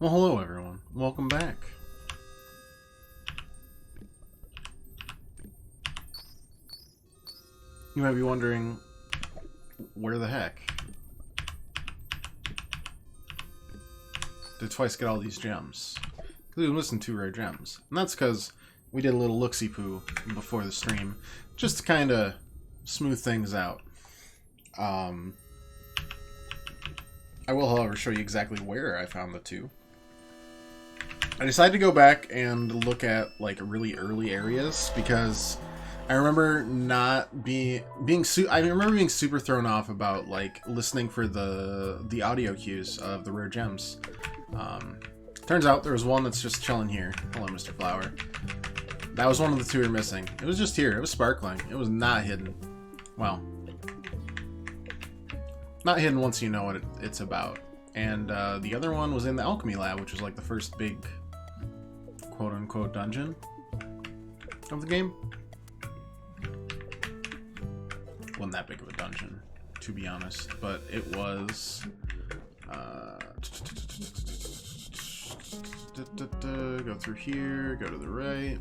Well, hello everyone. Welcome back. You might be wondering, where the heck did Twice get all these gems? We were missing 2 rare gems. And that's because we did a little look-see-poo before the stream, just to kind of smooth things out. I will, however, show you exactly where I found the 2. I decided to go back and look at like really early areas because I remember being super thrown off about like listening for the audio cues of the rare gems. Turns out there was one that's just chilling here. Hello, Mr. Flower. That was one of the 2 we were missing. It was just here. It was sparkling. It was not hidden. Well, not hidden once you know what it's about. And the other one was in the alchemy lab, which was like the first big quote-unquote dungeon of the game. Wasn't that big of a dungeon, to be honest, but it was go through here, go to the right.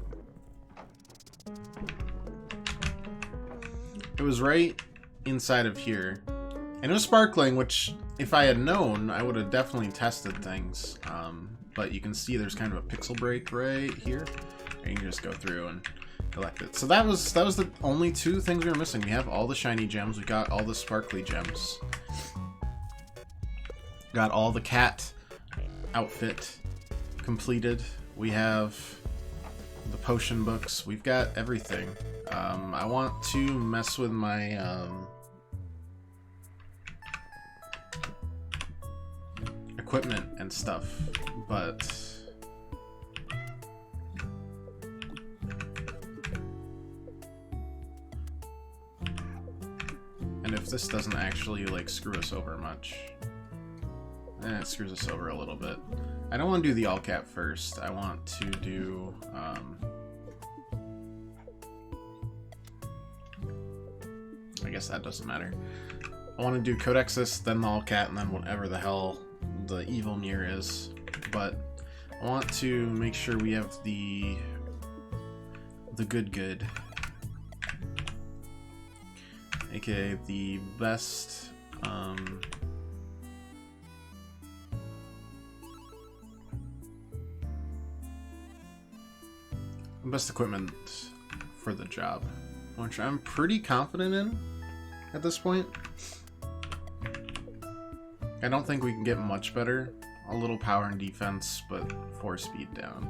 It was right inside of here, and it was sparkling, which if I had known, I would have definitely tested things. But you can see there's kind of a pixel break right here, and you can just go through and collect it. So that was the only 2 things we were missing. We have all the shiny gems. We got all the sparkly gems. Got all the cat outfit completed. We have the potion books. We've got everything. I want to mess with my equipment and stuff, but and if this doesn't actually like screw us over much, it screws us over a little bit. I don't want to do the all cap first. I want to do I guess that doesn't matter. I want to do Codexis, then the all cat, and then whatever the hell the evil near is. But I want to make sure we have the good, aka the best best equipment for the job, which I'm pretty confident in at this point. I don't think we can get much better. A little power and defense, but 4 speed down.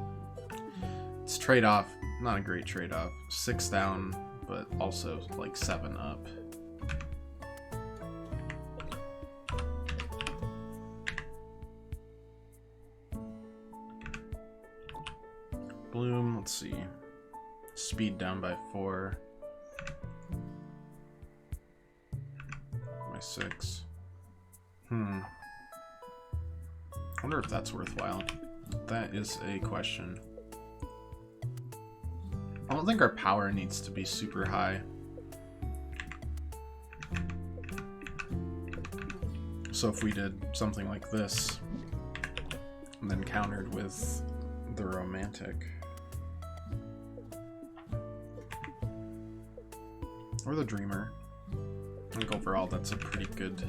It's trade-off, not a great trade-off. 6 down, but also like 7 up. Bloom, let's see. Speed down by 4. By 6. I wonder if that's worthwhile. That is a question. I don't think our power needs to be super high. So if we did something like this, and then countered with the romantic. Or the dreamer. I think overall that's a pretty good...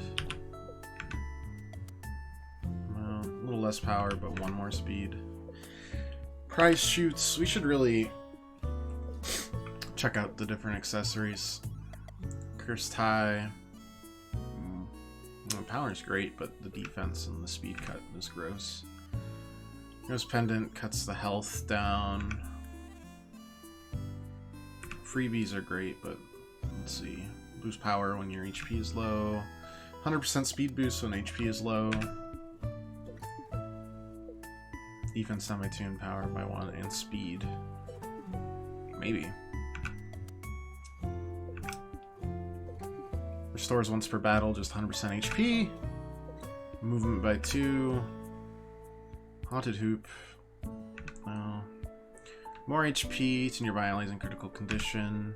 a little less power, but 1 more speed. Prize shoots. We should really check out the different accessories. Cursed High. The power is great, but the defense and the speed cut is gross. Ghost Pendant cuts the health down. Freebies are great, but let's see. Boost power when your HP is low. 100% speed boost when HP is low. Defense semi-tune power by 1 and speed. Maybe. Restores once per battle, just 100% HP. Movement by 2. Haunted Hoop. No. More HP to nearby allies in critical condition.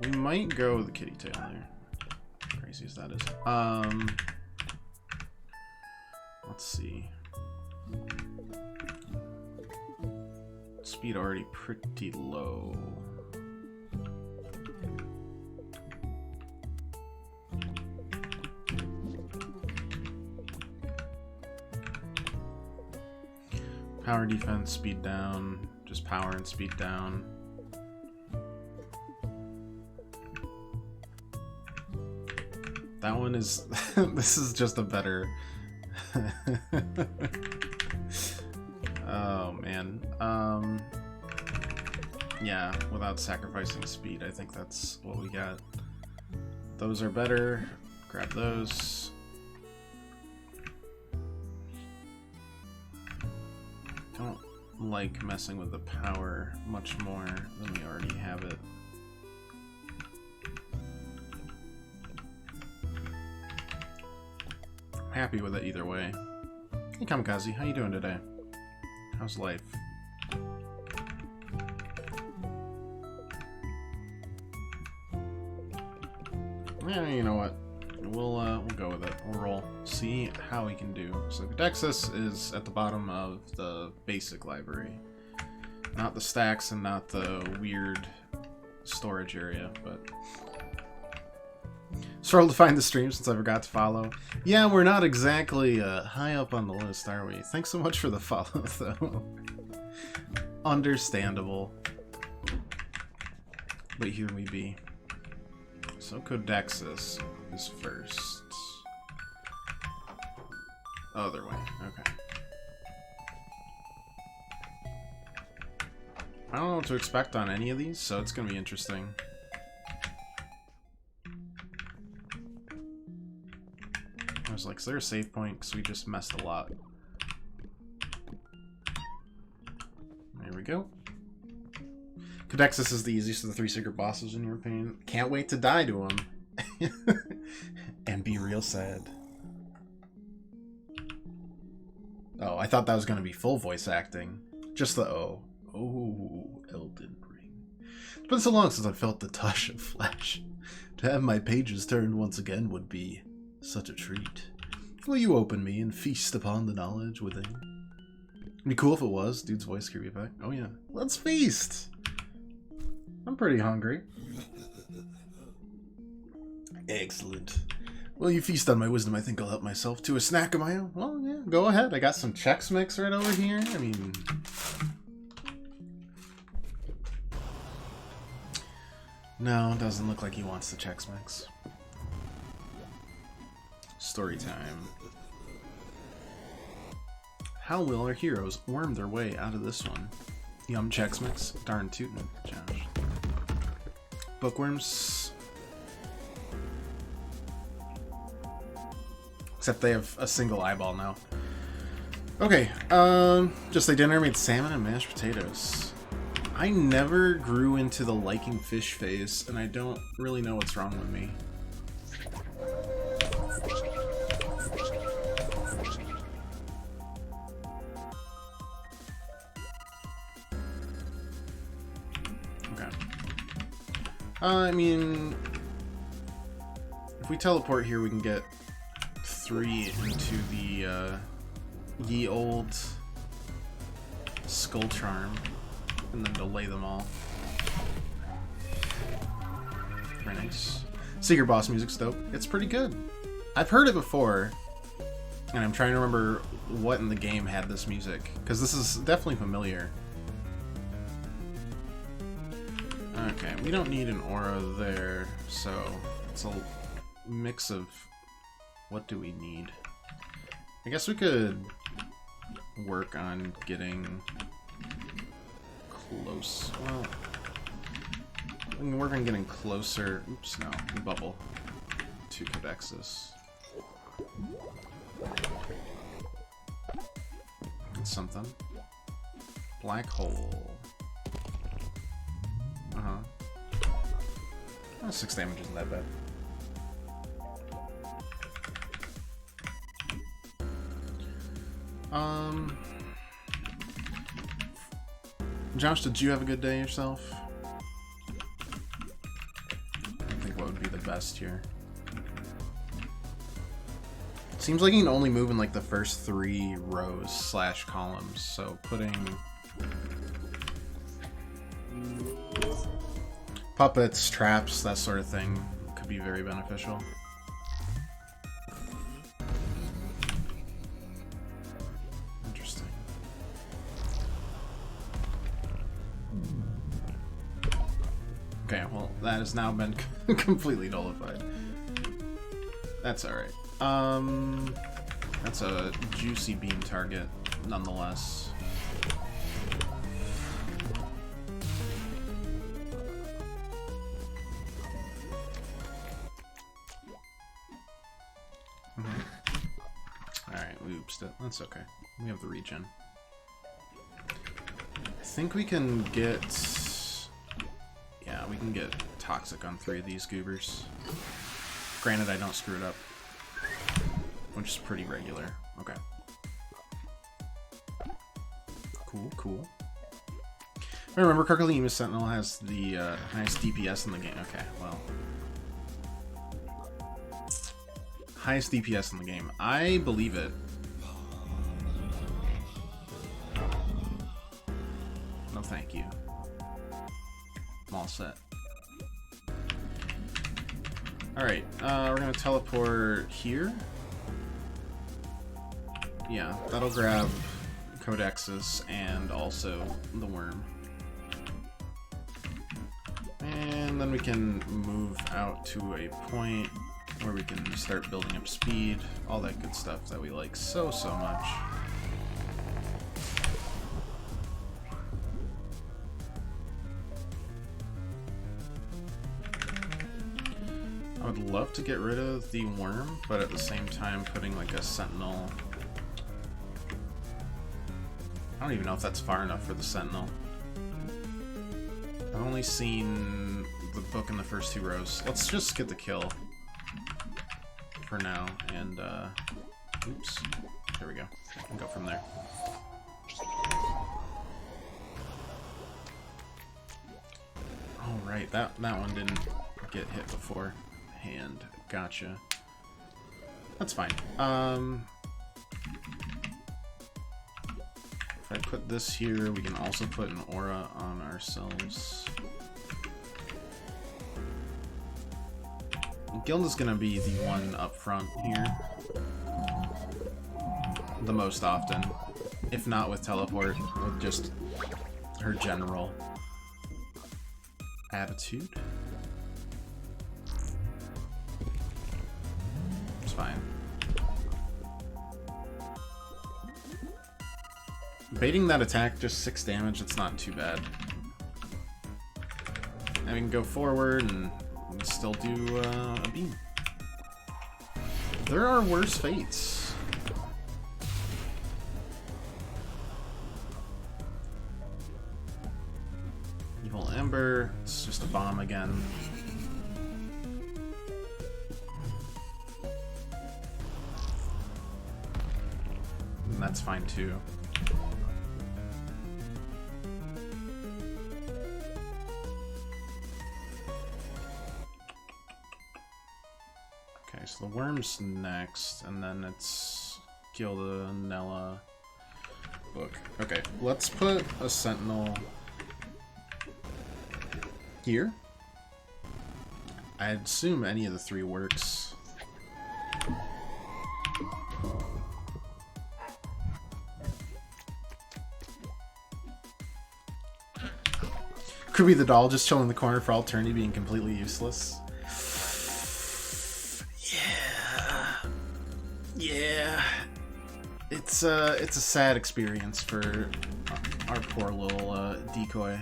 We might go with the kitty tail there. Crazy as that is. Let's see. Speed already pretty low. Power, defense, speed down. Just power and speed down. That one is... this is just a better... oh, man. Yeah, without sacrificing speed, I think that's what we got. Those are better. Grab those. Don't like messing with the power much more than we already have it. I'm happy with it either way. Hey Kamikaze, how you doing today? How's life? Yeah, you know what? We'll go with it. We'll roll. See how we can do. So Codexis is at the bottom of the basic library. Not the stacks and not the weird storage area, but... Struggled to find the stream since I forgot to follow. Yeah, we're not exactly high up on the list, are we? Thanks so much for the follow, though. Understandable. But here we be. So Codexis is first. Other way, okay. I don't know what to expect on any of these, so it's gonna be interesting. I was like, is there a save point? Because we just messed a lot. There we go. Codexis is the easiest of the 3 secret bosses in your opinion. Can't wait to die to him. And be real sad. Oh, I thought that was going to be full voice acting. Just the O. Oh, Elden Ring. It's been so long since I felt the touch of flesh. To have my pages turned once again would be such a treat. Will you open me and feast upon the knowledge within? It'd be cool if it was. Dude's voice creepy effect. Oh yeah. Let's feast! I'm pretty hungry. Excellent. Will you feast on my wisdom? I think I'll help myself to a snack of my own. Well, yeah, go ahead. I got some Chex Mix right over here. I mean... No, it doesn't look like he wants the Chex Mix. Story time. How will our heroes worm their way out of this one? Yum Chex Mix. Darn tootin', Josh. Bookworms. Except they have a single eyeball now. Okay, just like dinner, made salmon and mashed potatoes. I never grew into the liking fish phase, and I don't really know what's wrong with me. Okay. I mean, if we teleport here, we can get 3 into the ye old skull charm, and then delay them all. Very nice. Secret boss music's dope. It's pretty good. I've heard it before, and I'm trying to remember what in the game had this music, because this is definitely familiar. Okay, we don't need an aura there, so it's a mix of what do we need. I guess we could work on getting close. Well, we can work on getting closer. Oops, no, we bubble to Codexis. It's something. Black hole. Oh, 6 damage isn't that bad. Josh, did you have a good day yourself? I think what would be the best here. Seems like you can only move in like the first 3 rows / columns, so putting puppets, traps, that sort of thing could be very beneficial. Interesting. Okay, well, that has now been completely nullified. That's alright. That's a juicy beam target, nonetheless. Alright, we oopsed it. That's okay. We have the regen. I think we can get... Yeah, we can get toxic on 3 of these goobers. Granted, I don't screw it up. Which is pretty regular. Okay. Cool, cool. I remember Karkalima Sentinel has the highest DPS in the game. Okay, well. Highest DPS in the game. I believe it. No, thank you. I'm all set. Alright, we're gonna teleport here. Yeah, that'll grab Codexus and also the worm. And then we can move out to a point where we can start building up speed, all that good stuff that we like so much. I would love to get rid of the worm, but at the same time putting like a sentinel. I don't even know if that's far enough for the sentinel. I've only seen the book in the first 2 rows. Let's just get the kill for now, and oops, there we go. I can go from there. All right, that one didn't get hit before. Hand, gotcha. That's fine. If I put this here, we can also put an aura on ourselves. Gilda's gonna be the one up front here. The most often. If not with teleport, with just her general attitude. It's fine. Baiting that attack, just 6 damage, it's not too bad. And we can go forward and still do a beam. There are worse fates. Evil Ember, it's just a bomb again. And that's fine too. So the worm's next, and then it's Gilda, Nella, book. Okay, let's put a sentinel here. I'd assume any of the 3 works. Could be the doll just chilling in the corner for all eternity, being completely useless. Yeah, it's a sad experience for our poor little decoy.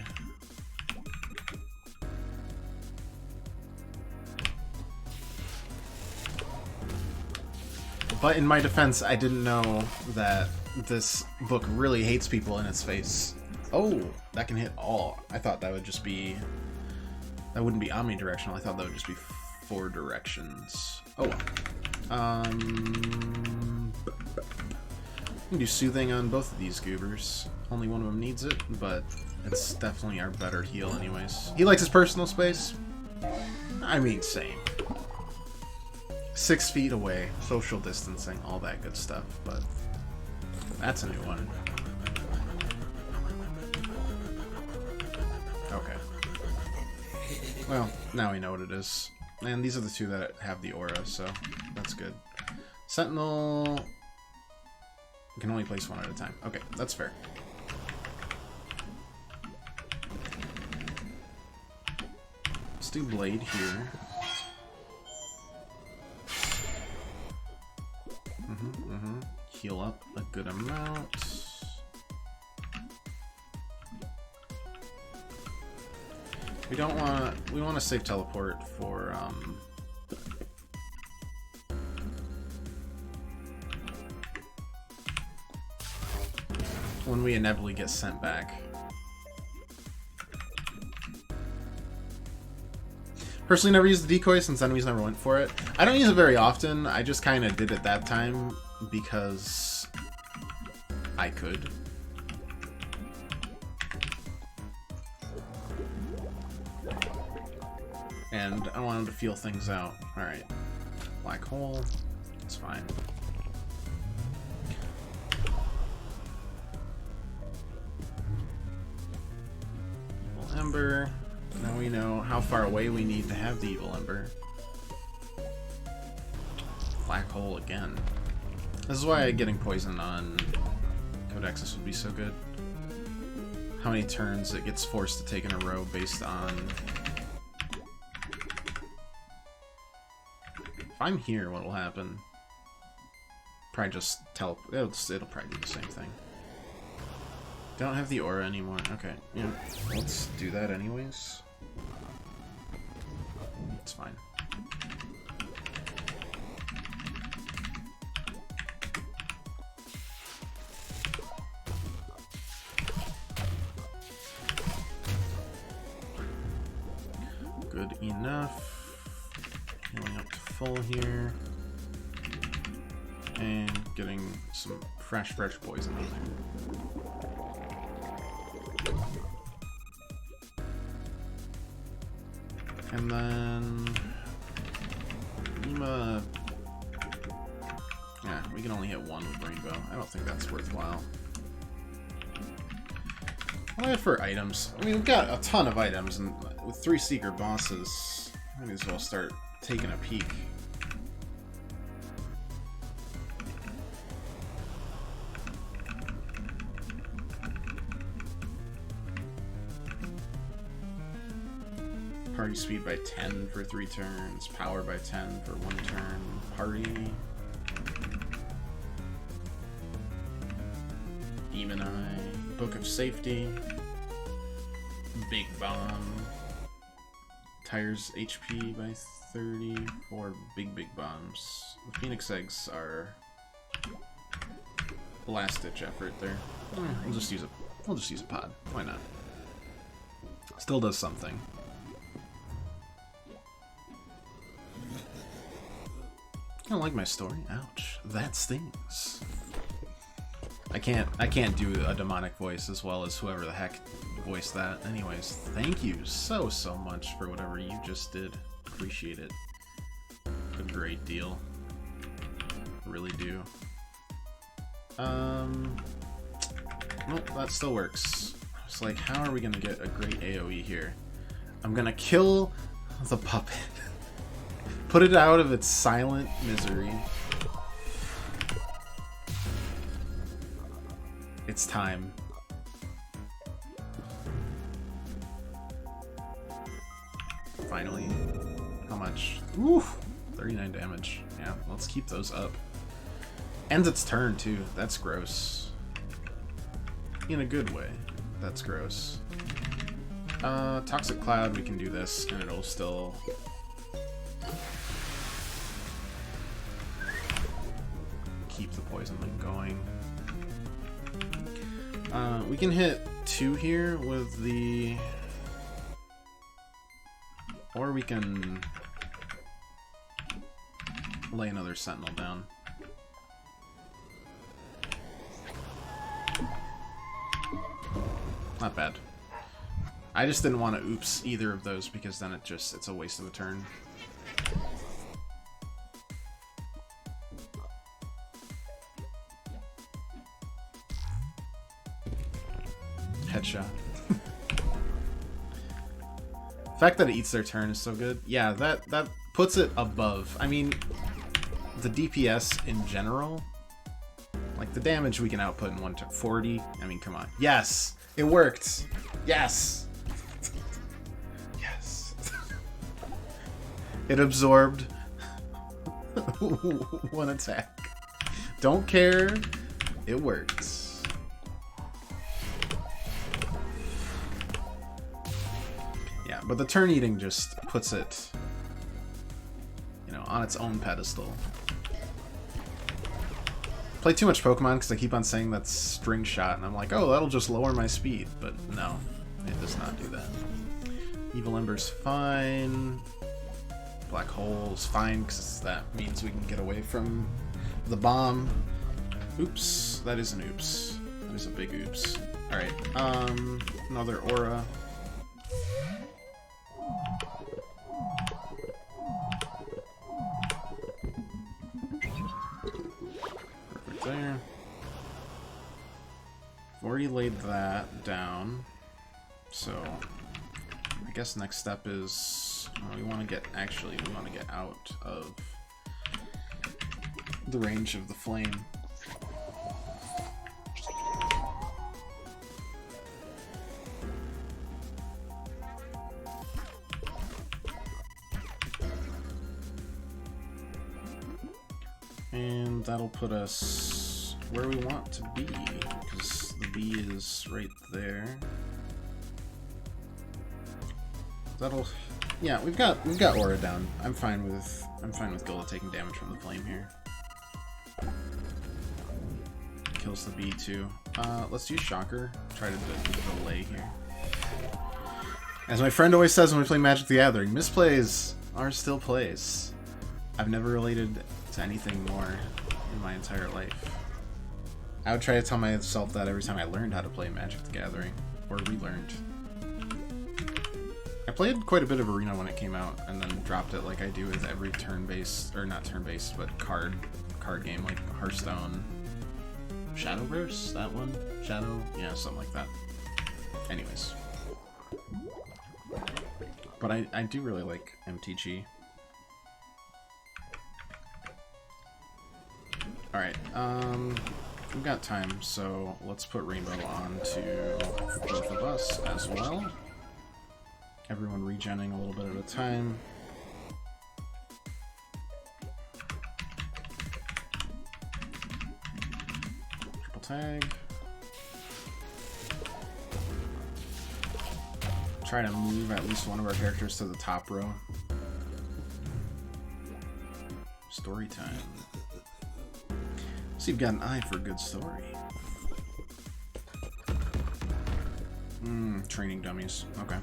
But in my defense, I didn't know that this book really hates people in its face. Oh, that can hit all. I thought that would just be... That wouldn't be omnidirectional. I thought that would just be 4 directions. Oh well. We can do soothing on both of these goobers. Only one of them needs it, but it's definitely our better heal anyways. He likes his personal space. I mean, same. 6 feet away, social distancing, all that good stuff, but that's a new one. Okay. Well, now we know what it is. And these are the two that have the aura, so that's good. Sentinel... You can only place one at a time. Okay, that's fair. Let's do Blade here. Heal up a good amount. We don't want... We want to save teleport for, when we inevitably get sent back. Personally, never used the decoy since enemies never went for it. I don't use it very often. I just kind of did it that time because I could. And I wanted to feel things out. Alright. Black hole. It's fine. Evil Ember. Now we know how far away we need to have the Evil Ember. Black hole again. This is why getting poison on Codexis would be so good. How many turns it gets forced to take in a row based on... If I'm here, what'll happen? Probably just teleport. It'll probably do the same thing. Don't have the aura anymore. Okay, yeah. Let's do that anyways. It's fine. Good enough. Going up to full here. And getting some fresh poison in there. And then... Yeah, we can only hit one with Rainbow. I don't think that's worthwhile. I'll add for items. I mean, we've got a ton of items, and with 3 secret bosses, I might as well start taking a peek. Party speed by 10 for 3 turns, power by 10 for 1 turn, party. Demon Eye, Book of Safety, Big Bomb, tires HP by 30 for big bombs. The Phoenix Eggs are a last-ditch effort there. We'll just use a pod. Why not? Still does something. I don't like my story. Ouch. That stings. I can't do a demonic voice as well as whoever the heck voiced that. Anyways, thank you so much for whatever you just did. Appreciate it a great deal. Really do. Nope, that still works. It's like, how are we gonna get a great AoE here? I'm gonna kill the puppet. Put it out of its silent misery. It's time. Finally. How much? Oof! 39 damage. Yeah, let's keep those up. Ends its turn, too. That's gross. In a good way. That's gross. Toxic Cloud, we can do this, and it'll still... keep the poison link going. We can hit 2 here with the... Or we can lay another Sentinel down. Not bad. I just didn't want to oops either of those because then it's a waste of a turn. headshot. The fact that it eats their turn is so good. Yeah, that puts it above. I mean, the DPS in general, like the damage we can output in 1 turn, 40. I mean, come on. Yes, it worked. Yes. Yes. It absorbed 1 attack. Don't care. It works. Yeah, but the turn eating just puts it, you know, on its own pedestal. Play too much Pokemon because I keep on saying that's string shot, and I'm like, oh, that'll just lower my speed. But no, it does not do that. Evil Ember's fine. Black Hole's fine because that means we can get away from the bomb. Oops, that is an oops. That is a big oops. Alright, another aura. Perfect there. Already laid that down. So, I guess next step is we want to get out of the range of the flame. And that'll put us where we want to be, because the bee is right there. That'll, yeah, we've got aura down. I'm fine with Gilda taking damage from the flame here. Kills the bee too. Let's use Shocker. Try to delay here. As my friend always says when we play Magic the Gathering, misplays are still plays. I've never related to anything more in my entire life. I would try to tell myself that every time I learned how to play Magic the Gathering, or relearned. I played quite a bit of Arena when it came out, and then dropped it like I do with every turn-based, or not turn-based, but card game like Hearthstone. Shadowverse? That one? Shadow? Yeah, something like that. Anyways. But I do really like MTG. Alright, we've got time, so let's put Rainbow on to both of us as well. Everyone regenning a little bit at a time. Triple tag. Try to move at least one of our characters to the top row. Story time. So you've got an eye for a good story. Training dummies. Okay.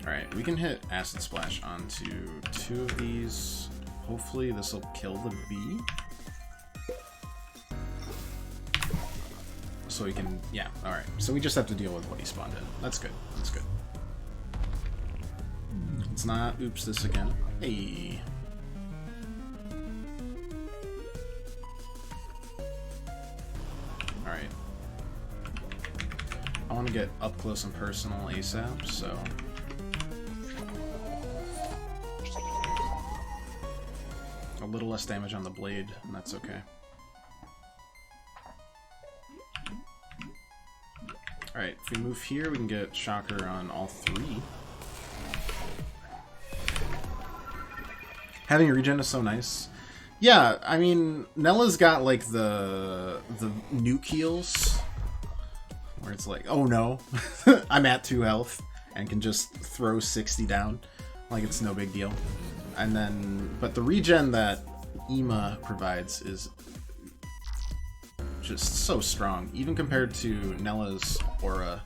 Alright, we can hit Acid Splash onto 2 of these. Hopefully this will kill the bee. So we can, yeah, alright. So we just have to deal with what he spawned in. That's good. That's good. Let's not oops this again. Hey. Alright. I want to get up close and personal ASAP, so... a little less damage on the blade, and that's okay. Alright, if we move here, we can get Shocker on all 3. Having a regen is so nice. Yeah, I mean, Nella's got like the nuke heals, where it's like, oh no, I'm at 2 health and can just throw 60 down, like it's no big deal. And then, but the regen that Ema provides is just so strong, even compared to Nella's aura.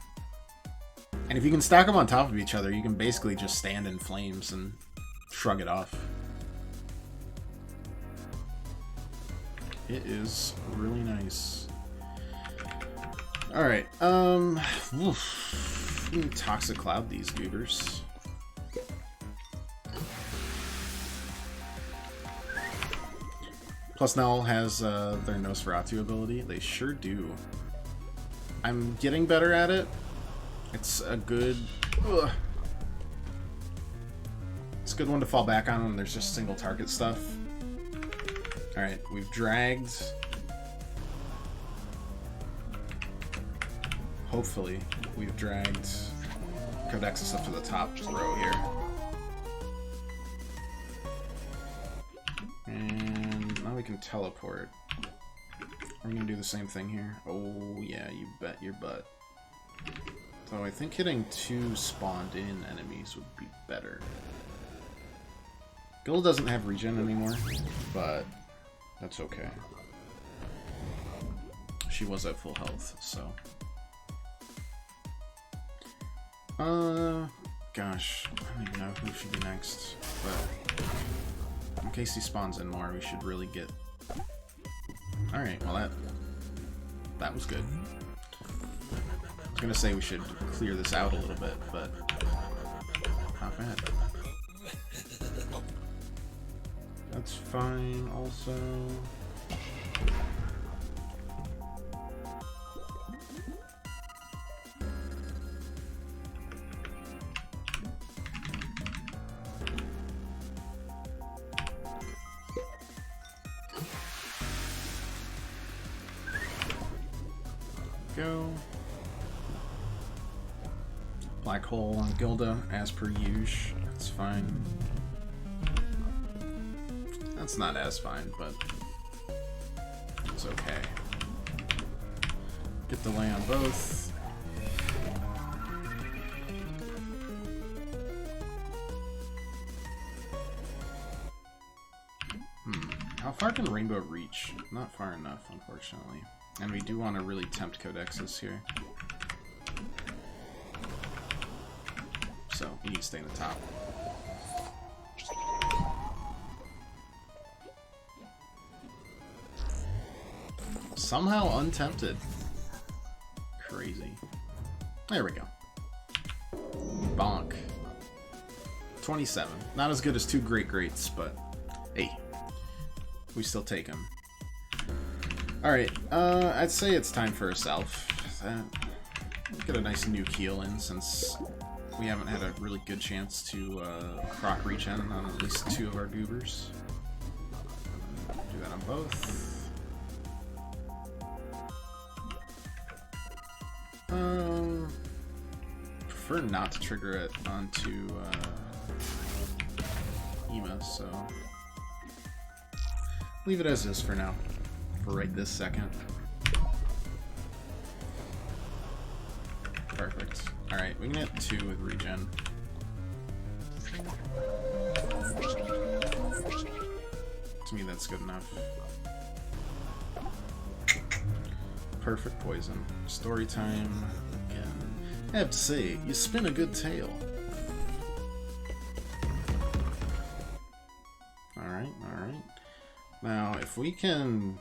And if you can stack them on top of each other, you can basically just stand in flames and shrug it off. It is really nice. Alright, Toxic Cloud these goobers. Plus Nell has their Nosferatu ability. They sure do. I'm getting better at it. It's a good... Ugh. It's a good one to fall back on when there's just single target stuff. Alright, we've dragged... Hopefully, we've dragged Codexus up to the top row here. And now we can teleport. We're gonna do the same thing here. Oh yeah, you bet your butt. So I think hitting 2 spawned-in enemies would be better. Gil doesn't have regen anymore, but that's okay. She was at full health, so... gosh, I don't even know who should be next, but in case he spawns in more, we should really get... Alright, well that was good. I was gonna say we should clear this out a little bit, but not bad. That's fine, also. Go. Black hole on Gilda, as per usual. That's fine. That's not as fine, but it's okay. Get delay on both. How far can Rainbow reach? Not far enough, unfortunately. And we do want to really tempt Codexus here. So, you need to stay in the top. Somehow untempted. Crazy. There we go. Bonk. 27. Not as good as 2 Great Greats, but hey. We still take him. Alright, I'd say it's time for a self. Get a nice new heal in since we haven't had a really good chance to proc regen on at least 2 of our goobers. Do that on both. Prefer not to trigger it onto Ema, so leave it as is for now. For right this second. Perfect. Alright, we can get 2 with regen. To me, that's good enough. Perfect poison. Story time again. I have to say, you spin a good tale. Alright, alright. Now, if we can...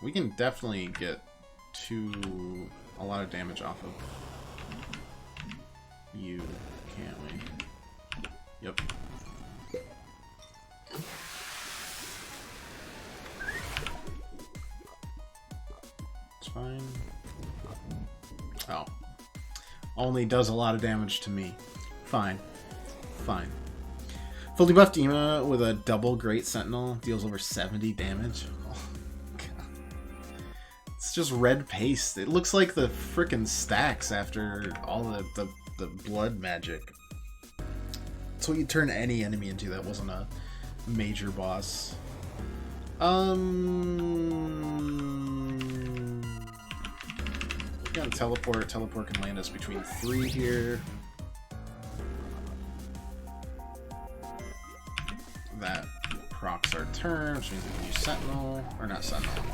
we can definitely get a lot of damage off of you, can't we? Yep. It's fine. Oh. Only does a lot of damage to me. Fine. Fine. Fully buffed Ema with a double Great Sentinel deals over 70 damage. It's just red paste. It looks like the frickin' stacks after all the blood magic. That's what you turn any enemy into that wasn't a major boss. We gotta teleport. Teleport can land us between 3 here. That procs our turn, which means we can use Sentinel. Or not Sentinel.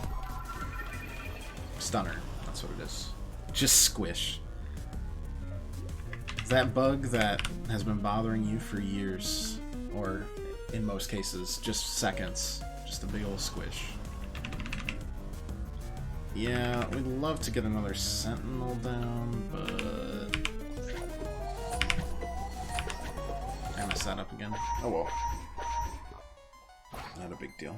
Stunner, that's what it is. Just squish. That bug that has been bothering you for years, or in most cases, just seconds. Just a big old squish. Yeah, we'd love to get another Sentinel down, but... I messed that up again. Oh well. Not a big deal.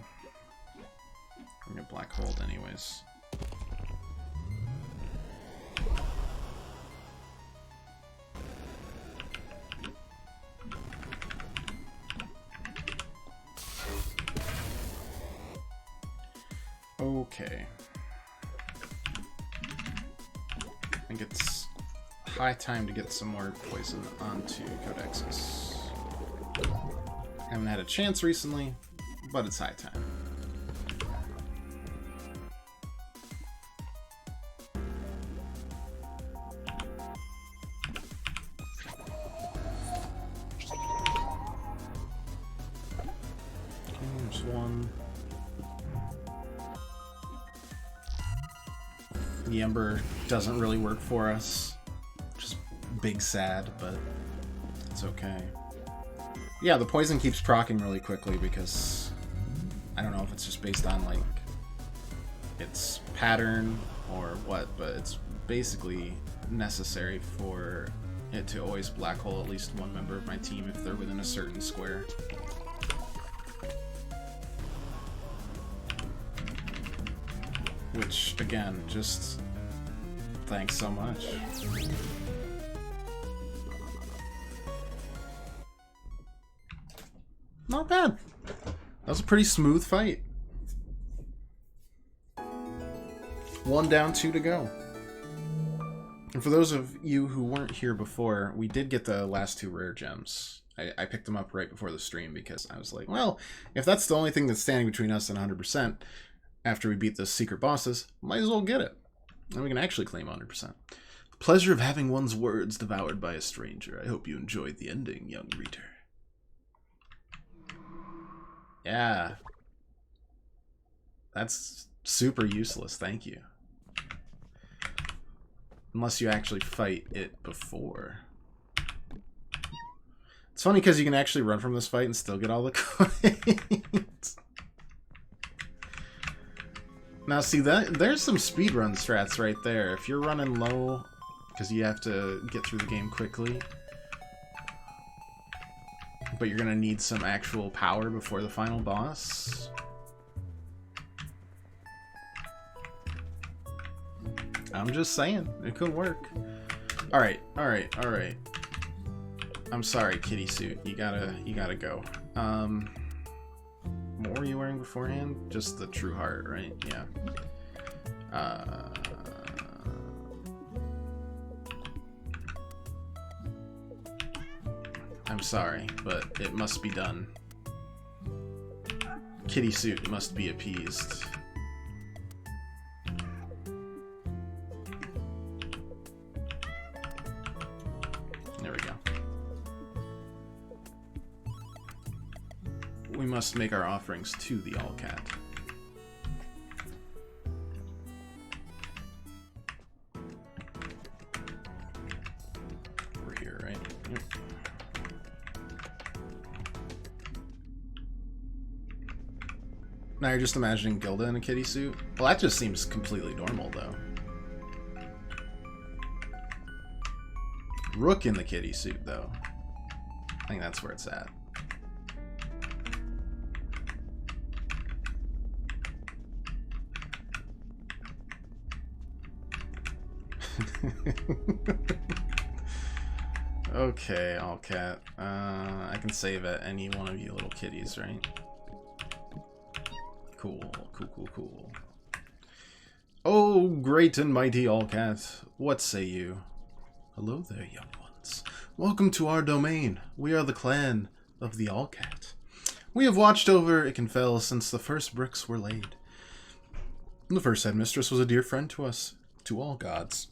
I'm gonna black hold anyways. Okay. I think it's high time to get some more poison onto Codexus. Haven't had a chance recently, but it's high time. There's one. The Ember doesn't really work for us. Just big sad, but it's okay. Yeah, the poison keeps proccing really quickly because I don't know if it's just based on like its pattern or what, but it's basically necessary for it to always black hole at least one member of my team if they're within a certain square. Which, again, just thanks so much. Not bad. That was a pretty smooth fight. 1 down, 2 to go. And for those of you who weren't here before, we did get the last 2 rare gems. I picked them up right before the stream because I was like, well, if that's the only thing that's standing between us and 100%, after we beat the secret bosses, might as well get it. And we can actually claim 100%. The pleasure of having one's words devoured by a stranger. I hope you enjoyed the ending, young reader. Yeah. That's super useless, thank you. Unless you actually fight it before. It's funny because you can actually run from this fight and still get all the coins. Now see, there's some speedrun strats right there. If you're running low, because you have to get through the game quickly, but you're going to need some actual power before the final boss. I'm just saying, it could work. Alright, alright, alright. I'm sorry, kitty suit. You gotta go. What were you wearing beforehand? Just the true heart, right? Yeah. I'm sorry, but it must be done. Kitty suit must be appeased. There we go. We must make our offerings to the All-Cat. We're here, right? Yep. Now you're just imagining Gilda in a kitty suit? Well, that just seems completely normal, though. Rook in the kitty suit, though. I think that's where it's at. Okay, All-Cat. I can save at any one of you little kitties, right? Cool, cool, cool, cool. Oh, great and mighty All-Cat, what say you? Hello there, young ones. Welcome to our domain. We are the clan of the All-Cat. We have watched over Ikenfell since the first bricks were laid. The first headmistress was a dear friend to us, to all gods.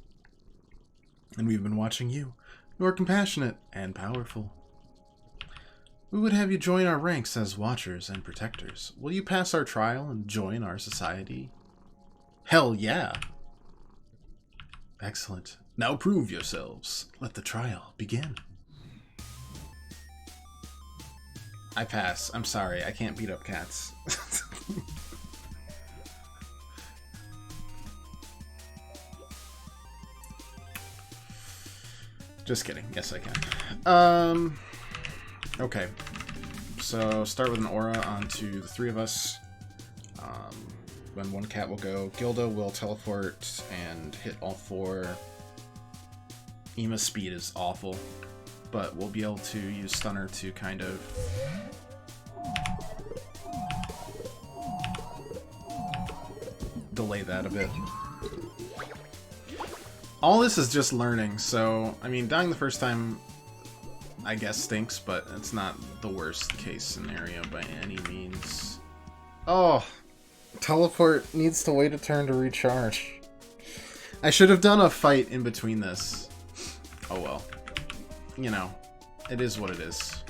And we've been watching you. You are compassionate and powerful. We would have you join our ranks as watchers and protectors. Will you pass our trial and join our society? Hell yeah! Excellent. Now prove yourselves. Let the trial begin. I pass. I'm sorry. I can't beat up cats. Just kidding. Yes, I can. Okay. So, start with an aura onto the 3 of us. when one cat will go. Gilda will teleport and hit all 4. Ema's speed is awful, but we'll be able to use Stunner to kind of delay that a bit. All this is just learning, so, I mean, dying the first time, I guess, stinks, but it's not the worst case scenario by any means. Oh, teleport needs to wait a turn to recharge. I should have done a fight in between this. Oh well. You know, it is what it is.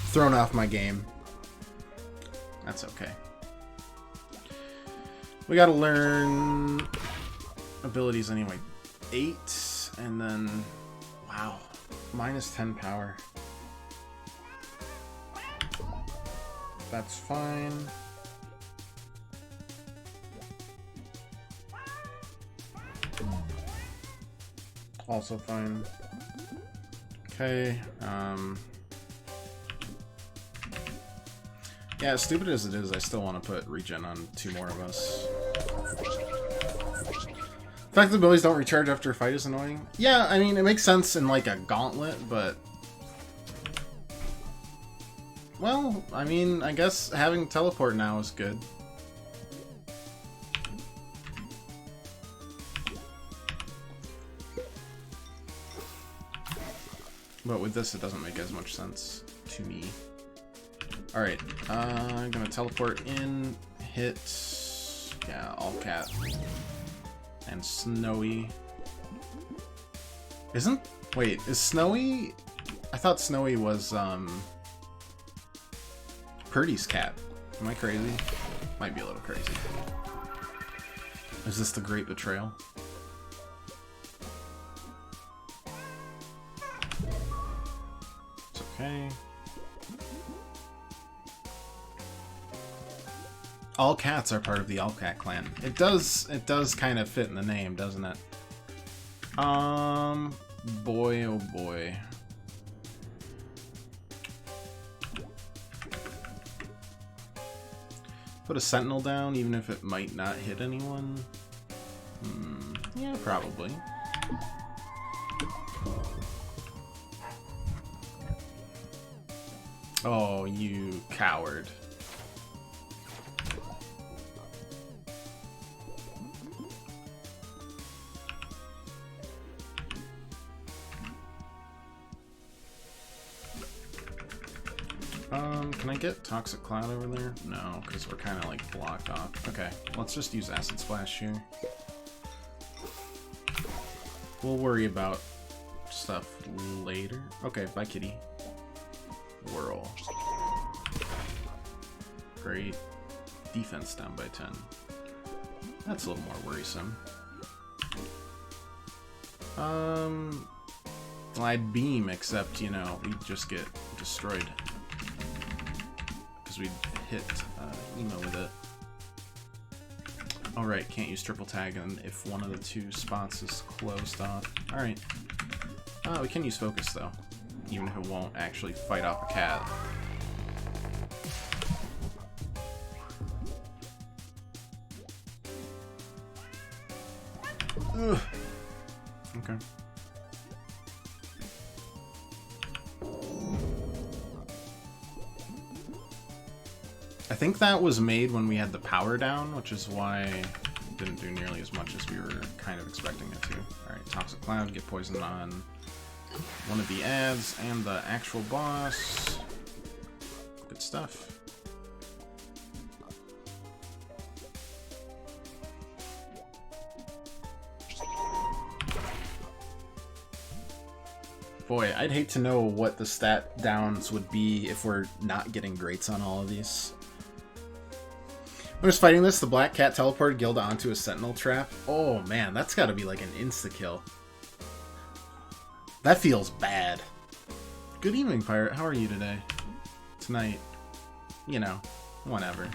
Thrown off my game. That's okay. We gotta learn abilities anyway. 8, and then... Wow. Minus 10 power. That's fine. Also fine. Okay, yeah, as stupid as it is, I still want to put regen on 2 more of us. The fact that abilities don't recharge after a fight is annoying. Yeah, I mean, it makes sense in, like, a gauntlet, but... Well, I mean, I guess having teleport now is good. But with this, it doesn't make as much sense to me. Alright, I'm gonna teleport in, hit, yeah, all cat, and Snowy. Wait, is Snowy, I thought Snowy was, Purdy's cat. Am I crazy? Might be a little crazy. Is this the Great Betrayal? It's okay. All cats are part of the All Cat clan. It does kind of fit in the name, doesn't it? Boy, oh boy. Put a sentinel down, even if it might not hit anyone? Yeah, probably. Oh, you coward. Can I get Toxic Cloud over there? No, because we're kind of like blocked off. Okay, let's just use Acid Splash here. We'll worry about stuff later. Okay, bye kitty. Whirl. Great. Defense down by 10. That's a little more worrisome. Glide Beam, except, you know, we just get destroyed. Because we hit Emo with it. Alright, can't use triple tag and if one of the 2 spots is closed off. Alright. We can use focus though. Even if it won't actually fight off a cat. Ugh. Okay. I think that was made when we had the power down, which is why it didn't do nearly as much as we were kind of expecting it to. Alright, Toxic Cloud, get poisoned on one of the ads and the actual boss. Good stuff. Boy, I'd hate to know what the stat downs would be if we're not getting greats on all of these. When I was fighting this, the Black Cat teleported Gilda onto a Sentinel trap. Oh man, that's gotta be like an insta-kill. That feels bad. Good evening, Pirate. How are you today? Tonight. You know, whenever.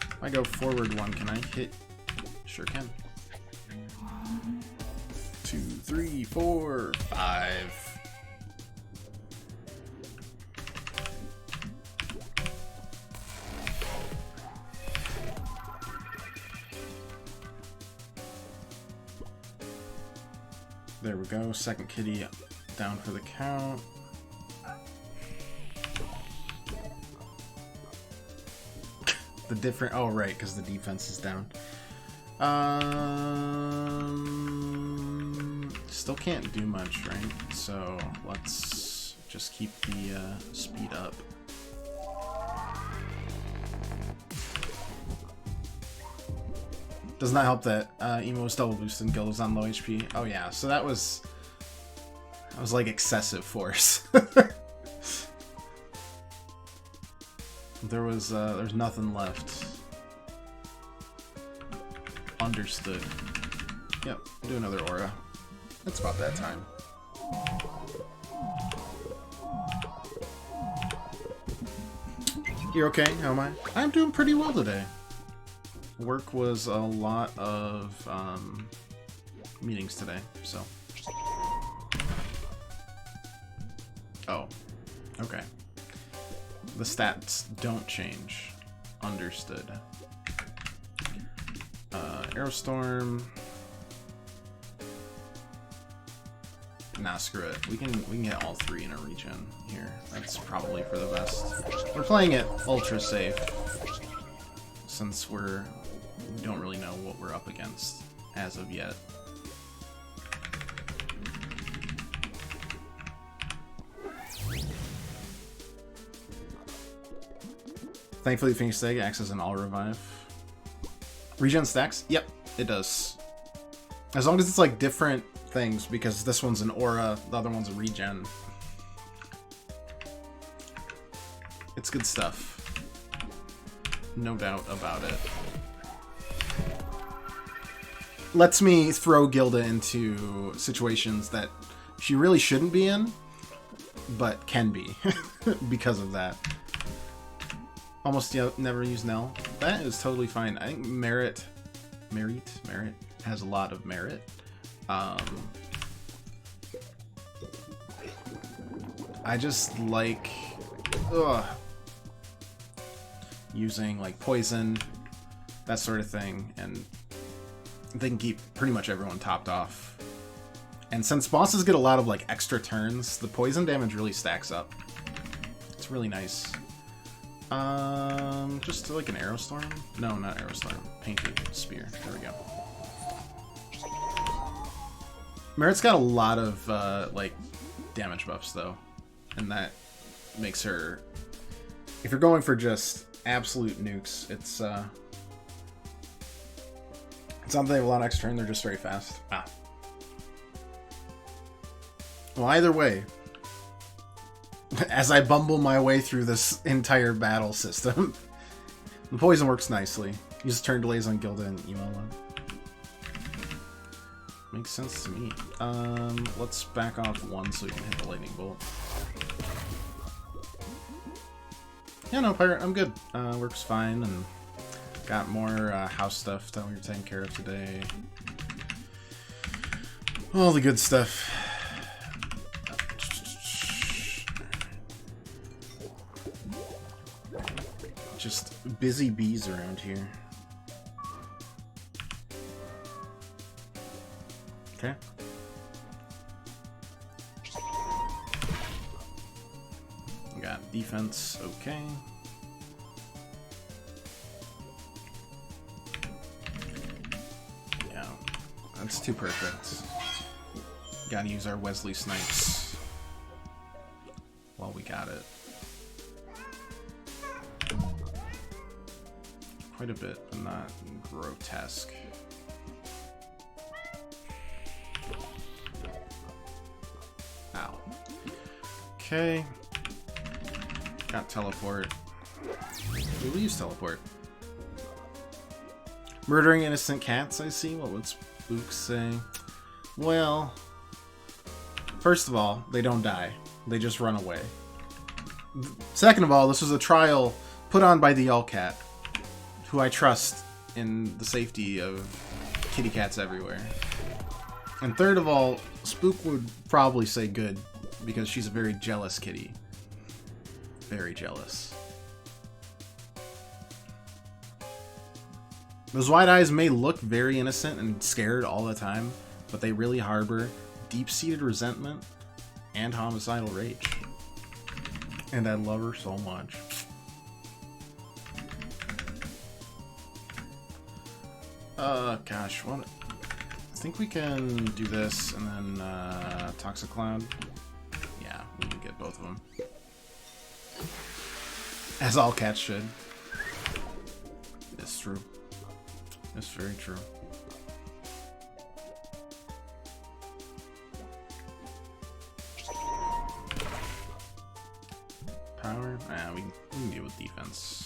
If I go forward 1, can I hit? Sure can. 2, 3, 4, 5. There we go. Second kitty down for the count. The different... Oh, right, because the defense is down. Still can't do much, right? So let's just keep the speed up. Does not help that Emo was double boosted and Gil was on low HP. Oh yeah, so that was like excessive force. There's nothing left. Understood. Yep, do another aura. It's about that time. You're okay? How am I? I'm doing pretty well today. Work was a lot of meetings today, so. Oh, okay. The stats don't change. Understood. Aerostorm. Nah, screw it. We can get all three in a regen here. That's probably for the best. We're playing it ultra safe since we don't really know what we're up against as of yet. Thankfully, Phoenix Egg acts as an all revive. Regen stacks? Yep, it does. As long as it's like different things, because this one's an aura, the other one's a regen. It's good stuff. No doubt about it. Lets me throw Gilda into situations that she really shouldn't be in, but can be because of that. Almost never use Nell. That is totally fine. I think Merit has a lot of merit. I just like using like poison, that sort of thing, and they can keep pretty much everyone topped off. And since bosses get a lot of like extra turns, the poison damage really stacks up. It's really nice. Just like an Aerostorm? No, not Aerostorm. Painted Spear. There we go. Merit's got a lot of, like, damage buffs, though. And that makes her... If you're going for just absolute nukes, it's not that they have a lot of extra turn, they're just very fast. Ah. Well, either way, as I bumble my way through this entire battle system, the poison works nicely. Use turn delays on Gilda and Emo. Makes sense to me. Let's back off one so we can hit the lightning bolt. Yeah, no, Pirate, I'm good. Works fine, and got more house stuff that we were taking care of today. All the good stuff. Just busy bees around here. Okay. We got defense, okay. Yeah, that's too perfect. Gotta use our Wesley Snipes while we got it. Quite a bit, but not grotesque. Ow. Okay. Got teleport. We'll use teleport. Murdering innocent cats, I see. What would Spook say? Well, first of all, they don't die. They just run away. Second of all, this was a trial put on by the Yallcat, who I trust in the safety of kitty cats everywhere. And third of all, Spook would probably say good, because she's a very jealous kitty. Very jealous. Those wide eyes may look very innocent and scared all the time, but they really harbor deep-seated resentment and homicidal rage. And I love her so much. Gosh, what? I think we can do this and then Toxic Cloud. Yeah, we can get both of them. As all cats should. It's true. It's very true. Power? Nah, we can deal with defense.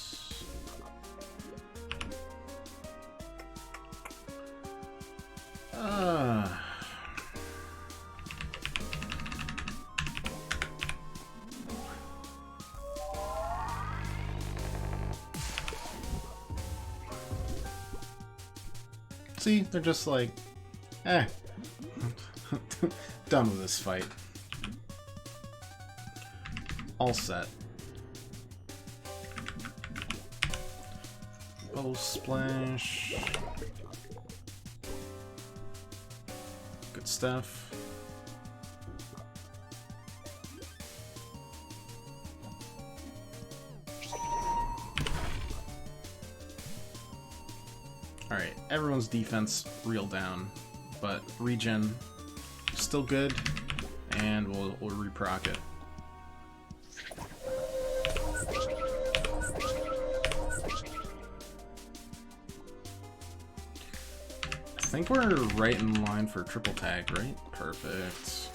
See, they're just like, done with this fight. All set. Bubble Splash. Good stuff. Alright, everyone's defense real down, but regen still good, and we'll reproc it. I think we're right in line for triple tag, right? Perfect.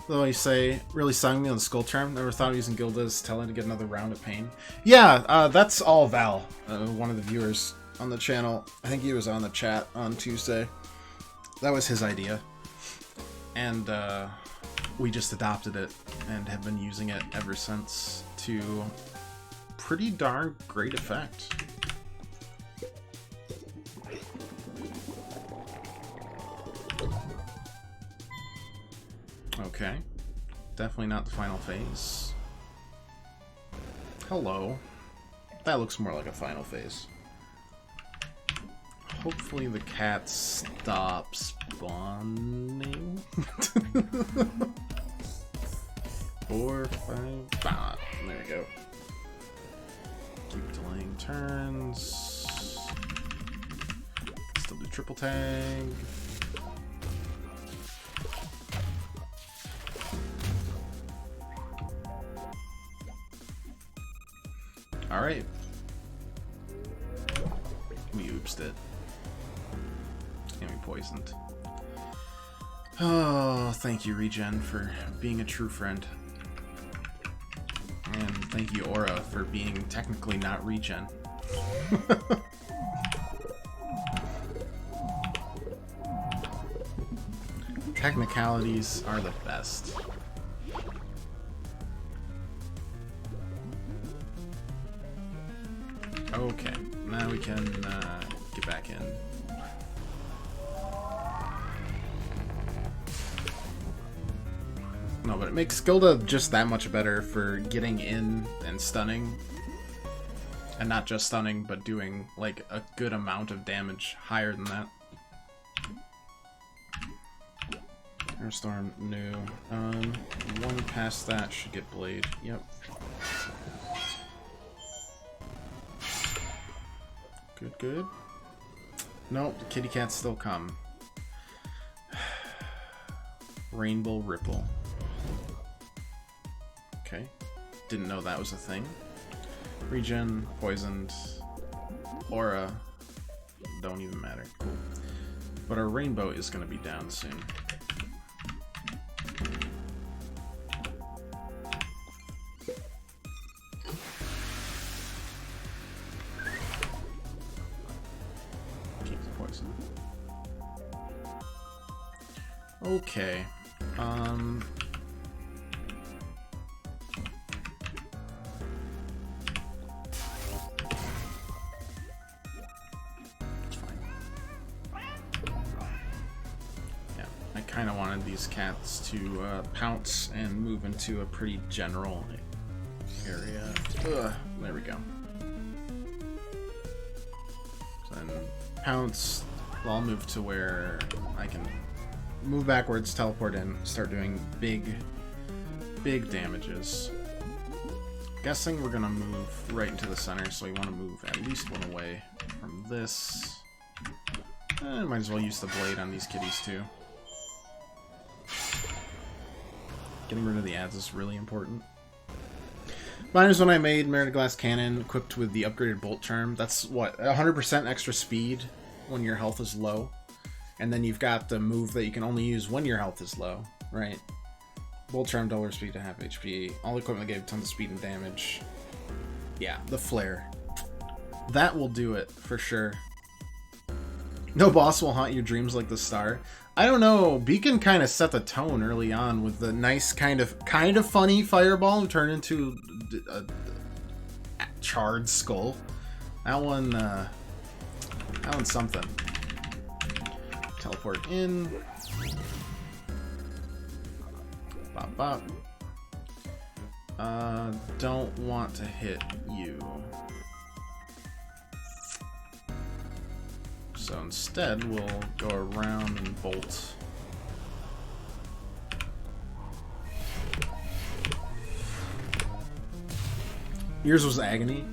Though I say, really sung me on the Skull Charm. Never thought of using Gilda's Telling to get another round of pain. Yeah, that's all Val, one of the viewers on the channel. I think he was on the chat on Tuesday. That was his idea. And we just adopted it and have been using it ever since to pretty darn great effect. Okay. Definitely not the final phase. Hello. That looks more like a final phase. Hopefully the cat stops spawning. 4, 5, 5. There we go. Keep delaying turns. Still do triple tag. Alright. We oopsed it. And we poisoned. Oh, thank you, Regen, for being a true friend. And thank you, Aura, for being technically not Regen. Technicalities are the best. Okay, now we can get back in. No, but it makes Gilda just that much better for getting in and stunning. And not just stunning, but doing like a good amount of damage higher than that. Airstorm, no. One past that should get Blade. Yep. Good, good. Nope, the kitty cats still come. Rainbow Ripple. Okay. Didn't know that was a thing. Regen, poisoned, aura. Don't even matter. Cool. But our rainbow is going to be down soon. Okay. It's fine. Yeah, I kind of wanted these cats to pounce and move into a pretty general area. Ugh, there we go. So then Pounce. Well, I'll move to where I can move backwards, teleport in, start doing big damages. Guessing we're gonna move right into the center, so we want to move at least one away from this. Might as well use the blade on these kitties too. Getting rid of the ads is really important. Mine is when I made Merit Glass Cannon equipped with the upgraded Bolt Charm. That's what, 100% extra speed when your health is low. And then you've got the move that you can only use when your health is low, right? Bolt Charm, double speed to half HP. All equipment gave tons of speed and damage. Yeah, the flare. That will do it, for sure. No boss will haunt your dreams like the star. I don't know, Beacon kind of set the tone early on with the nice kind of funny fireball turn into a charred skull. That one's something. Teleport in. Bop bop. Don't want to hit you. So instead, we'll go around and bolt. Yours was Agony.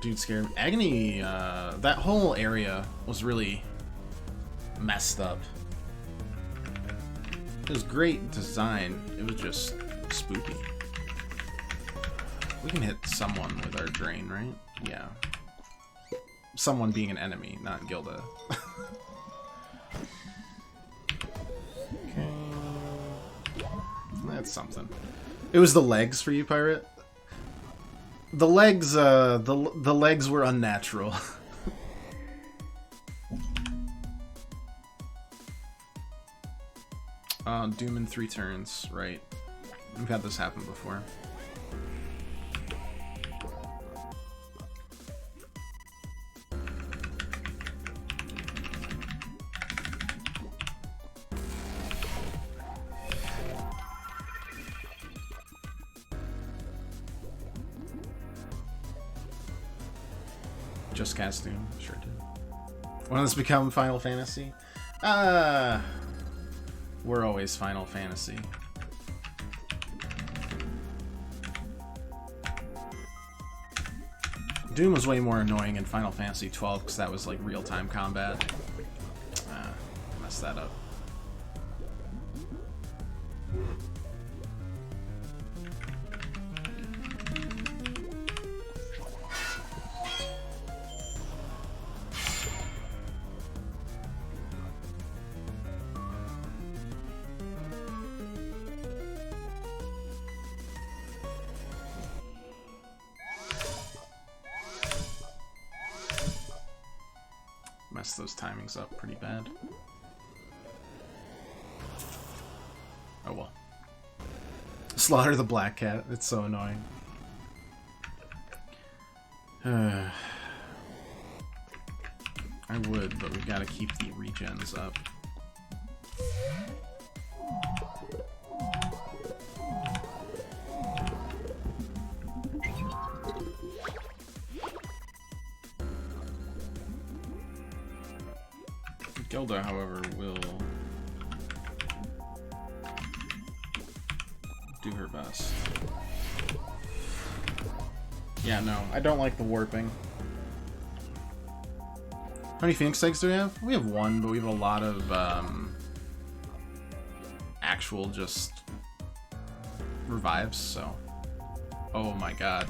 Dude, scared me. Agony, that whole area was really messed up. It was great design. It was just spooky. We can hit someone with our drain, right? Yeah. Someone being an enemy, not Gilda. Okay. That's something. It was the legs for you, Pirate. The legs, the legs were unnatural. Doom in 3 turns, right? We've had this happen before. Just cast Doom, sure did. When does this become Final Fantasy? We're always Final Fantasy. Doom was way more annoying in Final Fantasy 12 because that was like real-time combat. Messed that up. Messed those timings up pretty bad. Oh well. Slaughter the Black Cat. It's so annoying. I would, but we've got to keep the regens up. Gilda, however, will do her best. Yeah, no, I don't like the warping. How many Phoenix eggs do we have? We have 1, but we have a lot of actual just revives, so. Oh my god.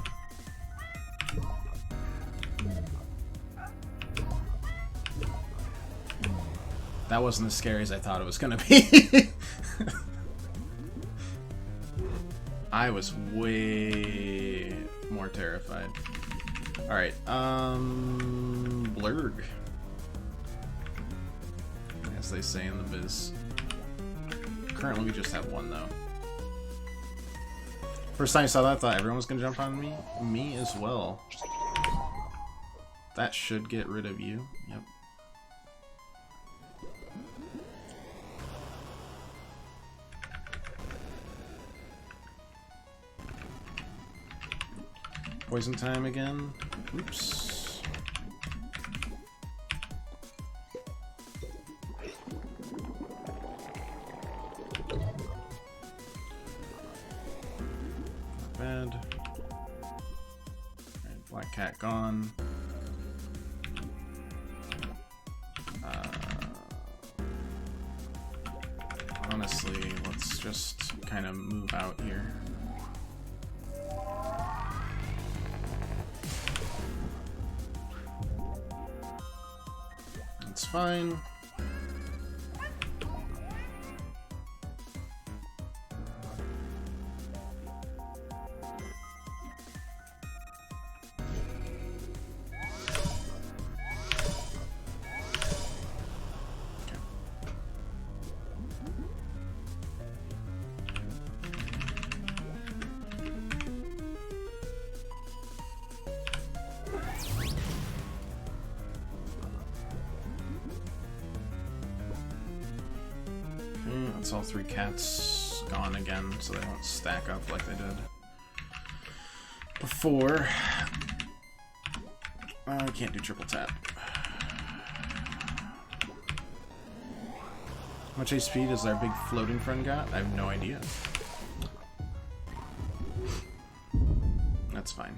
That wasn't as scary as I thought it was gonna be. I was way more terrified. Alright, Blurg. As they say in the biz. Currently we just have 1 though. First time I saw that, I thought everyone was gonna jump on me. Me as well. That should get rid of you. Yep. Poison time again. Oops. bad. Alright, black cat gone. Honestly, let's just kind of move out here. It's fine. That's all 3 cats gone again, so they won't stack up like they did before. I can't do triple tap. How much HP does our big floating friend got? I have no idea. That's fine.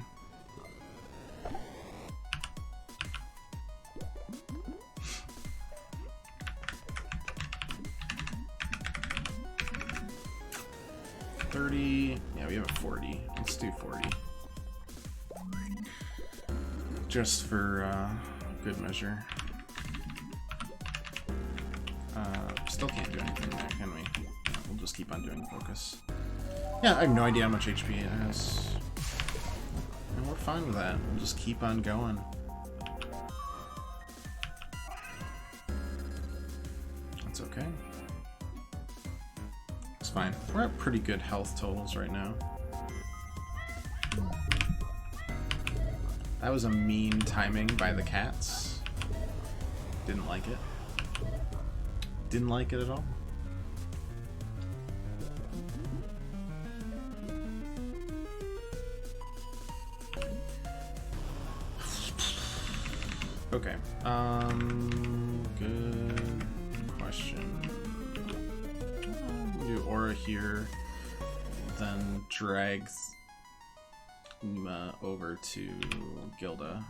Yeah, we have a 40. Let's do 40. Just for good measure. Still can't do anything there, can we? We'll just keep on doing focus. Yeah, I have no idea how much HP it has. And we're fine with that. We'll just keep on going. That's okay. It's fine. We're at pretty good health totals right now. That was a mean timing by the cats. Didn't like it. Didn't like it at all. Okay. Good question. Do Aura here, then drag Ima over to Gilda.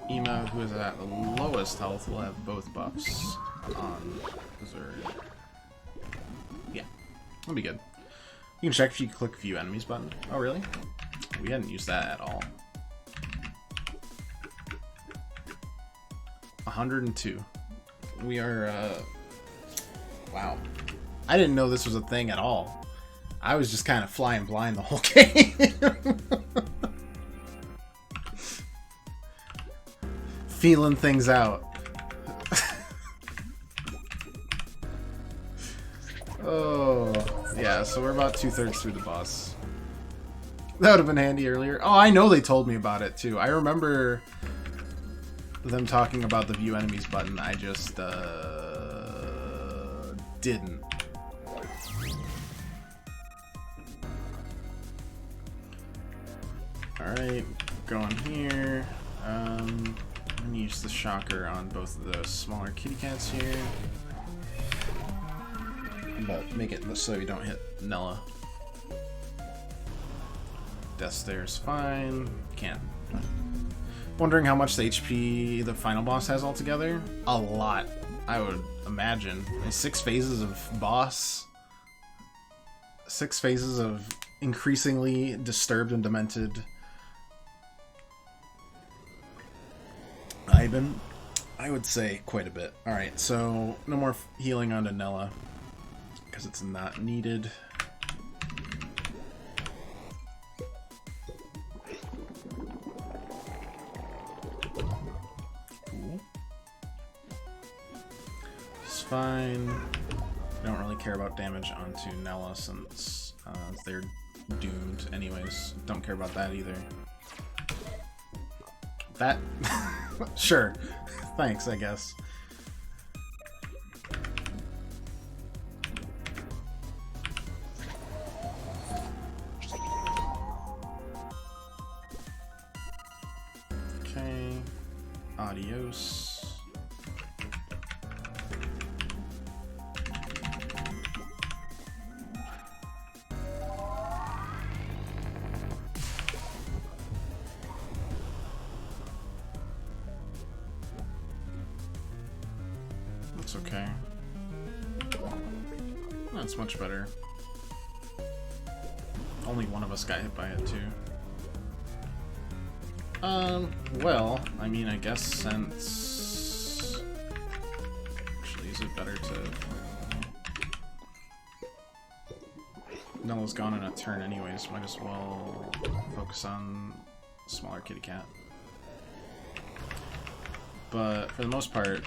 Ima, who is at the lowest health, will have both buffs on Berserk. Yeah, that'll be good. You can check if you click View Enemies button. Oh, really? We hadn't used that at all. 102. We are, wow. I didn't know this was a thing at all. I was just kind of flying blind the whole game. Feeling things out. Oh, yeah, so we're about 2/3 through the boss. That would have been handy earlier. Oh, I know they told me about it, too. I remember them talking about the View Enemies button. I just, didn't. Alright, going here. I'm gonna use the shocker on both of those smaller kitty cats here. But make it so you don't hit Nella. Death Stare's fine. Can't. Wondering how much the HP the final boss has altogether? A lot, I would imagine. 6 phases of boss. 6 phases of increasingly disturbed and demented Iben. I would say quite a bit. Alright, so no more healing onto Nella, because it's not needed. Cool. It's fine. I don't really care about damage onto Nella since they're doomed anyways. Don't care about that either. That... Sure. Thanks, I guess. Okay. Adios. That's okay. That's much better. Only one of us got hit by it, too. Well, I mean, I guess since... Actually, is it better to... Nella's gone in a turn anyways, might as well focus on smaller kitty cat. But for the most part,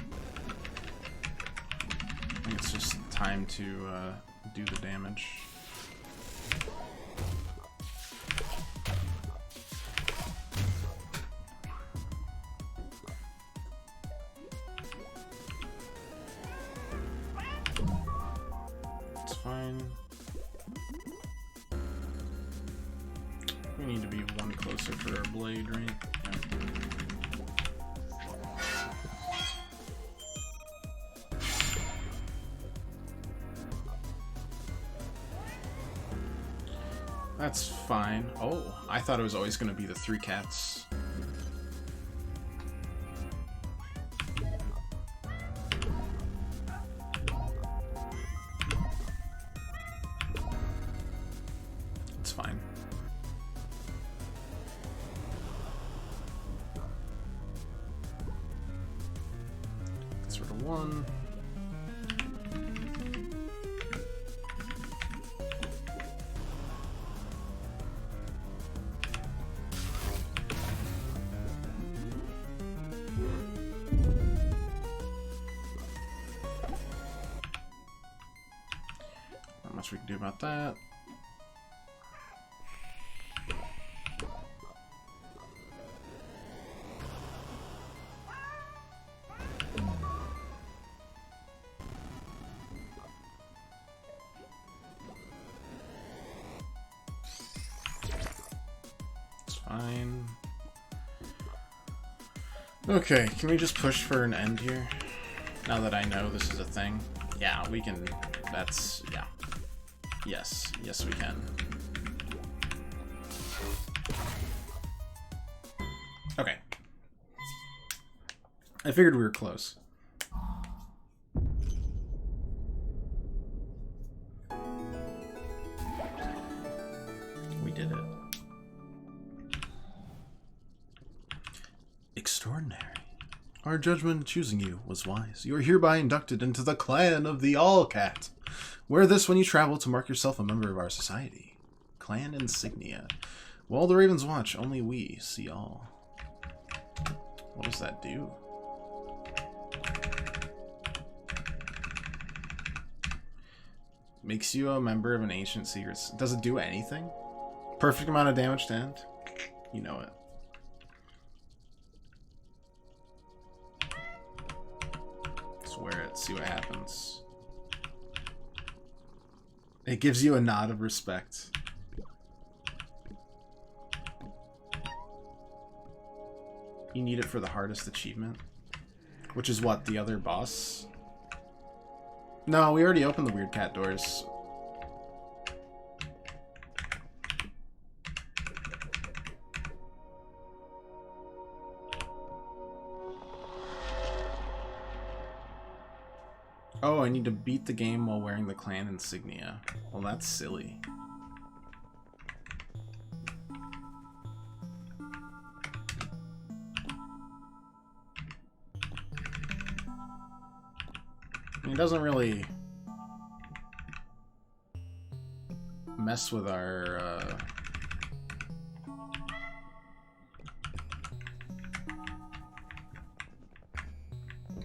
I think it's just time to do the damage. It's fine. We need to be one closer for our blade, right? Yeah. That's fine. Oh, I thought it was always going to be the 3 cats. It's fine. Gets rid of 1. Not much we can do about that. It's fine. Okay, can we just push for an end here? Now that I know this is a thing. Yeah, we can. That's, yeah. Yes, yes we can. Okay. I figured we were close. We did it. Extraordinary. Our judgment in choosing you was wise. You are hereby inducted into the clan of the All-Cat. Wear this when you travel to mark yourself a member of our society. Clan insignia. While the ravens watch, only we see all. What does that do? Makes you a member of an ancient secrets. Does it do anything? Perfect amount of damage to end? You know it. Let's wear it, see what happens. It gives you a nod of respect. You need it for the hardest achievement. Which is what, the other boss? No, we already opened the weird cat doors. Oh, I need to beat the game while wearing the clan insignia. Well, that's silly. I mean, it doesn't really mess with our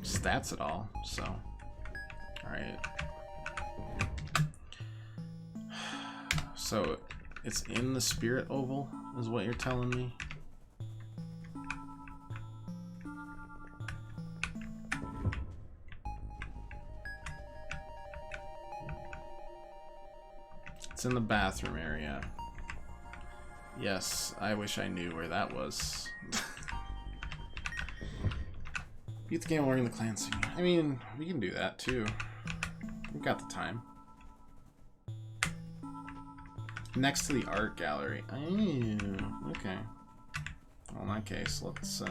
stats at all, so alright. So it's in the spirit oval is what you're telling me? It's in the bathroom area. Yes, I wish I knew where that was. Beat the game wearing the clan sign. I mean, we can do that too. We've got the time. Next to the art gallery. Oh, okay. Well, in that case, let's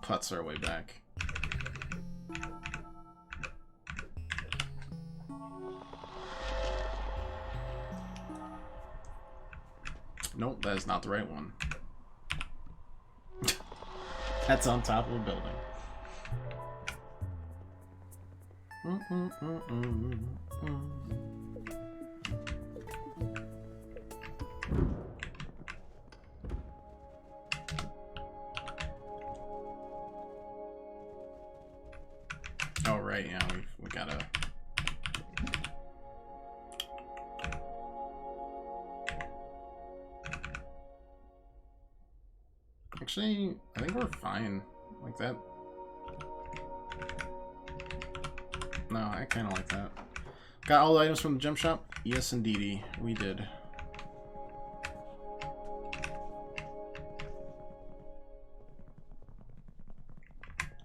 putts our way back. Nope, that is not the right one. That's on top of a building. Oh right, yeah, we gotta. Actually, I think we're fine like that. No, I kind of like that. Got all the items from the gem shop? Yes, indeedy, we did.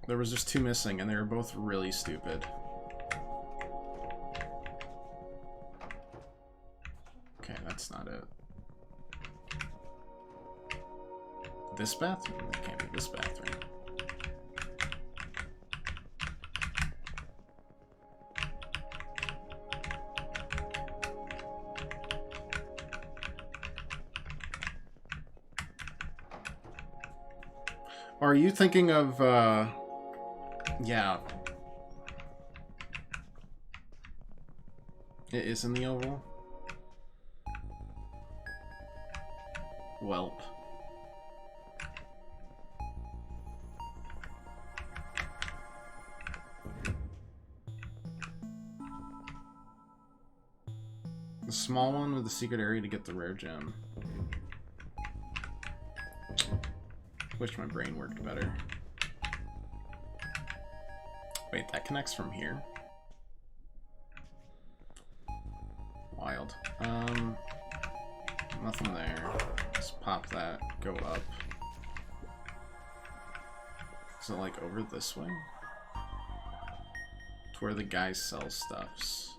There was just 2 missing, and they were both really stupid. Okay, that's not it. This bathroom? It can't be this bathroom. Are you thinking of, yeah. It is in the oval? Welp. The small one with the secret area to get the rare gem. Wish my brain worked better. Wait, that connects from here? Wild. Nothing there. Let's pop that, go up. Is it like over this way? To where the guys sell stuffs.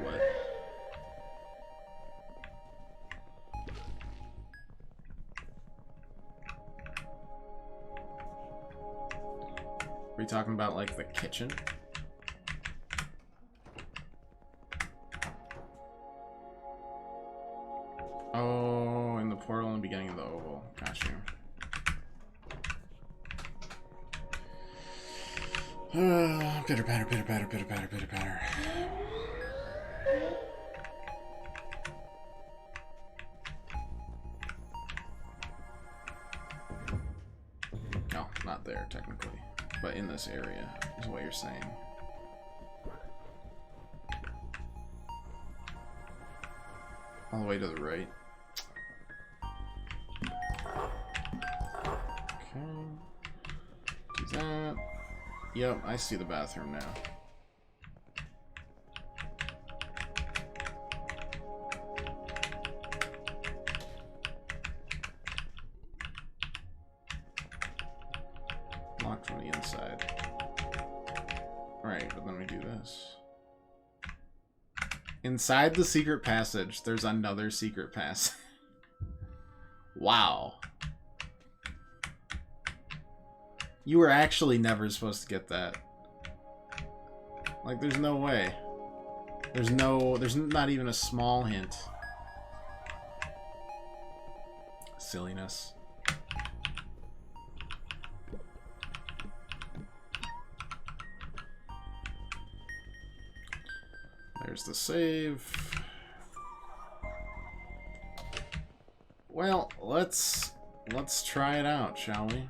What? Are we talking about like the kitchen? Oh, in the portal in the beginning of the oval. Got you. Pitter patter, pitter patter, pitter patter, pitter patter. No, not there technically, but in this area is what you're saying. All the way to the right. Okay. Do that. Yep, I see the bathroom now. Locked from the inside. Alright, but then we do this. Inside the secret passage, there's another secret passage. Wow. You were actually never supposed to get that. Like, there's no way. There's not even a small hint. Silliness. There's the save. Well, let's try it out, shall we?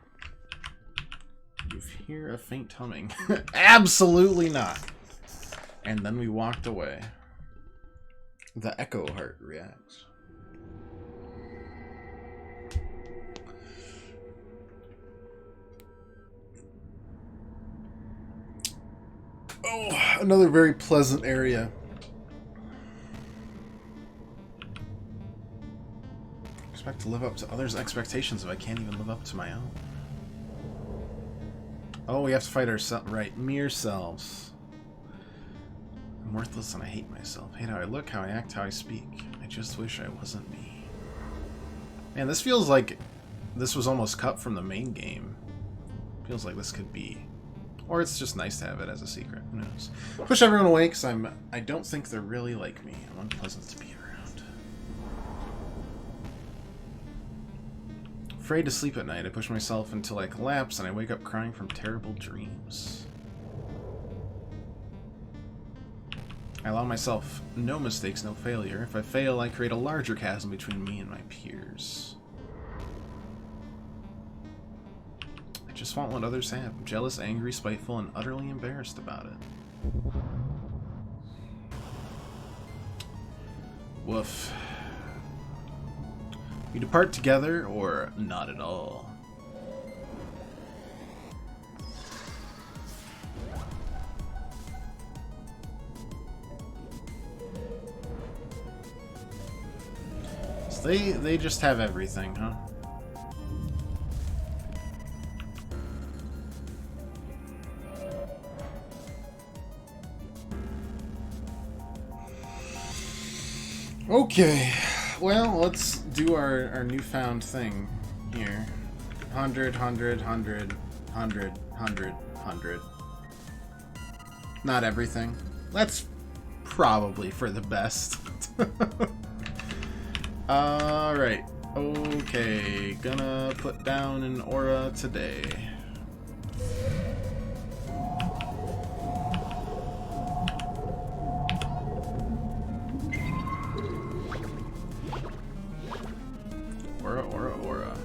You hear a faint humming. Absolutely not. And then we walked away. The echo heart reacts. Oh, another very pleasant area. Expect to live up to others' expectations if I can't even live up to my own. Oh, we have to fight ourselves. Right, mere selves. I'm worthless and I hate myself. Hate how I look, how I act, how I speak. I just wish I wasn't me. Man, this feels like this was almost cut from the main game. Feels like this could be... Or it's just nice to have it as a secret. Who knows? Push everyone away, because I don't think they're really like me. I'm unpleasant to be around. Afraid to sleep at night. I push myself until I collapse, and I wake up crying from terrible dreams. I allow myself no mistakes, no failure. If I fail, I create a larger chasm between me and my peers. I just want what others have. I'm jealous, angry, spiteful, and utterly embarrassed about it. Woof. We depart together, or not at all. So they just have everything, huh? Okay, well, let's do our newfound thing here. 100, 100, 100, 100, 100, 100. Not everything. That's probably for the best. Alright. Okay, gonna put down an aura today. Aura.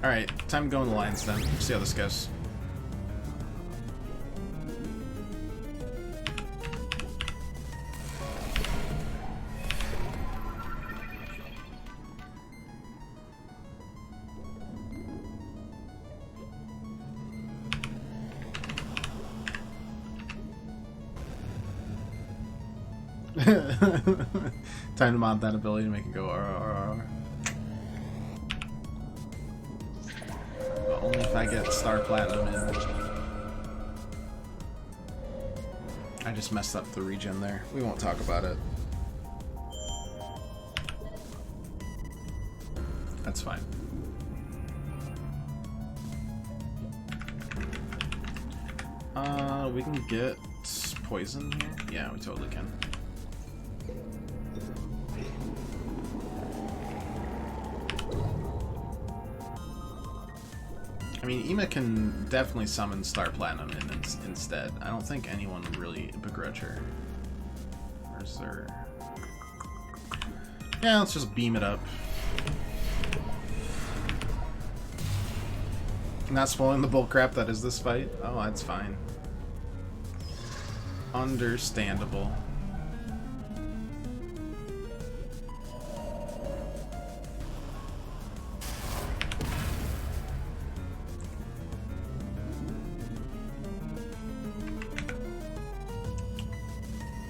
Alright, time to go in the lines then. See how this goes. Time to mod that ability to make it go RRR. But only if I get Star Platinum in. I just messed up the regen there. We won't talk about it. That's fine. We can get poison here? Yeah, we totally can. I mean, Ima can definitely summon Star Platinum in instead. I don't think anyone would really begrudge her. Where's there? Yeah, let's just beam it up. Not spoiling the bullcrap that is this fight? Oh, that's fine. Understandable.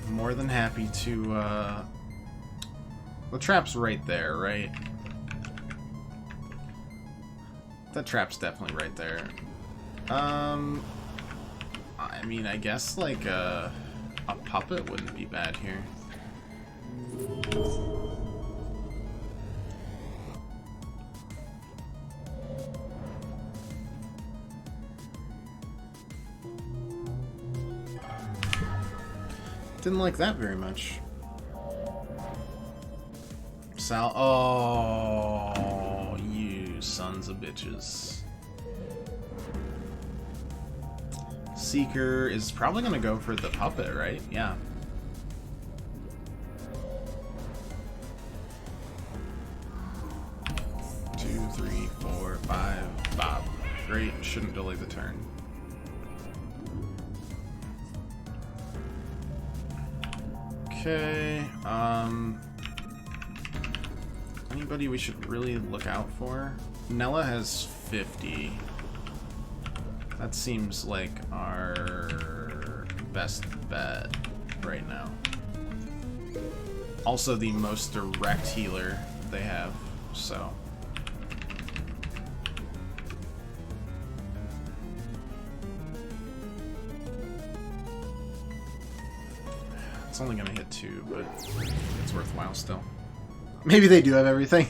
More than happy to, the trap's right there, right? That trap's definitely right there. I mean, I guess, like, a puppet wouldn't be bad here. Didn't like that very much. Oh, you sons of bitches. Seeker is probably gonna go for the puppet, right? Yeah. Two, three, four, five, Bob. Great, shouldn't delay the turn. Okay, anybody we should really look out for? Nella has 50. That seems like our best bet right now. Also the most direct healer they have, so. It's only gonna hit 2, but it's worthwhile still. Maybe they do have everything.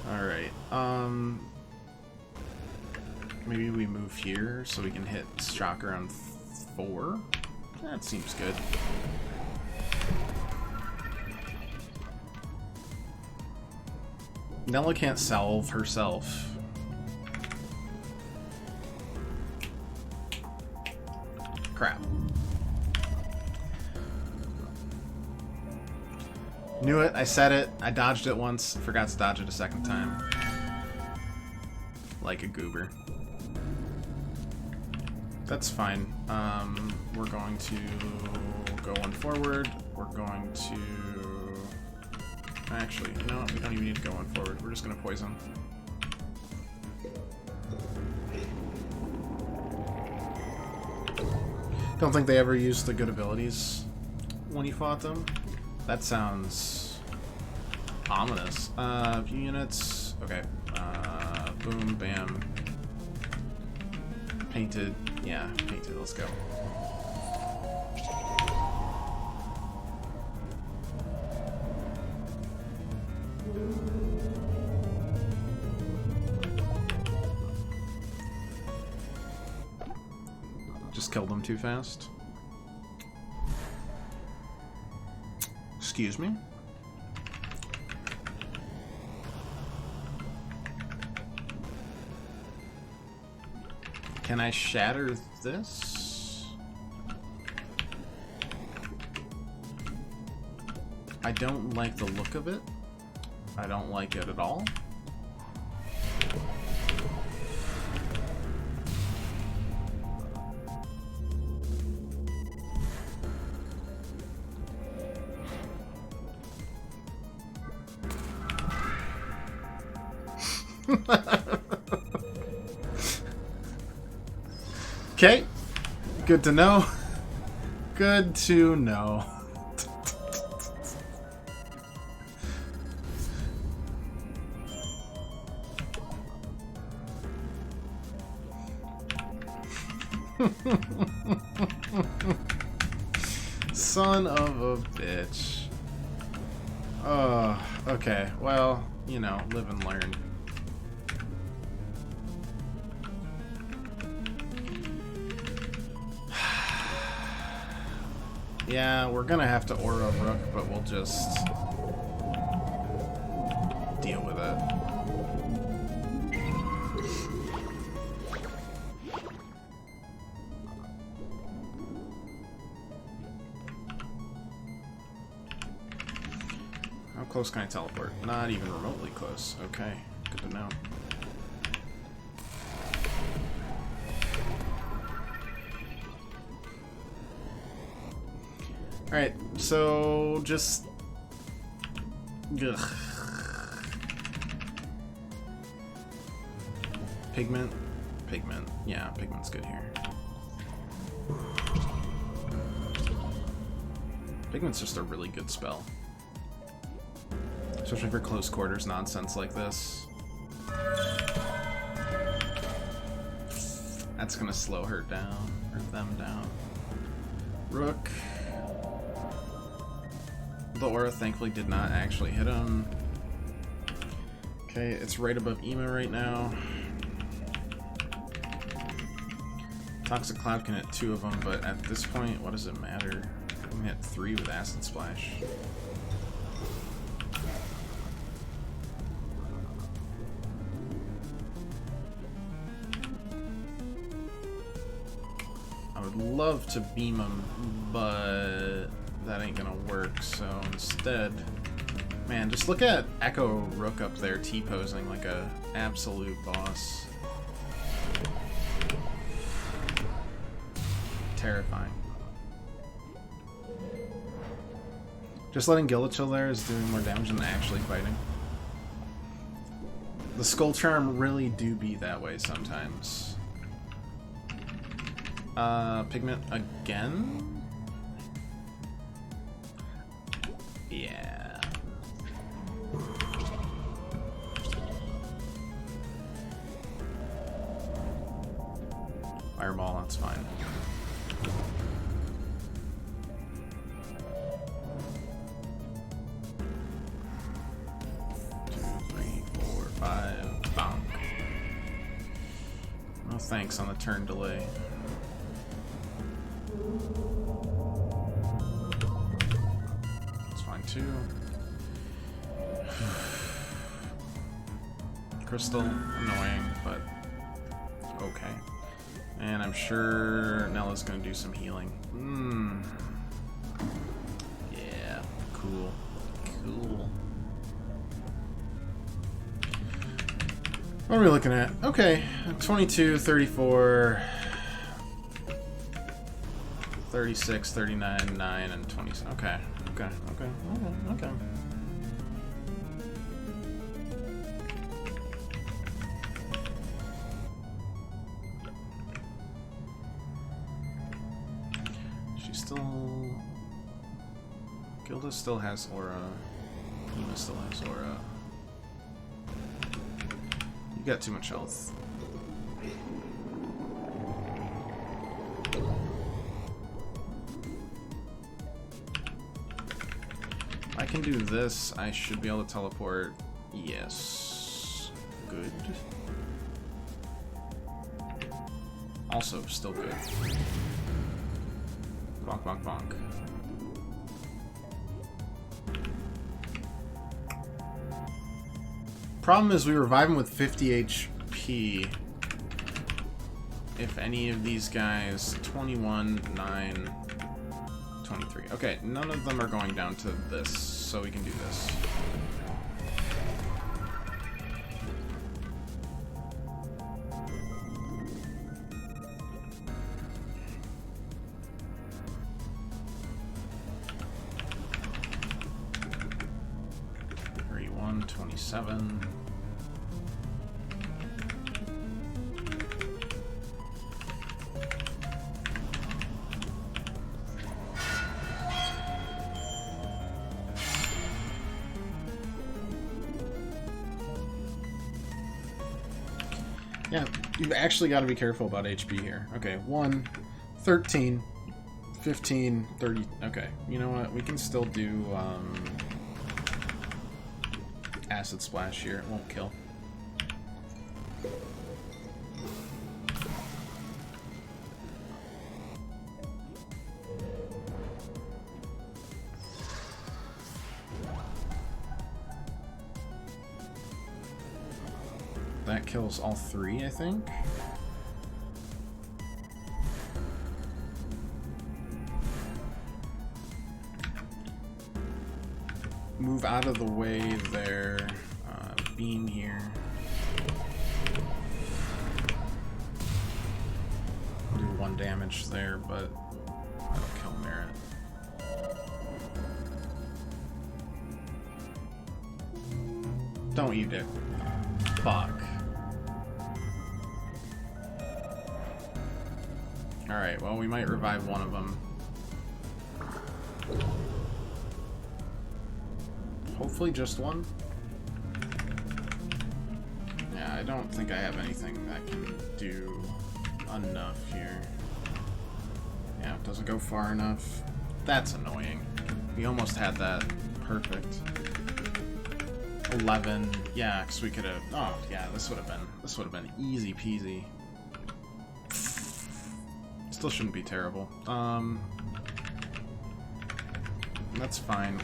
Alright, maybe we move here so we can hit Shocker on 4? That seems good. Nella can't salve herself. Crap. Knew it, I said it, I dodged it once, forgot to dodge it a second time. Like a goober. That's fine. We're going to go one forward. We're going to... Actually, no, we don't even need to go one forward. We're just going to poison. Don't think they ever used the good abilities when you fought them. That sounds ominous. View units. Okay. Boom, bam. Painted. Yeah, painted. Let's go. Just killed them too fast. Excuse me. Can I shatter this? I don't like the look of it. I don't like it at all. Okay, good to know. Good to know. Son of a bitch. Oh, okay. Well, you know, live and learn. Yeah, we're gonna have to aura Rook, but we'll just deal with it. How close can I teleport? Not even remotely close. Okay, good to know. Alright, so just... Ugh. Pigment? Pigment. Yeah, Pigment's good here. Pigment's just a really good spell. Especially for close quarters nonsense like this. That's gonna slow her down, or them down. Rook. The aura thankfully did not actually hit him. Okay, it's right above Ema right now. Toxic Cloud can hit 2 of them, but at this point, what does it matter? I can hit 3 with Acid Splash. I would love to beam him, but that ain't gonna work, so instead... Man, just look at Echo Rook up there T-posing like a absolute boss. Terrifying. Just letting Gillichill there is doing more damage than actually fighting. The Skull Charm really do be that way sometimes. Pigment again? Yeah. Fireball, that's fine. thanks on the turn delay. It's fine too. Crystal, annoying, but okay. And I'm sure Nella's gonna do some healing. Yeah, cool. Cool. What are we looking at? Okay, 22, 34, 36, 39, 9, and 20. Okay, okay, okay, okay, okay. Gilda still has aura. Ema still has aura. You got too much health. I can do this. I should be able to teleport. Yes. Good. Also, still good. Bonk, bonk, bonk. Problem is we revive him with 50 HP. If any of these guys, 21, 9, 23. Okay, none of them are going down to this, so we can do this. One, 27. Yeah, you've actually got to be careful about HP here. Okay, 1, 13, 15, 30. Okay, you know what? We can still do acid splash here. It won't kill. That kills all three, I think. Move out of the way there. Beam here. Do 1 damage there, but that'll kill Merit. Don't you dare. Fuck. Alright, well, we might revive one of them. Hopefully just one. Yeah, I don't think I have anything that can do enough here. Yeah, it doesn't go far enough. That's annoying. We almost had that perfect. 11. Yeah, because we could have. Oh, yeah, this would have been easy peasy. Still shouldn't be terrible. That's fine.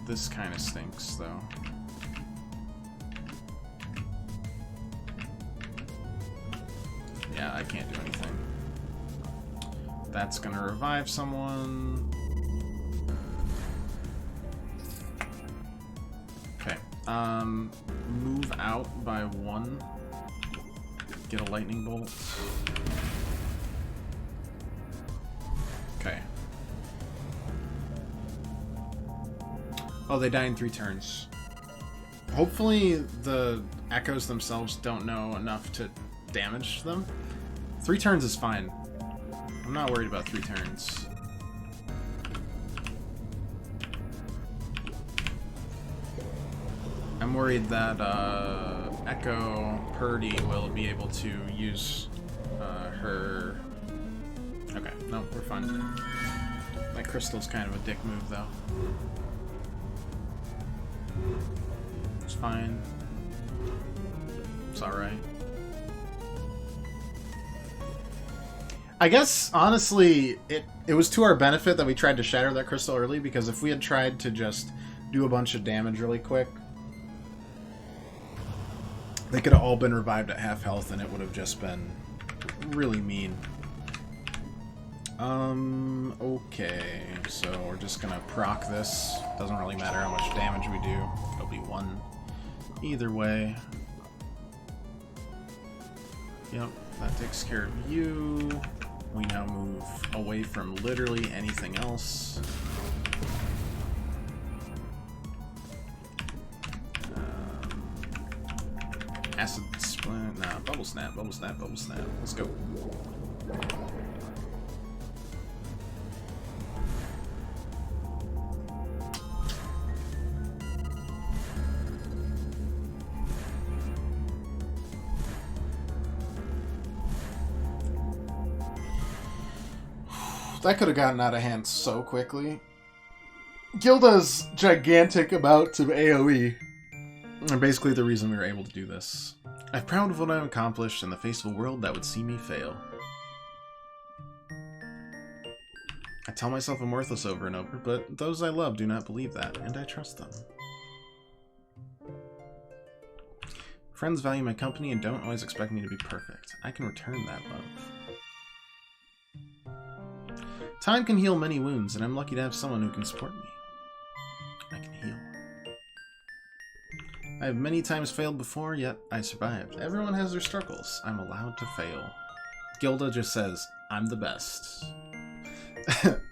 This kind of stinks, though. Yeah, I can't do anything. That's gonna revive someone. Okay. Move out by 1. Get a lightning bolt. Okay. Oh, they die in 3 turns. Hopefully the echoes themselves don't know enough to damage them. 3 turns is fine. I'm not worried about 3 turns. I'm worried that Echo Purdy will be able to use her... Okay, no, we're fine. That crystal's kind of a dick move, though. It's fine. It's alright. I guess, honestly, it was to our benefit that we tried to shatter that crystal early, because if we had tried to just do a bunch of damage really quick, they could have all been revived at half health, and it would have just been really mean. Okay, so we're just gonna proc this. Doesn't really matter how much damage we do. It'll be one either way. Yep, that takes care of you. We now move away from literally anything else. Acid splint, nah, bubble snap, bubble snap, bubble snap. Let's go. That could have gotten out of hand so quickly. Gilda's gigantic amounts of AoE are basically the reason we were able to do this. I'm proud of what I've accomplished in the face of a world that would see me fail. I tell myself I'm worthless over and over, but those I love do not believe that, and I trust them. Friends value my company and don't always expect me to be perfect. I can return that love. Time can heal many wounds, and I'm lucky to have someone who can support me. I can heal. I have many times failed before, yet I survived. Everyone has their struggles. I'm allowed to fail. Gilda just says, I'm the best.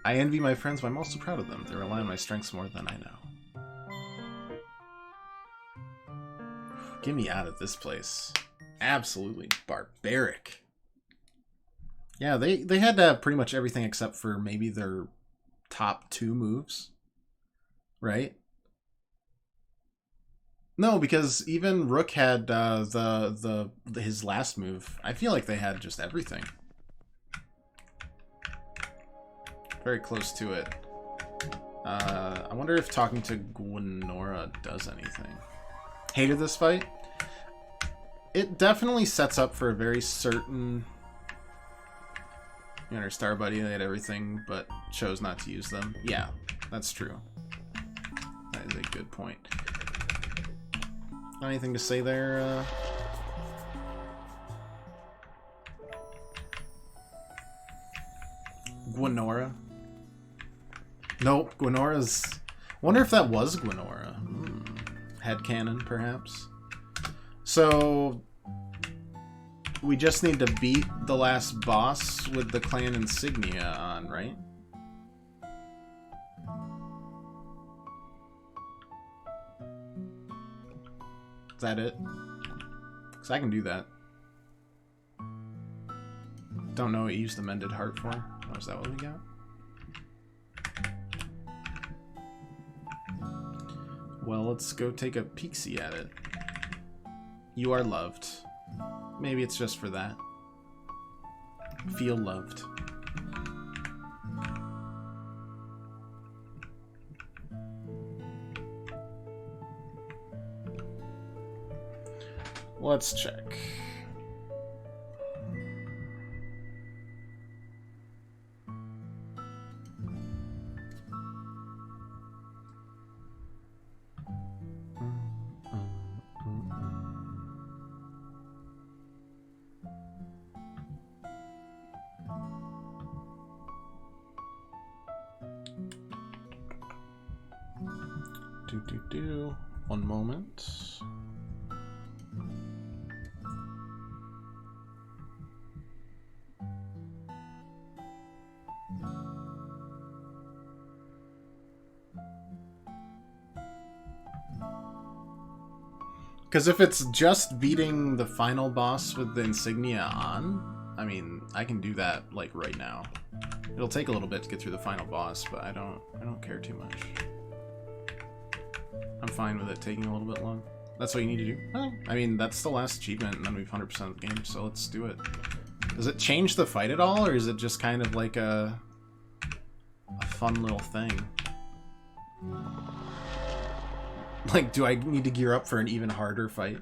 I envy my friends, but I'm also proud of them. They rely on my strengths more than I know. Get me out of this place. Absolutely barbaric. Yeah, they had to have pretty much everything except for maybe their top 2 moves. Right? No, because even Rook had his last move. I feel like they had just everything. Very close to it. I wonder if talking to Gwenora does anything. Hated this fight. It definitely sets up for a very certain... You know, Star Buddy, they had everything, but chose not to use them. Yeah, that's true. That is a good point. Anything to say there? Gwenora? Nope, Gwenora's... Wonder if that was Gwenora. Headcanon, perhaps? So... We just need to beat the last boss with the clan insignia on, right? Is that it? Because I can do that. Don't know what you used the mended heart for. Oh, is that what we got? Well, let's go take a peek-see at it. You are loved. Maybe it's just for that. Feel loved. Let's check. One moment. Because if it's just beating the final boss with the insignia on, I mean, I can do that like right now. It'll take a little bit to get through the final boss, but I don't care too much. I'm fine with it taking a little bit long. That's what you need to do? Well, I mean, that's the last achievement, and then we've 100% of the game, so let's do it. Does it change the fight at all, or is it just kind of like a fun little thing. Like, do I need to gear up for an even harder fight?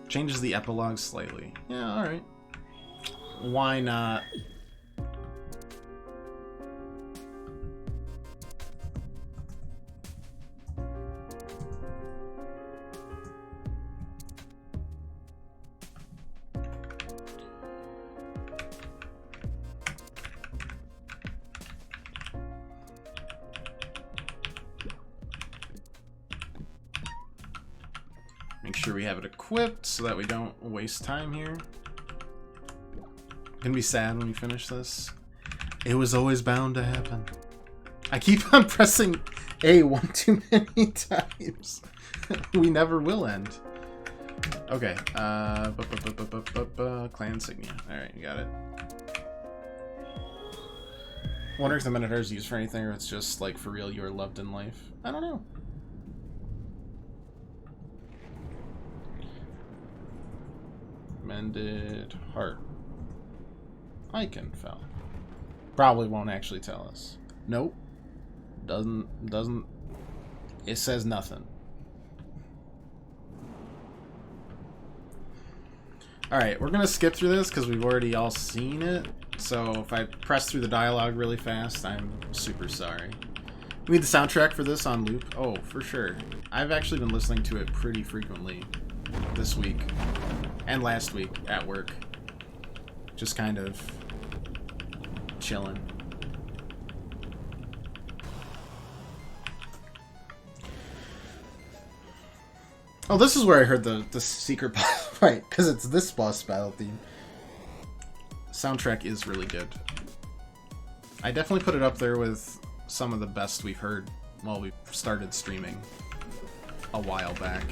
Changes the epilogue slightly. Yeah, alright. Why not? Make sure we have it equipped so that we don't waste time here. Gonna be sad when we finish this. It was always bound to happen. I keep on pressing A one too many times. We never will end. Okay. Clan insignia. Alright, you got it. Wonder if the Minotaur is used for anything or it's just like for real you are loved in life. I don't know. Mended heart. Ikenfell. Probably won't actually tell us. Nope. Doesn't. It says nothing. Alright, we're gonna skip through this because we've already all seen it. So if I press through the dialogue really fast, I'm super sorry. We need the soundtrack for this on loop. Oh, for sure. I've actually been listening to it pretty frequently this week. And last week at work. Just kind of chilling. Oh, this is where I heard the secret boss fight, because it's this boss battle theme. Soundtrack is really good. I definitely put it up there with some of the best we've heard while we started streaming a while back.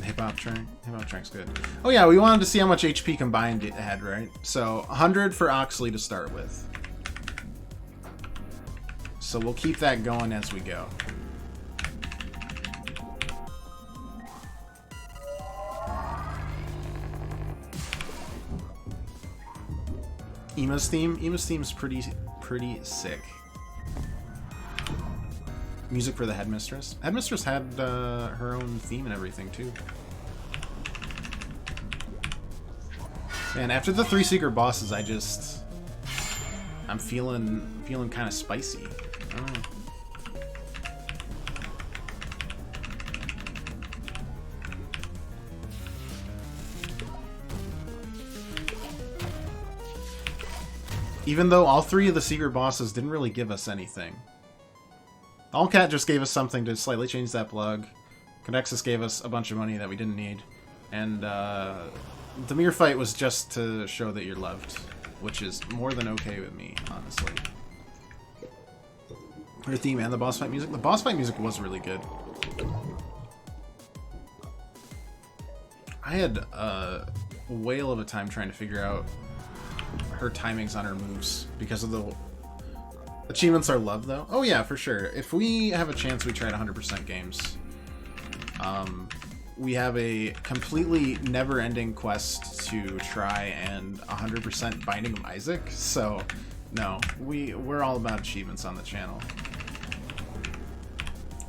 Hip hop track's good. Oh yeah, we wanted to see how much HP combined it had, right? So 100 for Oxley to start with. So we'll keep that going as we go. Ema's theme's pretty sick. Music for the Headmistress. Headmistress had her own theme and everything too. Man, after the 3 secret bosses, I'm feeling kind of spicy. I don't know. Even though all 3 of the secret bosses didn't really give us anything. Allcat just gave us something to slightly change that plug. Codexus gave us a bunch of money that we didn't need. And the mere fight was just to show that you're loved. Which is more than okay with me, honestly. Her theme and the boss fight music. The boss fight music was really good. I had a whale of a time trying to figure out her timings on her moves because of the achievements are loved though. Oh yeah, for sure. If we have a chance, we try 100% games. We have a completely never-ending quest to try and 100% Binding of Isaac. So no, we're all about achievements on the channel.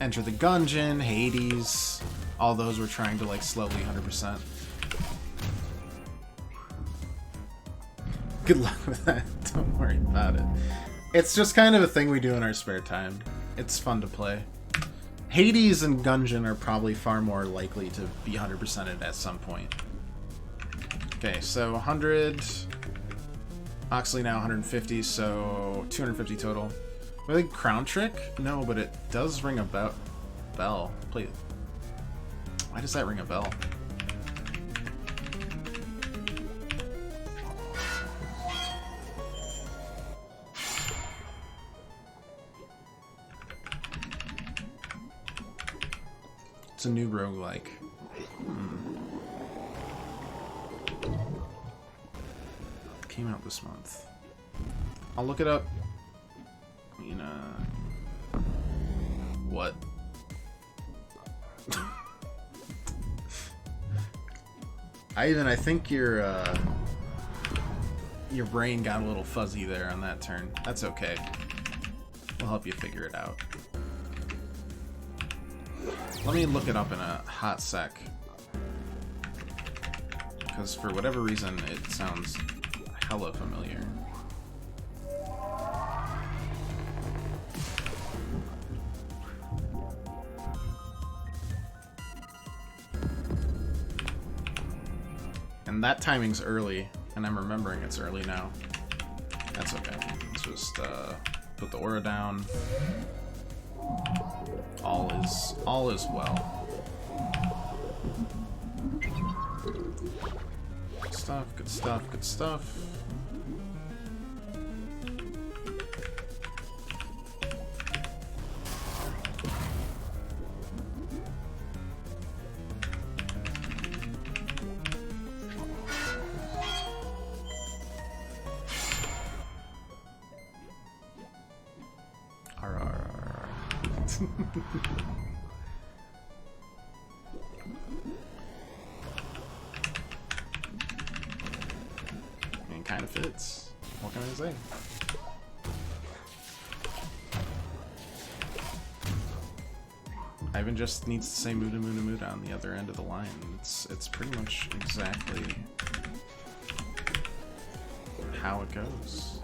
Enter the Gungeon, Hades, all those we're trying to like slowly 100%. Good luck with that. Don't worry about it. It's just kind of a thing we do in our spare time. It's fun to play. Hades and Gungeon are probably far more likely to be 100%ed at some point. Okay, so 100. Oxley now 150, so 250 total. I think Crown Trick? No, but it does ring a bell. Play. Why does that ring a bell? It's a new roguelike. Came out this month. I'll look it up mean, what? I think your brain got a little fuzzy there on that turn. That's okay. We'll help you figure it out. Let me look it up in a hot sec. Because for whatever reason, it sounds hella familiar. And that timing's early, and I'm remembering it's early now. That's okay. Let's just put the aura down. All is well. Good stuff, good stuff, good stuff. It kind of fits. What can I say? Ivan just needs to say Muda Muda Muda on the other end of the line. It's pretty much exactly how it goes.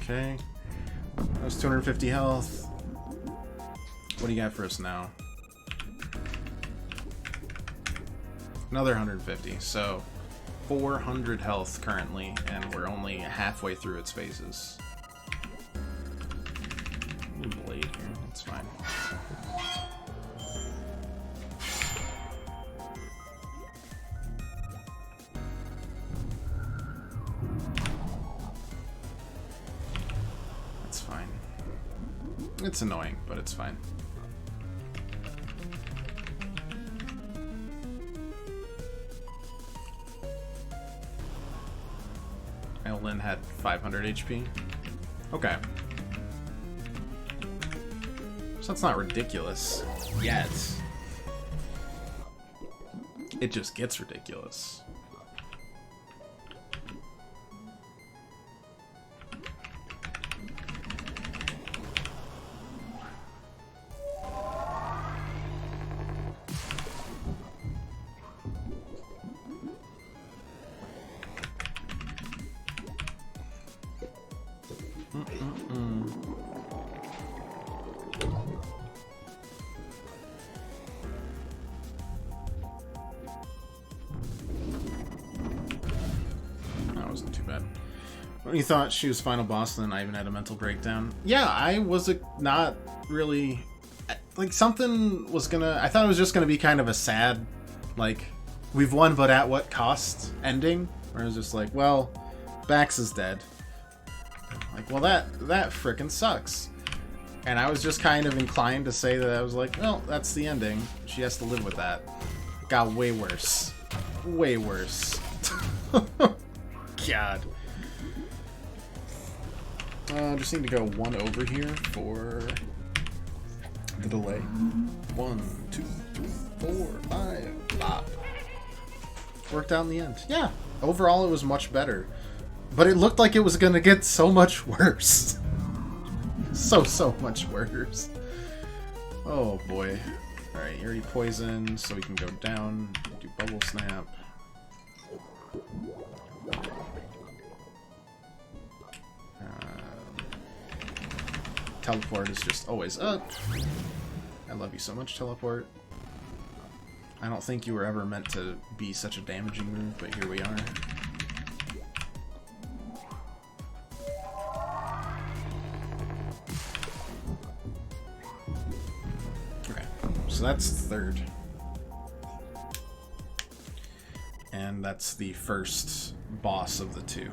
Okay. That was 250 health. What do you got for us now? Another 150. So 400 health currently, and we're only halfway through its phases. Blade here. That's fine. It's annoying, but it's fine. Lynn had 500 HP. Okay. So that's not ridiculous yet. It just gets ridiculous. When you thought she was final boss, then I even had a mental breakdown. Yeah, I was not really... Like, something was gonna... I thought it was just gonna be kind of a sad, like, we've won, but at what cost ending? Where it was just like, well, Bax is dead. Like, well, that frickin' sucks. And I was just kind of inclined to say that I was like, well, that's the ending. She has to live with that. Got way worse. Way worse. God. Just need to go one over here for the delay. 1, 2, 3, 4, 5, pop. Worked out in the end. Yeah, overall it was much better. But it looked like it was going to get so much worse. So much worse. Oh boy. Alright, you already poisoned, so we can go down, do bubble snap. Teleport is just always up. I love you so much, teleport. I don't think you were ever meant to be such a damaging move, but here we are. Okay, so that's third. And that's the first boss of the two.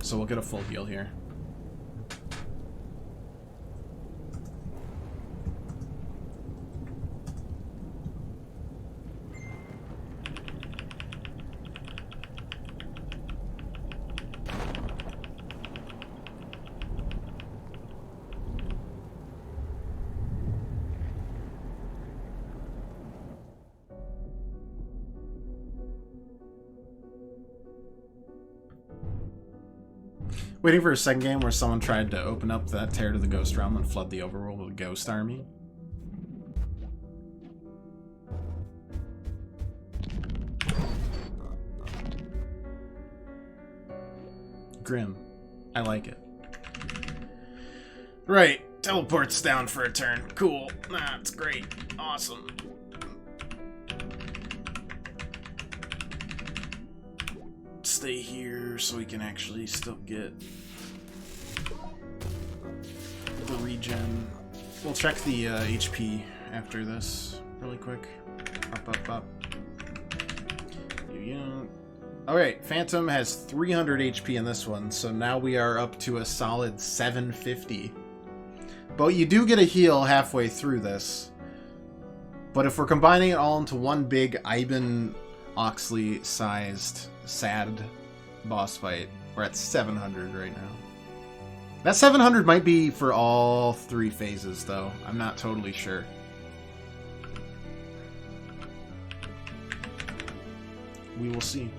So we'll get a full heal here. Waiting for a second game where someone tried to open up that tear to the Ghost Realm and flood the overworld with a ghost army. Grim. I like it. Right. Teleports down for a turn. Cool. That's great. Awesome. Stay here so we can actually still get the regen. We'll check the HP after this really quick. Up. Alright, Phantom has 300 HP in this one, so now we are up to a solid 750. But you do get a heal halfway through this. But if we're combining it all into one big Ivan Oxley-sized sad boss fight, we're at 700 right now. That 700 might be for all 3 phases, though. I'm not totally sure. We will see.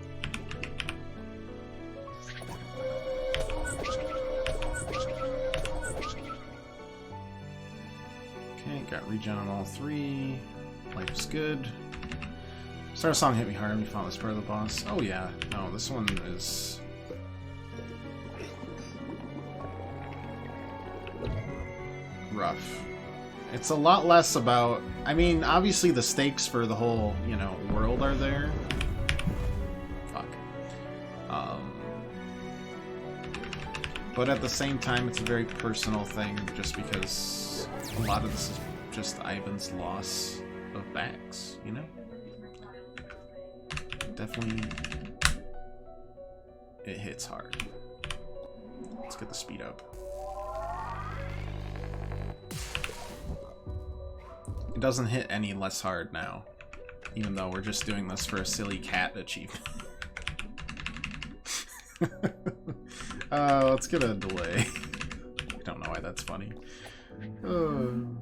Okay, got regen on all 3. Life is good. Start a song hit me hard when you found this part of the boss. Oh yeah, no, this one is rough. It's a lot less about, I mean, obviously the stakes for the whole, you know, world are there. Fuck. But at the same time, it's a very personal thing, just because a lot of this is just Ivan's loss of backs, you know? Definitely, it hits hard. Let's get the speed up. It doesn't hit any less hard now, even though we're just doing this for a silly cat achievement. Let's get a delay. I don't know why that's funny. 2,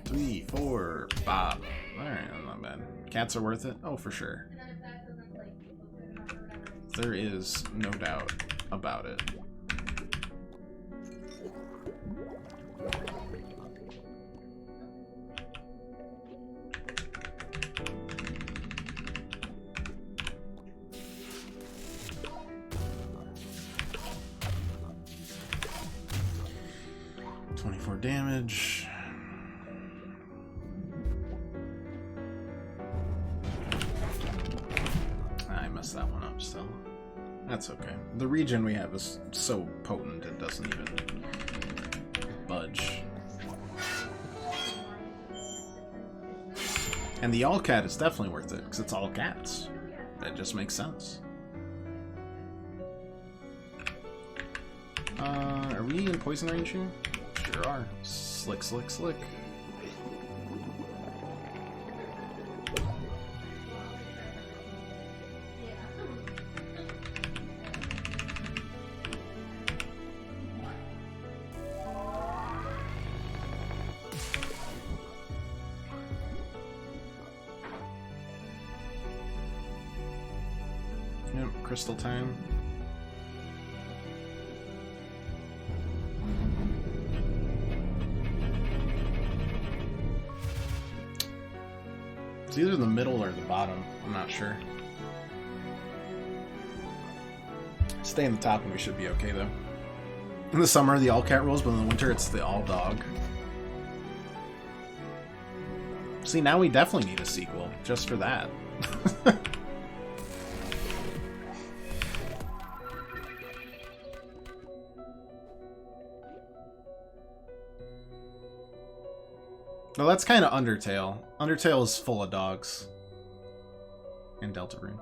3, 4, 5. Alright, not bad. Cats are worth it? Oh, for sure. There is no doubt about it. Damage. I messed that one up still. That's okay. The regen we have is so potent it doesn't even budge. And the all cat is definitely worth it because it's all cats. That just makes sense. Are we in poison range here? Sure are. Slick, slick, slick. Yep, crystal time. It's either the middle or the bottom. I'm not sure. Stay in the top and we should be okay, though. In the summer, the all-cat rules, but in the winter, it's the all-dog. See, now we definitely need a sequel, just for that. Well, that's kind of Undertale. Undertale is full of dogs. And Deltarune.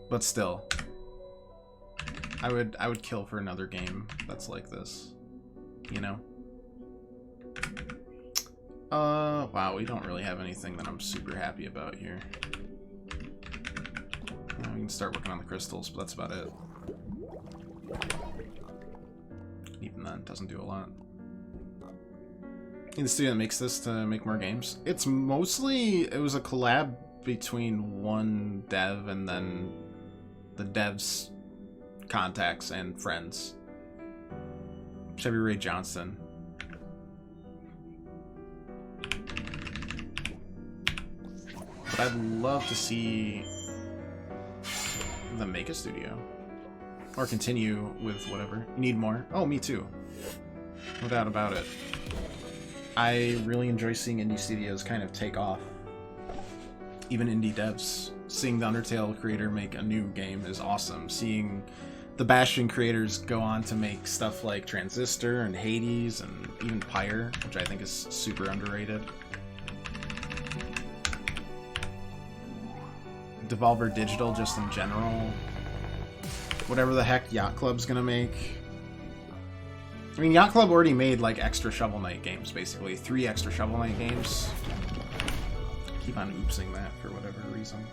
But still. I would kill for another game that's like this. You know? Wow, we don't really have anything that I'm super happy about here. We can start working on the crystals, but that's about it. Even then, it doesn't do a lot. The studio that makes this to make more games. It's mostly, it was a collab between one dev and then the devs' contacts and friends. Chevy Ray Johnston. But I'd love to see them make a studio. Or continue with whatever. You need more? Oh, me too. No doubt about it. I really enjoy seeing indie studios kind of take off. Even indie devs. Seeing the Undertale creator make a new game is awesome. Seeing the Bastion creators go on to make stuff like Transistor and Hades and even Pyre, which I think is super underrated. Devolver Digital just in general. Whatever the heck Yacht Club's gonna make. I mean, Yacht Club already made like extra Shovel Knight games, basically. 3 extra Shovel Knight games. Keep on oopsing that for whatever reason.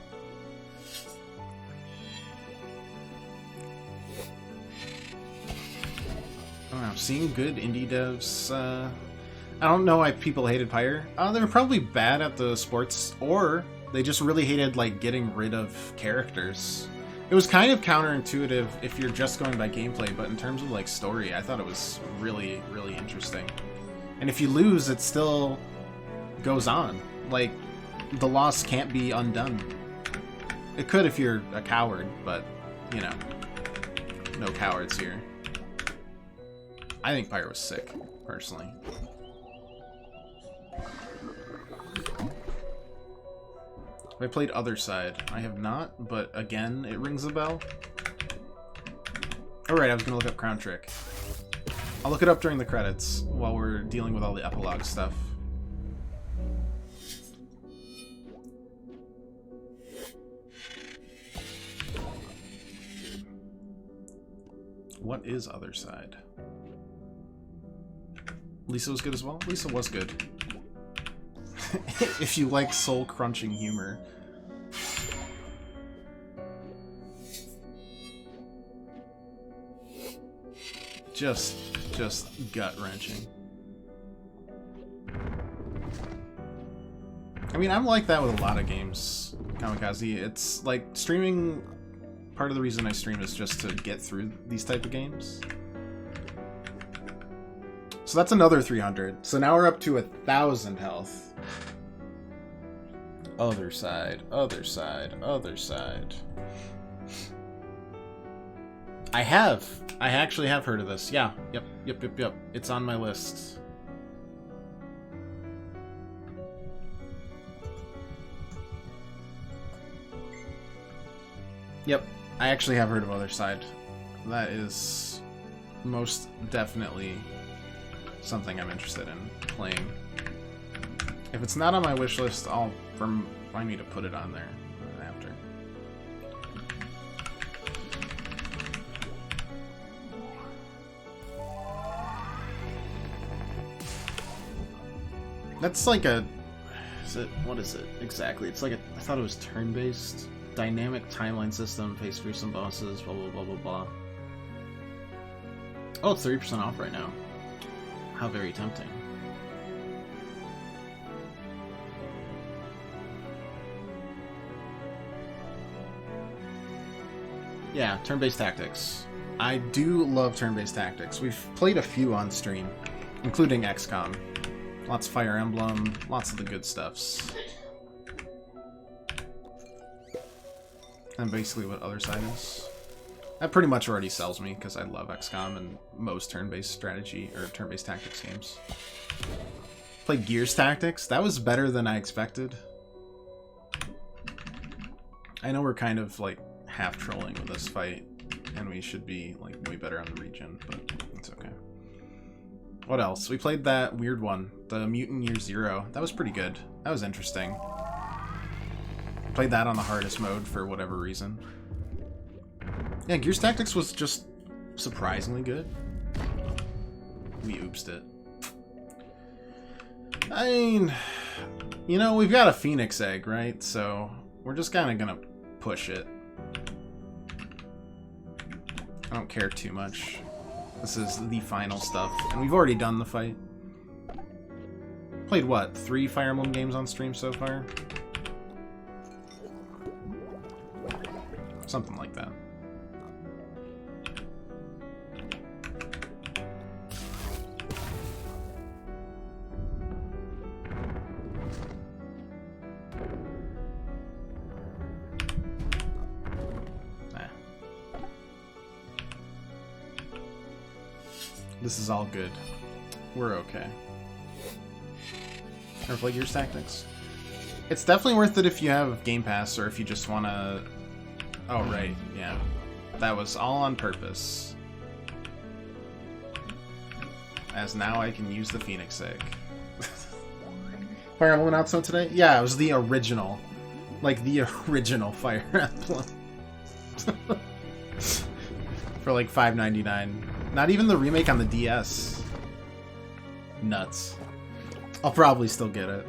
I don't know, seeing good indie devs, I don't know why people hated Pyre. They were probably bad at the sports, or they just really hated, like, getting rid of characters. It was kind of counterintuitive if you're just going by gameplay, but in terms of, like, story, I thought it was really, really interesting. And if you lose, it still goes on. Like, the loss can't be undone. It could if you're a coward, but, you know, no cowards here. I think Pyre was sick, personally. I played Other Side. I have not, but again, it rings a bell. Alright, I was gonna look up Crown Trick. I'll look it up during the credits while we're dealing with all the epilogue stuff. What is Other Side? Lisa was good as well? Lisa was good. If you like soul-crunching humor. Just gut-wrenching. I mean, I'm like that with a lot of games, Kamikaze. It's like streaming, part of the reason I stream is just to get through these type of games. So that's another 300. So now we're up to 1,000 health. Other Side, Other Side, Other Side. I actually have heard of this. Yeah, yep. It's on my list. Yep, I actually have heard of Other Side. That is most definitely something I'm interested in playing. If it's not on my wish list, I'll remind me to put it on there after. That's like a... What is it exactly? It's like a... I thought it was turn-based. Dynamic timeline system, face through some bosses, blah blah blah blah blah. Oh, it's 30% off right now. How very tempting. Yeah, turn-based tactics. I do love turn-based tactics. We've played a few on stream, including XCOM. Lots of Fire Emblem, lots of the good stuffs. And basically what Other Side is. That pretty much already sells me, because I love XCOM and most turn-based strategy, or turn-based tactics games. Played Gears Tactics. That was better than I expected. I know we're kind of, like, half trolling with this fight, and we should be, like, way better on the region, but it's okay. What else? We played that weird one, the Mutant Year Zero. That was pretty good. That was interesting. Played that on the hardest mode for whatever reason. Yeah, Gears Tactics was just surprisingly good. We oopsed it. I mean, you know, we've got a Phoenix Egg, right? So we're just kind of gonna push it. I don't care too much. This is the final stuff, and we've already done the fight. Played what, 3 Fire Emblem games on stream so far? Something like that. This is all good. We're okay. Ever play Gears Tactics? It's definitely worth it if you have Game Pass or if you just want to... Oh, right. Yeah. That was all on purpose. As now I can use the Phoenix Egg. Fire Emblem announcement today? Yeah, it was the original. Like, the original Fire Emblem. For like $5.99. Not even the remake on the DS. Nuts. I'll probably still get it.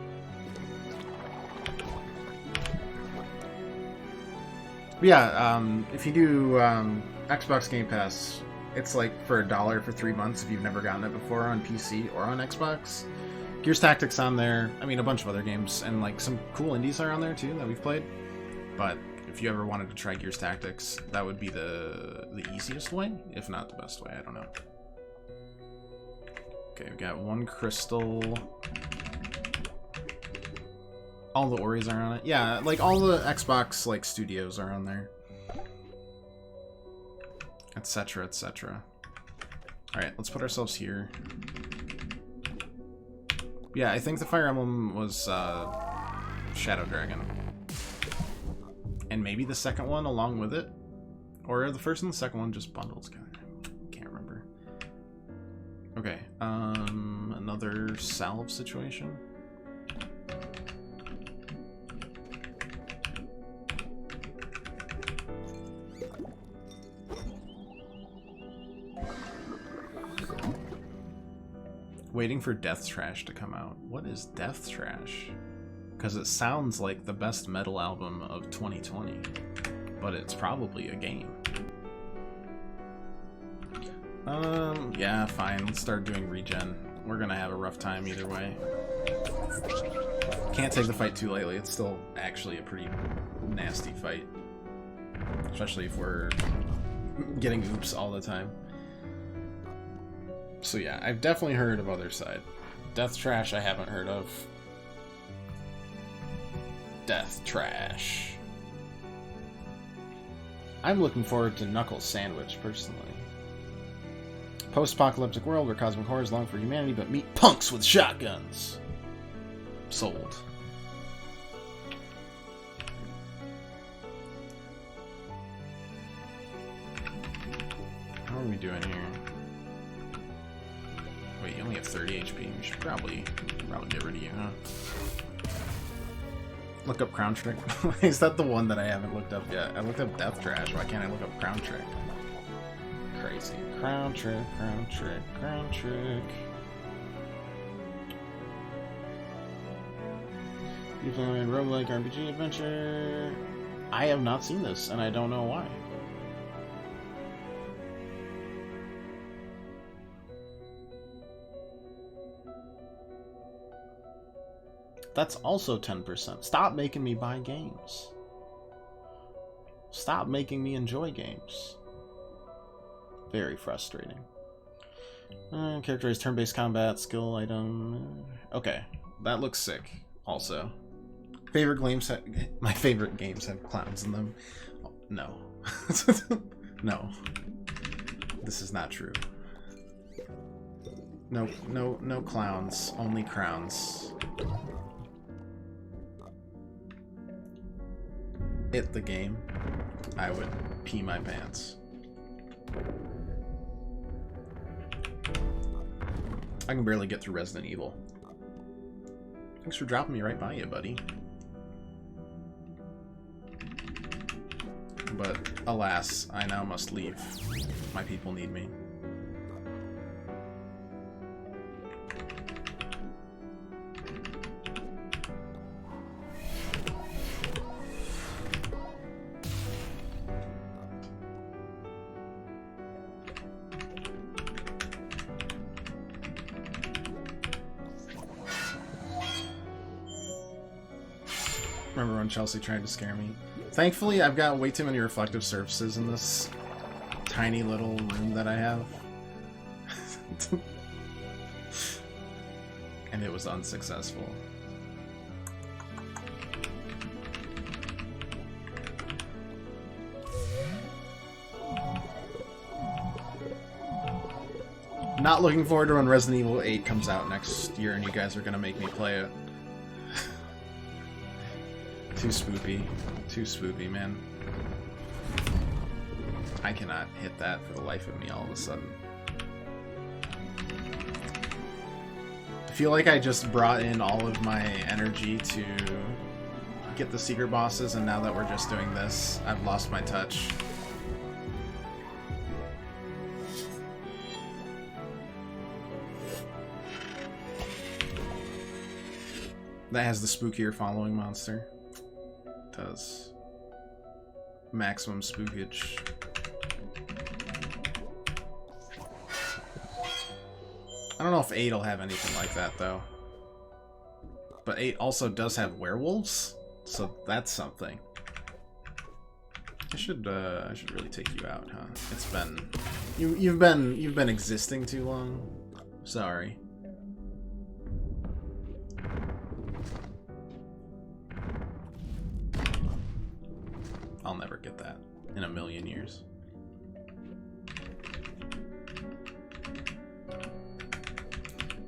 But yeah, if you do Xbox Game Pass, it's like for $1 for 3 months if you've never gotten it before on PC or on Xbox. Gears Tactics on there. I mean, a bunch of other games, and like some cool indies are on there too that we've played. But if you ever wanted to try Gears Tactics, that would be the easiest way, if not the best way. I don't know. Okay, we've got one crystal. All the Oris are on it. Yeah, like all the Xbox like studios are on there. Etc, etc. Alright, let's put ourselves here. Yeah, I think the Fire Emblem was Shadow Dragon. And maybe the second one along with it? Or are the first and the second one just bundled together? Can't remember. Okay, another salve situation. Waiting for Death Trash to come out. What is Death Trash? Because it sounds like the best metal album of 2020, but it's probably a game. Yeah, fine. Let's start doing regen. We're gonna have a rough time either way. Can't take the fight too lightly. It's still actually a pretty nasty fight, especially if we're getting oops all the time. So yeah, I've definitely heard of Other Side. Death Trash I haven't heard of. Death Trash. I'm looking forward to Knuckles Sandwich, personally. Post-apocalyptic world where cosmic horrors long for humanity, but meet punks with shotguns. Sold. How are we doing here? Wait, you only have 30 HP. We should probably get rid of you, huh? Look up Crown Trick. Is that the one that I haven't looked up yet? I looked up Death Trash. Why can't I look up Crown Trick? Crazy. Crown Trick, Crown Trick, Crown Trick. You find roguelike RPG adventure. I have not seen this, and I don't know why. That's also 10%. Stop making me buy games. Stop making me enjoy games. Very frustrating. Characterize turn-based combat, skill item. Okay, that looks sick. Also, favorite games. My favorite games have clowns in them. No, no, this is not true. No, no, no clowns. Only crowns. Hit the game, I would pee my pants. I can barely get through Resident Evil. Thanks for dropping me right by you, buddy. But alas, I now must leave. My people need me. Remember when Chelsea tried to scare me? Thankfully, I've got way too many reflective surfaces in this tiny little room that I have. And it was unsuccessful. Not looking forward to when Resident Evil 8 comes out next year and you guys are gonna make me play it. Too spoopy. Too spoopy, man. I cannot hit that for the life of me all of a sudden. I feel like I just brought in all of my energy to get the secret bosses, and now that we're just doing this, I've lost my touch. That has the spookier following monster. It does. Maximum spookage. I don't know if 8 will have anything like that, though. But 8 also does have werewolves, so that's something. I should really take you out, huh? It's been... You've been existing too long. Sorry. I'll never get that in a million years.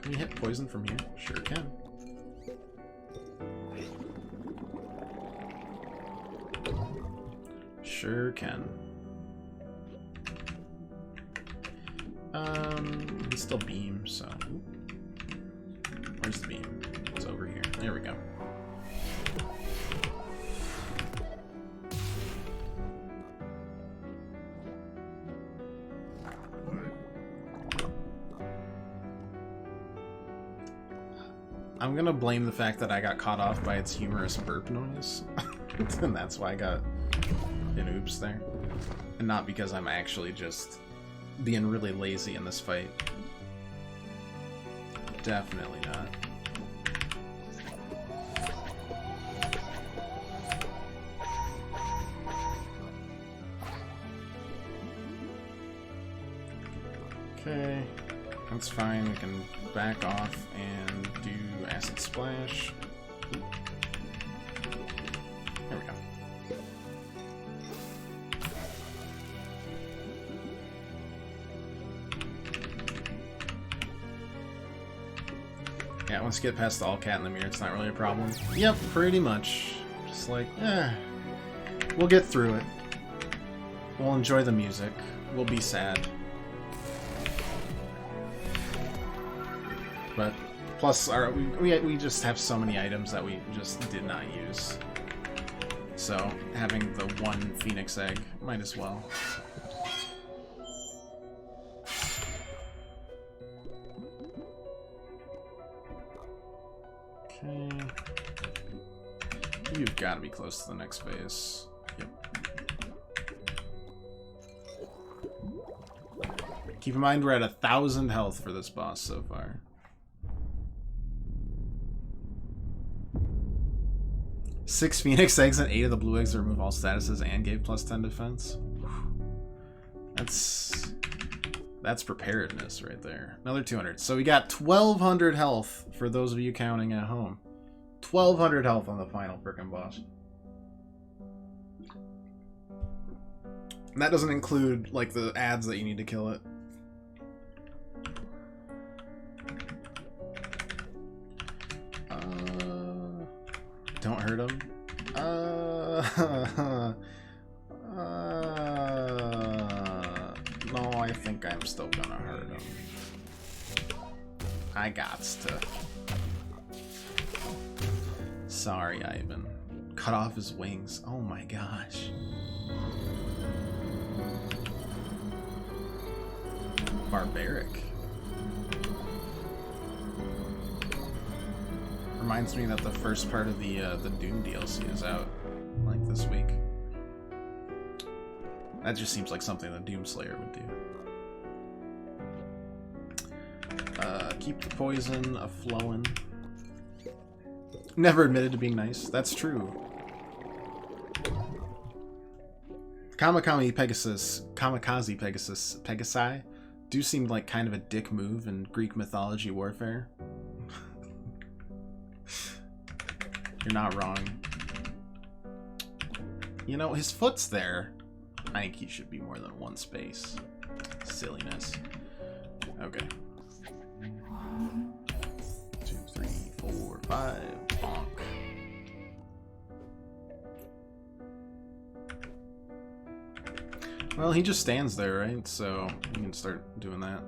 Can you hit poison from here? Sure can. Sure can. You can still beam, so... Where's the beam? It's over here. There we go. I'm gonna blame the fact that I got caught off by its humorous burp noise. And that's why I got an oops there. And not because I'm actually just being really lazy in this fight. Definitely not. Okay, that's fine. We can back off and do acid splash. There we go. Yeah, once you get past the all cat in the mirror, it's not really a problem. Yep, pretty much. Just like, we'll get through it. We'll enjoy the music. We'll be sad. But plus, we just have so many items that we just did not use. So having the one Phoenix egg, might as well. Okay. You've got to be close to the next phase. Yep. Keep in mind we're at 1,000 health for this boss so far. 6 Phoenix eggs and 8 of the blue eggs to remove all statuses and gave plus 10 defense. That's preparedness right there. Another 200. So we got 1,200 health for those of you counting at home. 1,200 health on the final frickin' boss. And that doesn't include like the ads that you need to kill it. Don't hurt him. No, I think I'm still gonna hurt him. I gots to. Sorry, Ivan. Cut off his wings. Oh my gosh. Barbaric. Reminds me that the first part of the Doom DLC is out, like, this week. That just seems like something the Doomslayer would do. Keep the poison a-flowing. Never admitted to being nice. That's true. Kamikaze Pegasi do seem like kind of a dick move in Greek mythology warfare. You're not wrong. You know, his foot's there. I think he should be more than one space. Silliness. Okay. 5. Bonk. Well, he just stands there, right? So you can start doing that.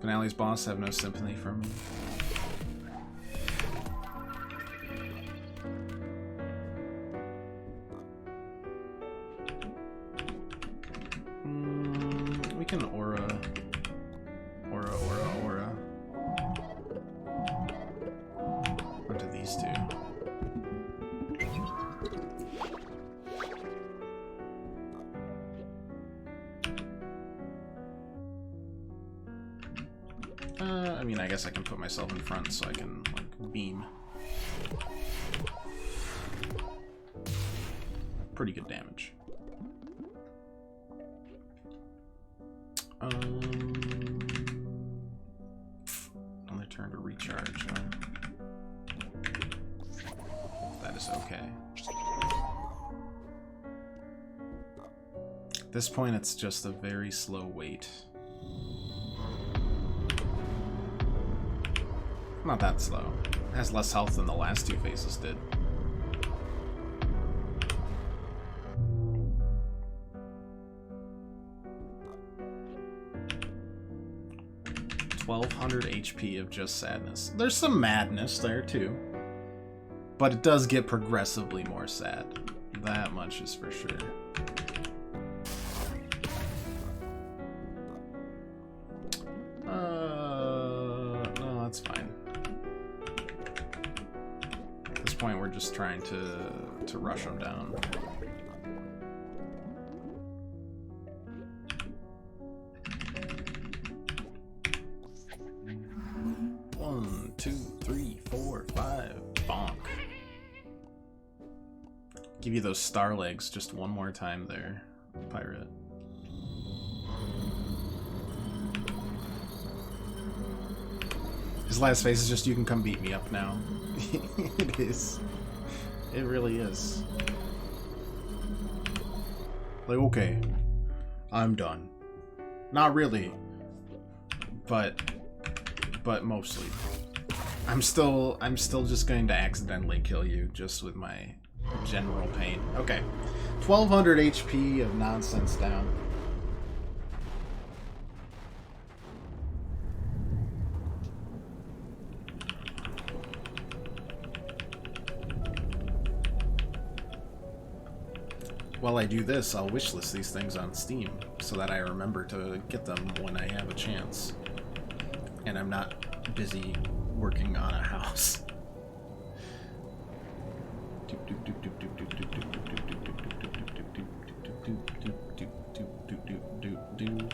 Finale's boss have no sympathy for me. We can aura. Onto these two. I mean, I guess I can put myself in front so I can, like, beam. Pretty good damage. Another turn to recharge. That is okay. At this point, it's just a very slow wait. Not that slow. It has less health than the last two phases did. $1,200 HP of just sadness. There's some madness there too, but it does get progressively more sad. That much is for sure. No, that's fine. At this point, we're just trying to rush them down. One, two, three, four, 5. Bonk. Give you those star legs just one more time there, pirate. His last phase is just, you can come beat me up now. It is. It really is. Like, okay, I'm done. Not really, but mostly. I'm still just going to accidentally kill you just with my general pain. Okay. 1,200 HP of nonsense down. While I do this, I'll wishlist these things on Steam so that I remember to get them when I have a chance. And I'm not busy working on a house.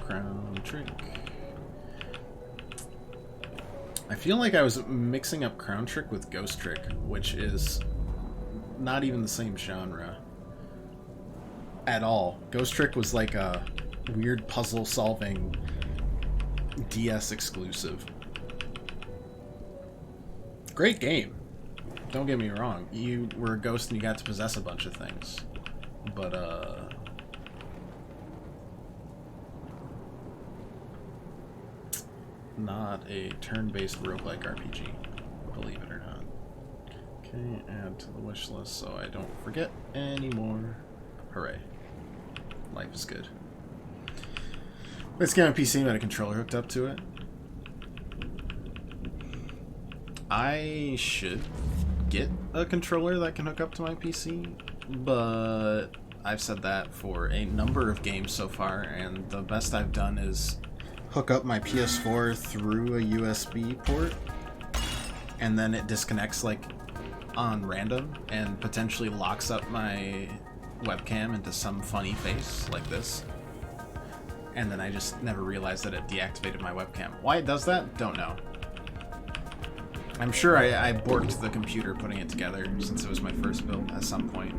Crown trick. I feel like I was mixing up Crown Trick with Ghost Trick, which is not even the same genre at all. Ghost Trick was like a weird puzzle solving DS exclusive. Great game. Don't get me wrong. You were a ghost and you got to possess a bunch of things. But, not a turn-based roguelike RPG, believe it or not. Okay, add to the wish list so I don't forget anymore. Hooray. Life is good. Let's get on PC and a controller hooked up to it. I should get a controller that can hook up to my PC, but I've said that for a number of games so far, and the best I've done is hook up my PS4 through a USB port, and then it disconnects like on random and potentially locks up my webcam into some funny face like this. And then I just never realized that it deactivated my webcam. Why it does that? Don't know. I'm sure I borked the computer putting it together since it was my first build at some point.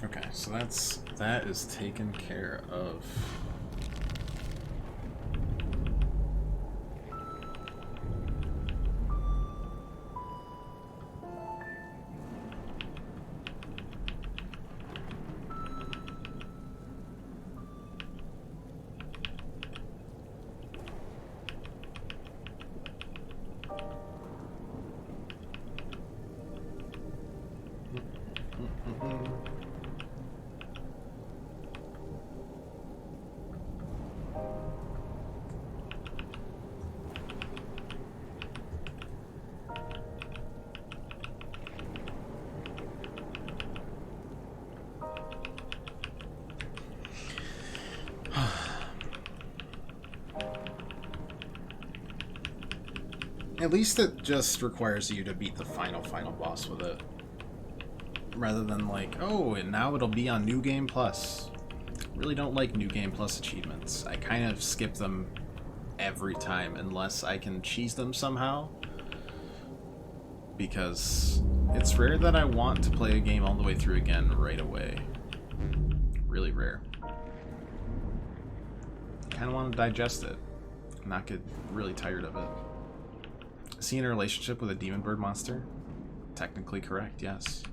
Okay, so that is taken care of. At least it just requires you to beat the final boss with it. Rather than like, oh, and now it'll be on New Game Plus. Really don't like New Game Plus achievements. I kind of skip them every time unless I can cheese them somehow. Because it's rare that I want to play a game all the way through again right away. Really rare. Kind of want to digest it. Not get really tired of it. Is he in a relationship with a demon bird monster? Technically correct, yes.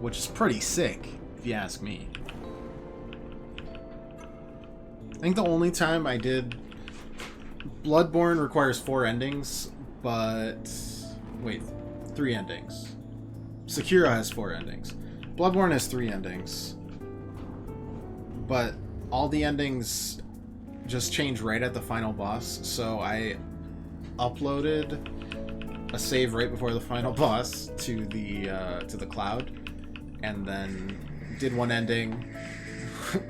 Which is pretty sick, if you ask me. I think the only time I did... Bloodborne requires 4 endings, but... Wait, 3 endings. Sekiro has 4 endings. Bloodborne has 3 endings. But all the endings just change right at the final boss, so I uploaded a save right before the final boss to the cloud, and then did one ending,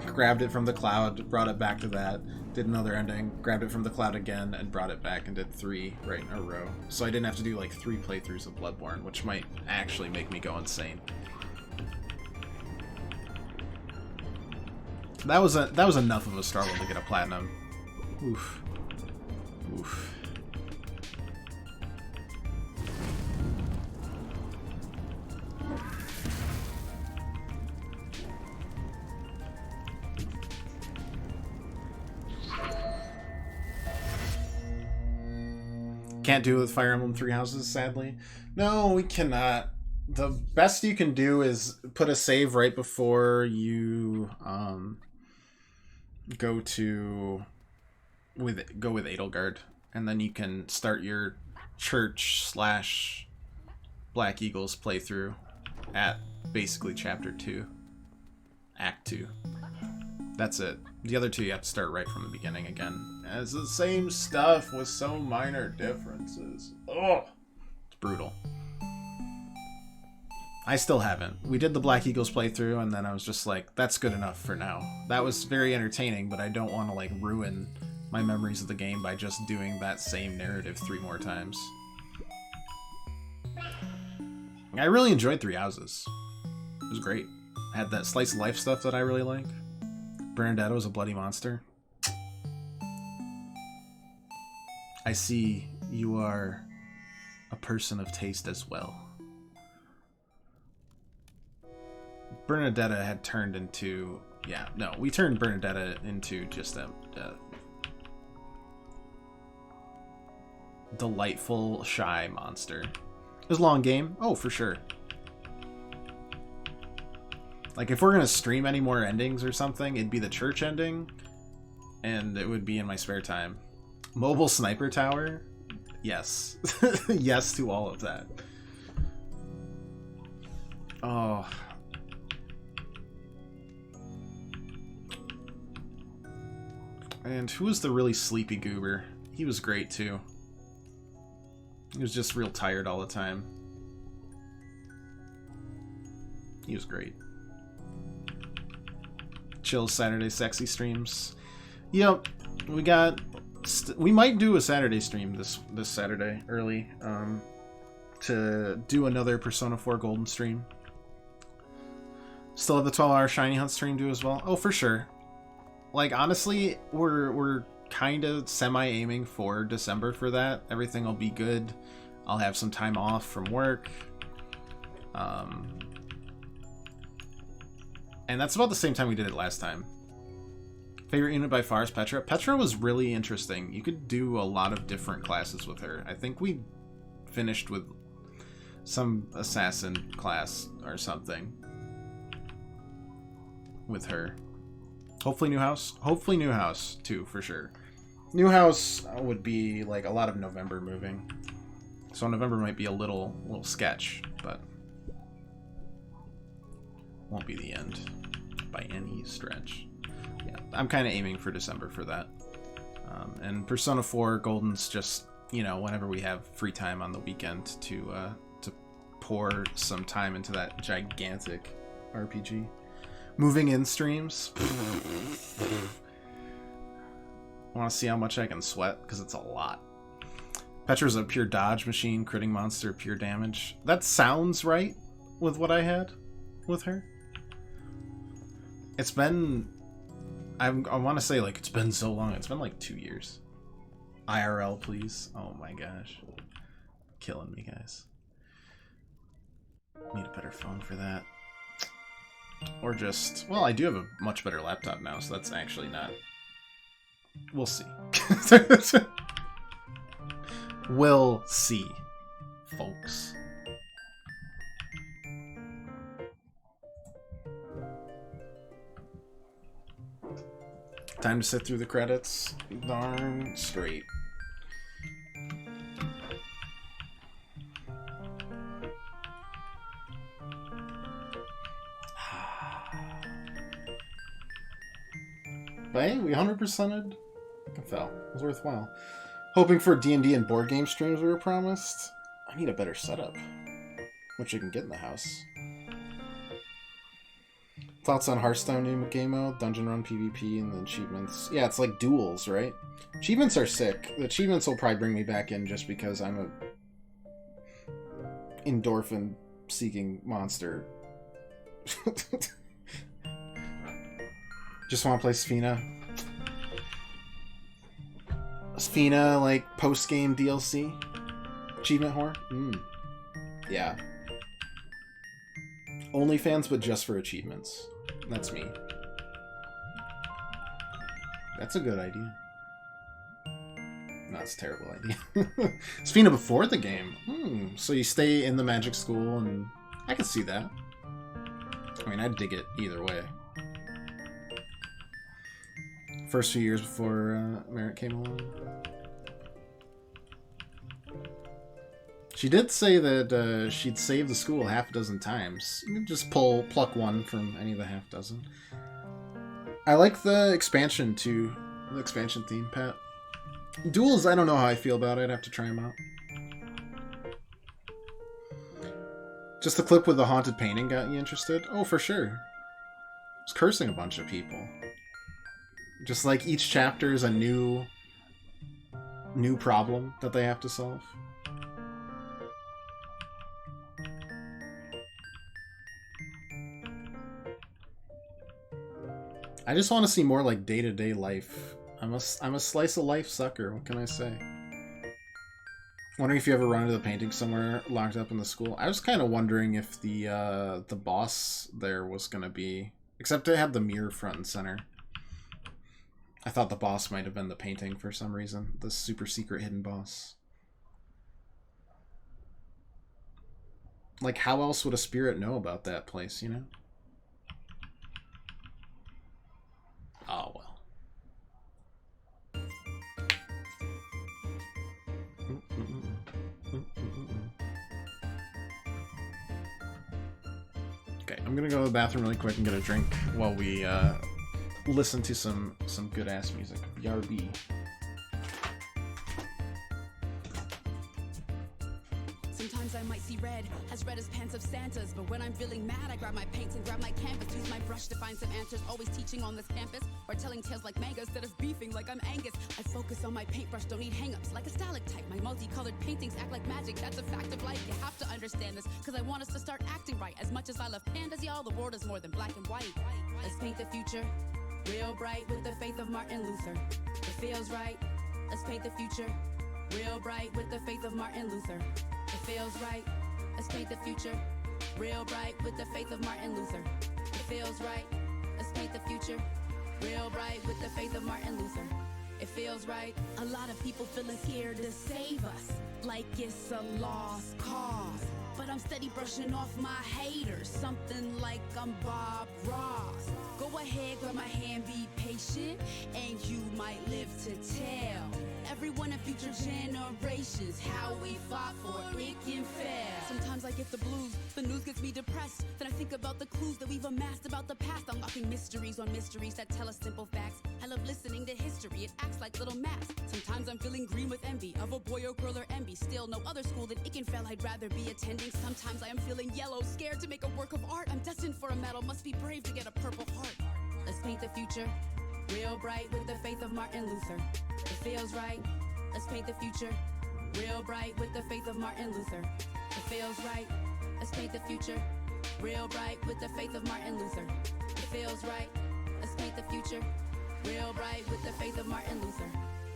grabbed it from the cloud, brought it back to that, did another ending, grabbed it from the cloud again, and brought it back and did 3 right in a row. So I didn't have to do like 3 playthroughs of Bloodborne, which might actually make me go insane. That was enough of a struggle to get a platinum. Oof. Oof. Can't do it with Fire Emblem Three Houses, sadly. No, we cannot. The best you can do is put a save right before you go with Edelgard, and then you can start your church / Black Eagles playthrough at basically chapter 2, act 2. That's it. The other 2 you have to start right from the beginning again. It's the same stuff with so minor differences. Oh, it's brutal. I still haven't. We did the Black Eagles playthrough, and then I was just like, that's good enough for now. That was very entertaining, but I don't want to like ruin my memories of the game by just doing that same narrative 3 more times. I really enjoyed Three Houses. It was great. I had that slice of life stuff that I really like. Bernadetta was a bloody monster. I see you are a person of taste as well. Bernadetta had turned into... Yeah, no, we turned Bernadetta into just a delightful, shy monster. It was a long game. Oh, for sure. Like, if we're going to stream any more endings or something, it'd be the church ending, and it would be in my spare time. Mobile Sniper Tower? Yes. Yes to all of that. Oh. And who was the really sleepy goober? He was great, too. He was just real tired all the time. He was great. Chill Saturday sexy streams. Yep, we might do a Saturday stream this Saturday early to do another Persona 4 Golden stream. Still have the 12-hour Shiny Hunt stream due as well. Oh, for sure. Like, honestly, we're kind of semi-aiming for December for that. Everything will be good. I'll have some time off from work. And that's about the same time we did it last time. Favorite unit by far is Petra. Petra was really interesting. You could do a lot of different classes with her. I think we finished with some assassin class or something with her. Hopefully new house. Hopefully new house too, for sure. New house would be like a lot of November moving. So November might be a little sketch, but won't be the end by any stretch. Yeah, I'm kind of aiming for December for that. And Persona 4 Golden's just, you know, whenever we have free time on the weekend to pour some time into that gigantic RPG. Moving in streams. I want to see how much I can sweat, because it's a lot. Petra's a pure dodge machine, critting monster, pure damage. That sounds right with what I had with her. It's been... I want to say, like, it's been so long. It's been like 2 years. IRL, please. Oh my gosh. Killing me, guys. Need a better phone for that. Or just... Well, I do have a much better laptop now, so that's actually not... We'll see. We'll see, folks. Time to sit through the credits. Darn straight. But hey, we 100%ed Ikenfell. It was worthwhile. Hoping for D&D and board game streams we were promised. I need a better setup, which you can get in the house. Thoughts on Hearthstone new game mode, dungeon run PvP, and the achievements. Yeah, it's like duels, right? Achievements are sick. The achievements will probably bring me back in just because I'm a endorphin-seeking monster. Just want to play Sphina. Sphina, like, post-game DLC? Achievement whore? Yeah. OnlyFans, but just for achievements. That's me. That's a good idea. No, it's a terrible idea. Sphina before the game. So you stay in the magic school, and I can see that. I mean, I'd dig it either way. First few years before Merritt came along. She did say that she'd save the school half a dozen times. You can just pluck one from any of the half dozen. I like the expansion too. The expansion theme, Pat. Duels, I don't know how I feel about it. I'd have to try them out. Just the clip with the haunted painting got you interested? Oh, for sure. I was cursing a bunch of people. Just like each chapter is a new problem that they have to solve. I just want to see more like day-to-day life. I'm a slice of life sucker. What can I say? Wondering if you ever run into the painting somewhere locked up in the school. I was kind of wondering if the boss there was gonna be, except it had the mirror front and center. I thought the boss might have been the painting for some reason. The super secret hidden boss. Like, how else would a spirit know about that place, you know? Oh, well. Okay, I'm gonna go to the bathroom really quick and get a drink while we listen to some good ass music. Yarb. Sometimes I might see red as pants of Santas, but when I'm feeling mad, I grab my paints and grab my canvas, use my brush to find some answers. Always teaching on this campus, or telling tales like manga instead of beefing like I'm Angus. I focus on my paintbrush, don't need hang-ups like a stalactite. My multicolored paintings act like magic, that's a fact of life. You have to understand this, cause I want us to start acting right. As much as I love pandas, y'all, the world is more than black and white. Let's paint the future real bright with the faith of Martin Luther. It feels right. Let's paint the future real bright with the faith of Martin Luther. It feels right. Let's paint the future real bright with the faith of Martin Luther. It feels right. Let's paint the future real bright with the faith of Martin Luther. It feels right. A lot of people feeling scared to save us, like it's a lost cause. But I'm steady brushing off my haters, something like I'm Bob Ross. Go ahead, grab my hand, be patient, and you might live to tell everyone in future generations how we fought for Ikenfell. Sometimes I get the blues, the news gets me depressed. Then I think about the clues that we've amassed about the past, unlocking mysteries on mysteries that tell us simple facts. I love listening to history, it acts like little maps. Sometimes I'm feeling green with envy of a boy or girl or envy. Still, no other school than Ikenfell I'd rather be attending. Sometimes I am feeling yellow, scared to make a work of art. I'm destined for a medal, must be brave to get a Purple Heart. Let's paint the future real bright with the faith of Martin Luther. It feels right. Let's paint the future Real bright with the faith of Martin Luther. It feels right. Let's paint the future. Real bright with the faith of Martin Luther. It feels right. Let's paint the future. Real bright with the faith of Martin Luther.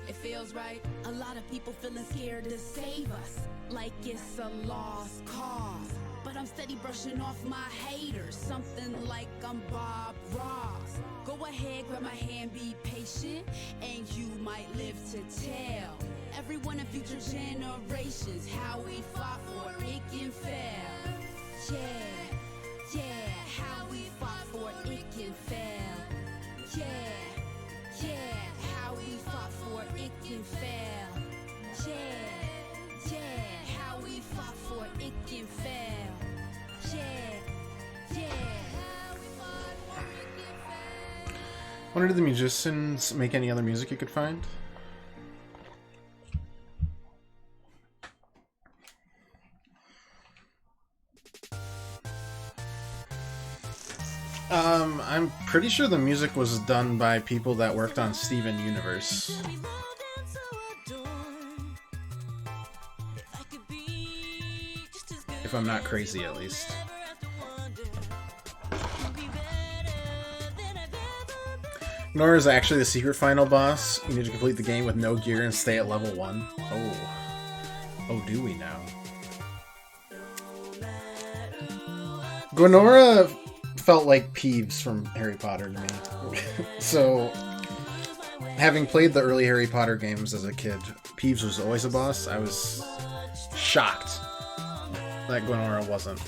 It feels right. A lot of people feeling scared to save us, like it's a lost cause. But I'm steady brushing off my haters, something like I'm Bob Ross. Go ahead, grab my hand, be patient, and you might live to tell everyone in future generations how we fought for Ikenfell. Yeah, how we fought for Ikenfell. Yeah, how we fought for Ikenfell. Yeah, how we fought for Ikenfell. Yeah, how we fought for Ikenfell. Wonder, did the musicians make any other music you could find? I'm pretty sure the music was done by people that worked on Steven Universe. If I'm not crazy, at least. Nora is actually the secret final boss. You need to complete the game with no gear and stay at level 1. Oh, do we now? Gwenora felt like Peeves from Harry Potter to me. So, having played the early Harry Potter games as a kid, Peeves was always a boss. I was shocked that Gwenora wasn't.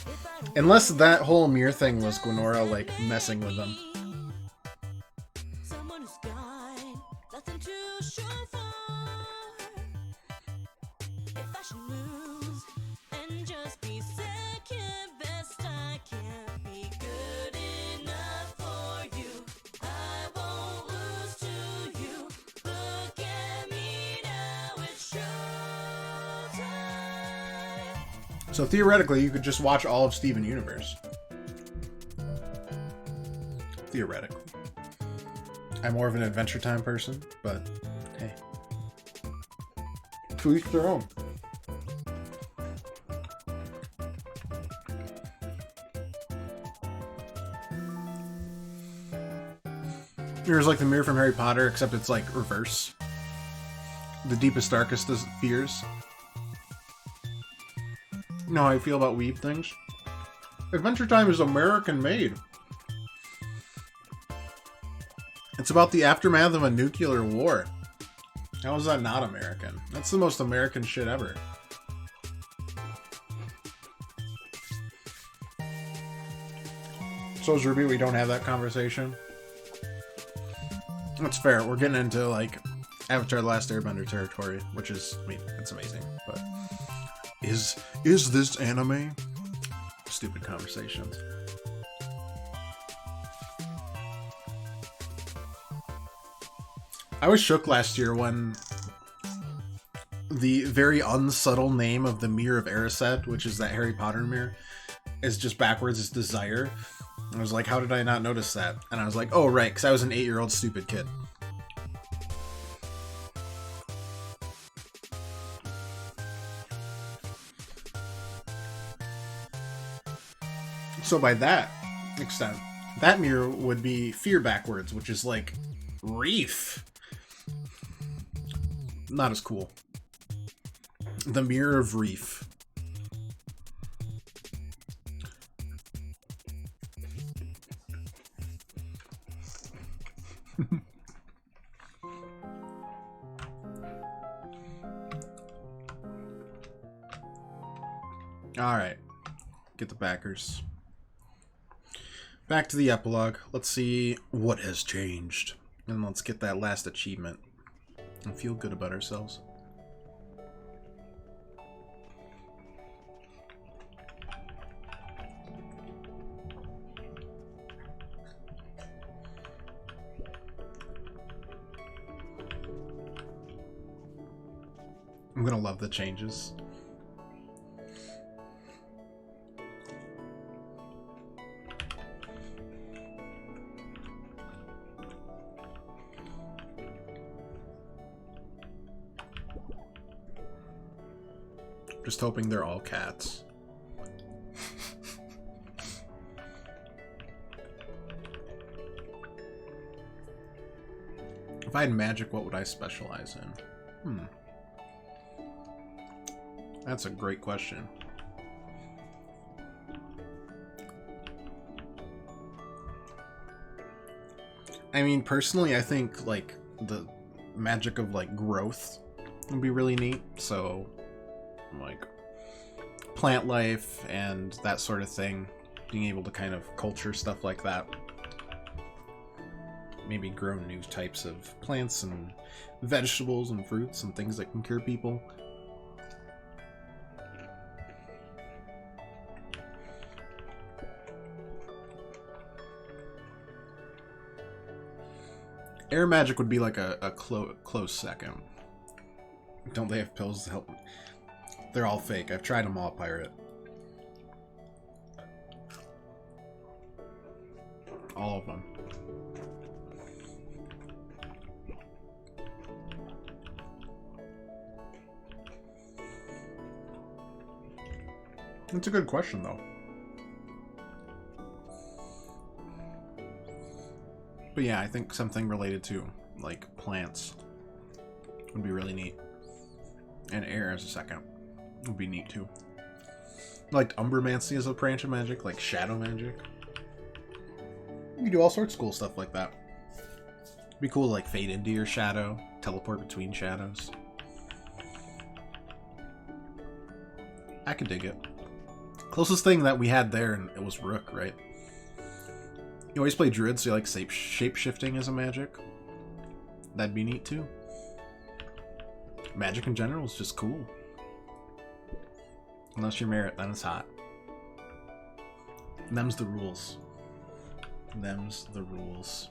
Unless that whole mirror thing was Gwenora, like, messing with them. So theoretically, you could just watch all of Steven Universe. Theoretically. I'm more of an Adventure Time person, but hey. To each their own. Mirror's like the mirror from Harry Potter, except it's like reverse. The deepest, darkest fears. You know how I feel about weeb things? Adventure Time is American made. It's about the aftermath of a nuclear war. How is that not American? That's the most American shit ever. So is Ruby, we don't have that conversation. That's fair. We're getting into, like, Avatar The Last Airbender territory, which is, I mean, it's amazing, but... Is this anime? Stupid conversations. I was shook last year when the very unsubtle name of the Mirror of Erised, which is that Harry Potter mirror, is just backwards as Desire. I was like, how did I not notice that? And I was like, oh, right, because I was an 8-year-old stupid kid. So by that extent, that mirror would be Fear backwards, which is like Reef. Not as cool. The Mirror of Reef. Alright. Get the backers. Back to the epilogue. Let's see what has changed. And let's get that last achievement. And feel good about ourselves. I'm gonna love the changes. Just hoping they're all cats. If I had magic, what would I specialize in? That's a great question. I mean, personally, I think, like, the magic of, like, growth would be really neat. So, like, plant life and that sort of thing. Being able to kind of culture stuff like that. Maybe grow new types of plants and vegetables and fruits and things that can cure people. Air magic would be like a close second. Don't they have pills to help? They're all fake. I've tried them all, Pirate. All of them. That's a good question, though. But yeah, I think something related to, like, plants would be really neat. And air as a second would be neat, too. Like, umbromancy as a branch of magic, like shadow magic. You can do all sorts of cool stuff like that. It'd be cool to, like, fade into your shadow, teleport between shadows. I could dig it. Closest thing that we had there, and it was Rook, right? You always play Druid, so you like shape-shifting as a magic. That'd be neat, too. Magic in general is just cool. Unless you're Merit, then it's hot. Them's the rules. Them's the rules.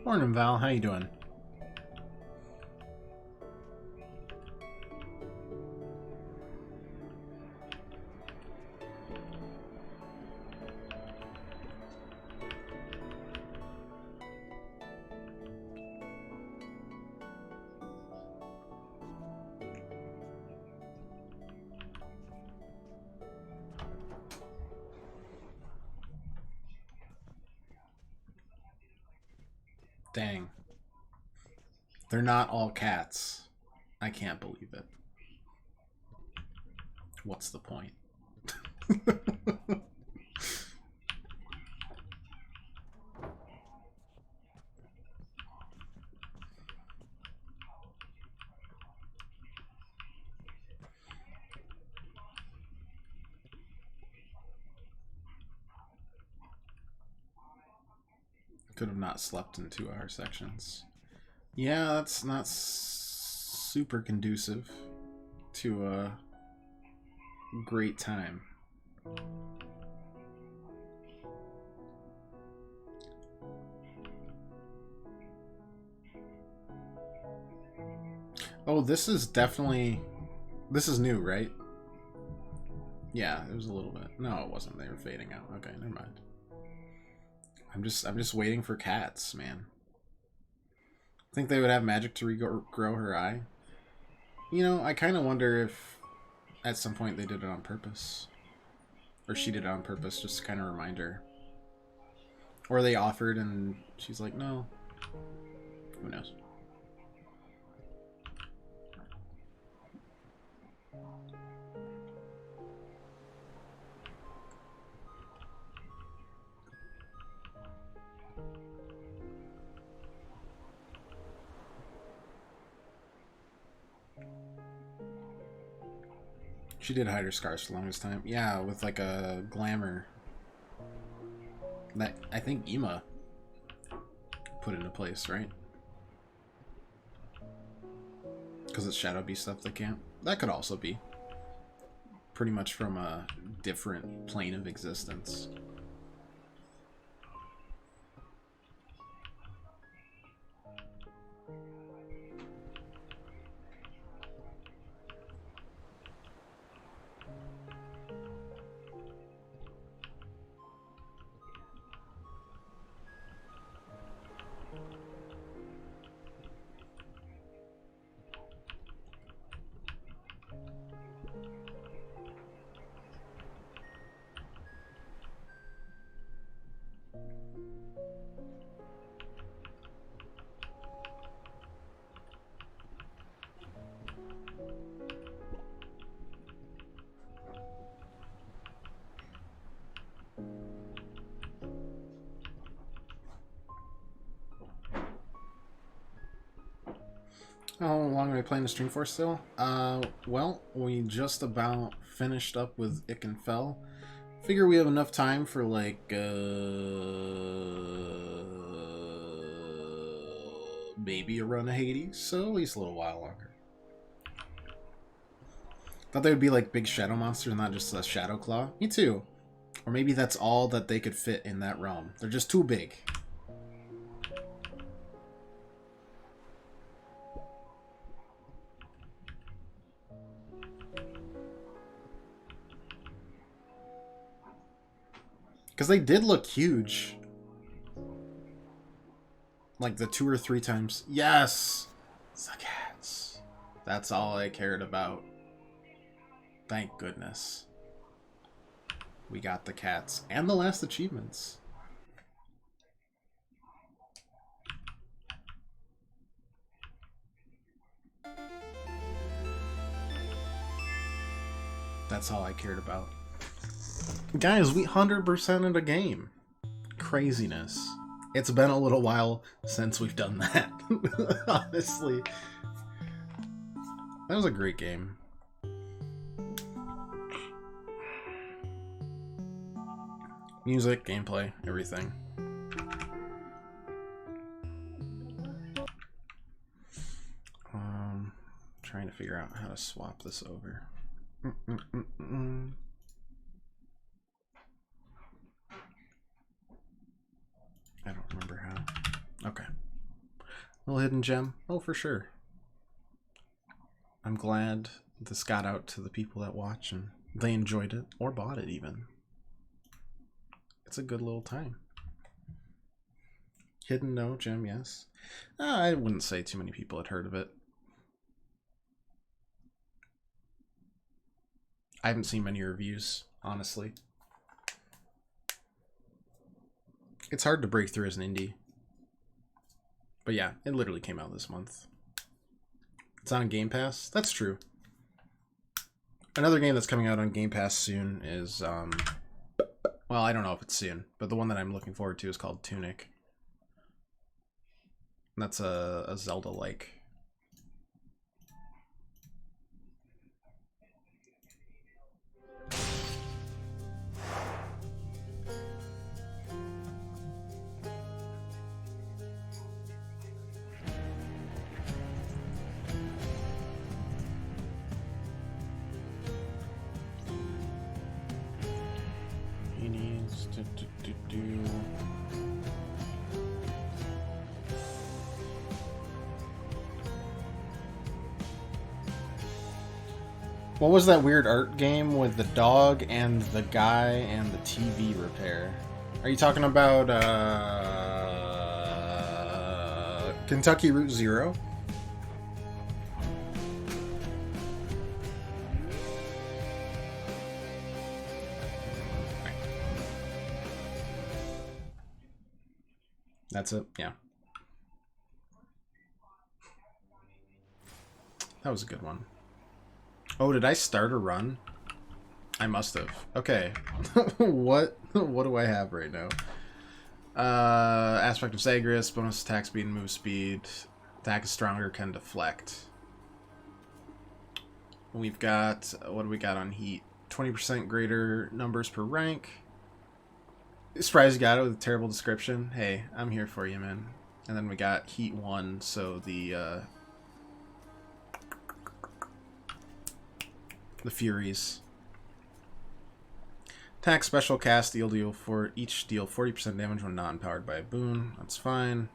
Morning, Val. How you doing? Dang. They're not all cats. I can't believe it. What's the point? Could have not slept in 2-hour sections. Yeah, that's not super conducive to a great time. Oh, this is definitely... This is new, right? Yeah, it was a little bit. No, it wasn't. They were fading out. Okay, never mind. I'm just waiting for cats, man. Think they would have magic to regrow her eye? You know, I kind of wonder if at some point they did it on purpose. Or she did it on purpose, just to kind of remind her. Or they offered and she's like, no. Who knows? She did hide her scars for the longest time. Yeah, with like a glamour that I think Ema put into place, right? Because it's Shadow Beast stuff they can't. That could also be. Pretty much from a different plane of existence. How long am I planning to stream for still? Well, we just about finished up with Ikenfell. Figure we have enough time for like maybe a run of Hades, so at least a little while longer. Thought they would be like big shadow monsters, not just a shadow claw. Me too. Or maybe that's all that they could fit in that realm. They're just too big. Because they did look huge. Like the 2 or 3 times. Yes! The cats. That's all I cared about. Thank goodness. We got the cats. And the last achievements. That's all I cared about. Guys, we 100%ed a game. Craziness. It's been a little while since we've done that. Honestly. That was a great game. Music, gameplay, everything. Trying to figure out how to swap this over. I don't remember how. Okay. Little hidden gem. Oh, for sure. I'm glad this got out to the people that watch and they enjoyed it or bought it even. It's a good little time. Hidden no gem, yes. I wouldn't say too many people had heard of it. I haven't seen many reviews, honestly. It's hard to break through as an indie. But yeah, it literally came out this month. It's on Game Pass. That's true. Another game that's coming out on Game Pass soon is, well, I don't know if it's soon, but the one that I'm looking forward to is called Tunic. And that's a Zelda-like. What was that weird art game with the dog and the guy and the TV repair? Are you talking about Kentucky Route Zero? That's it, yeah. That was a good one. Oh, did I start a run? I must have. Okay. What do I have right now? Aspect of Zagreus, bonus attack speed and move speed. Attack is stronger, can deflect. We've got, what do we got on heat? 20% greater numbers per rank. Surprise, you got it with a terrible description. Hey, I'm here for you, man. And then we got heat 1, so the Furies. Attack, special, cast, deal for each deal 40% damage when not empowered by a boon. That's fine.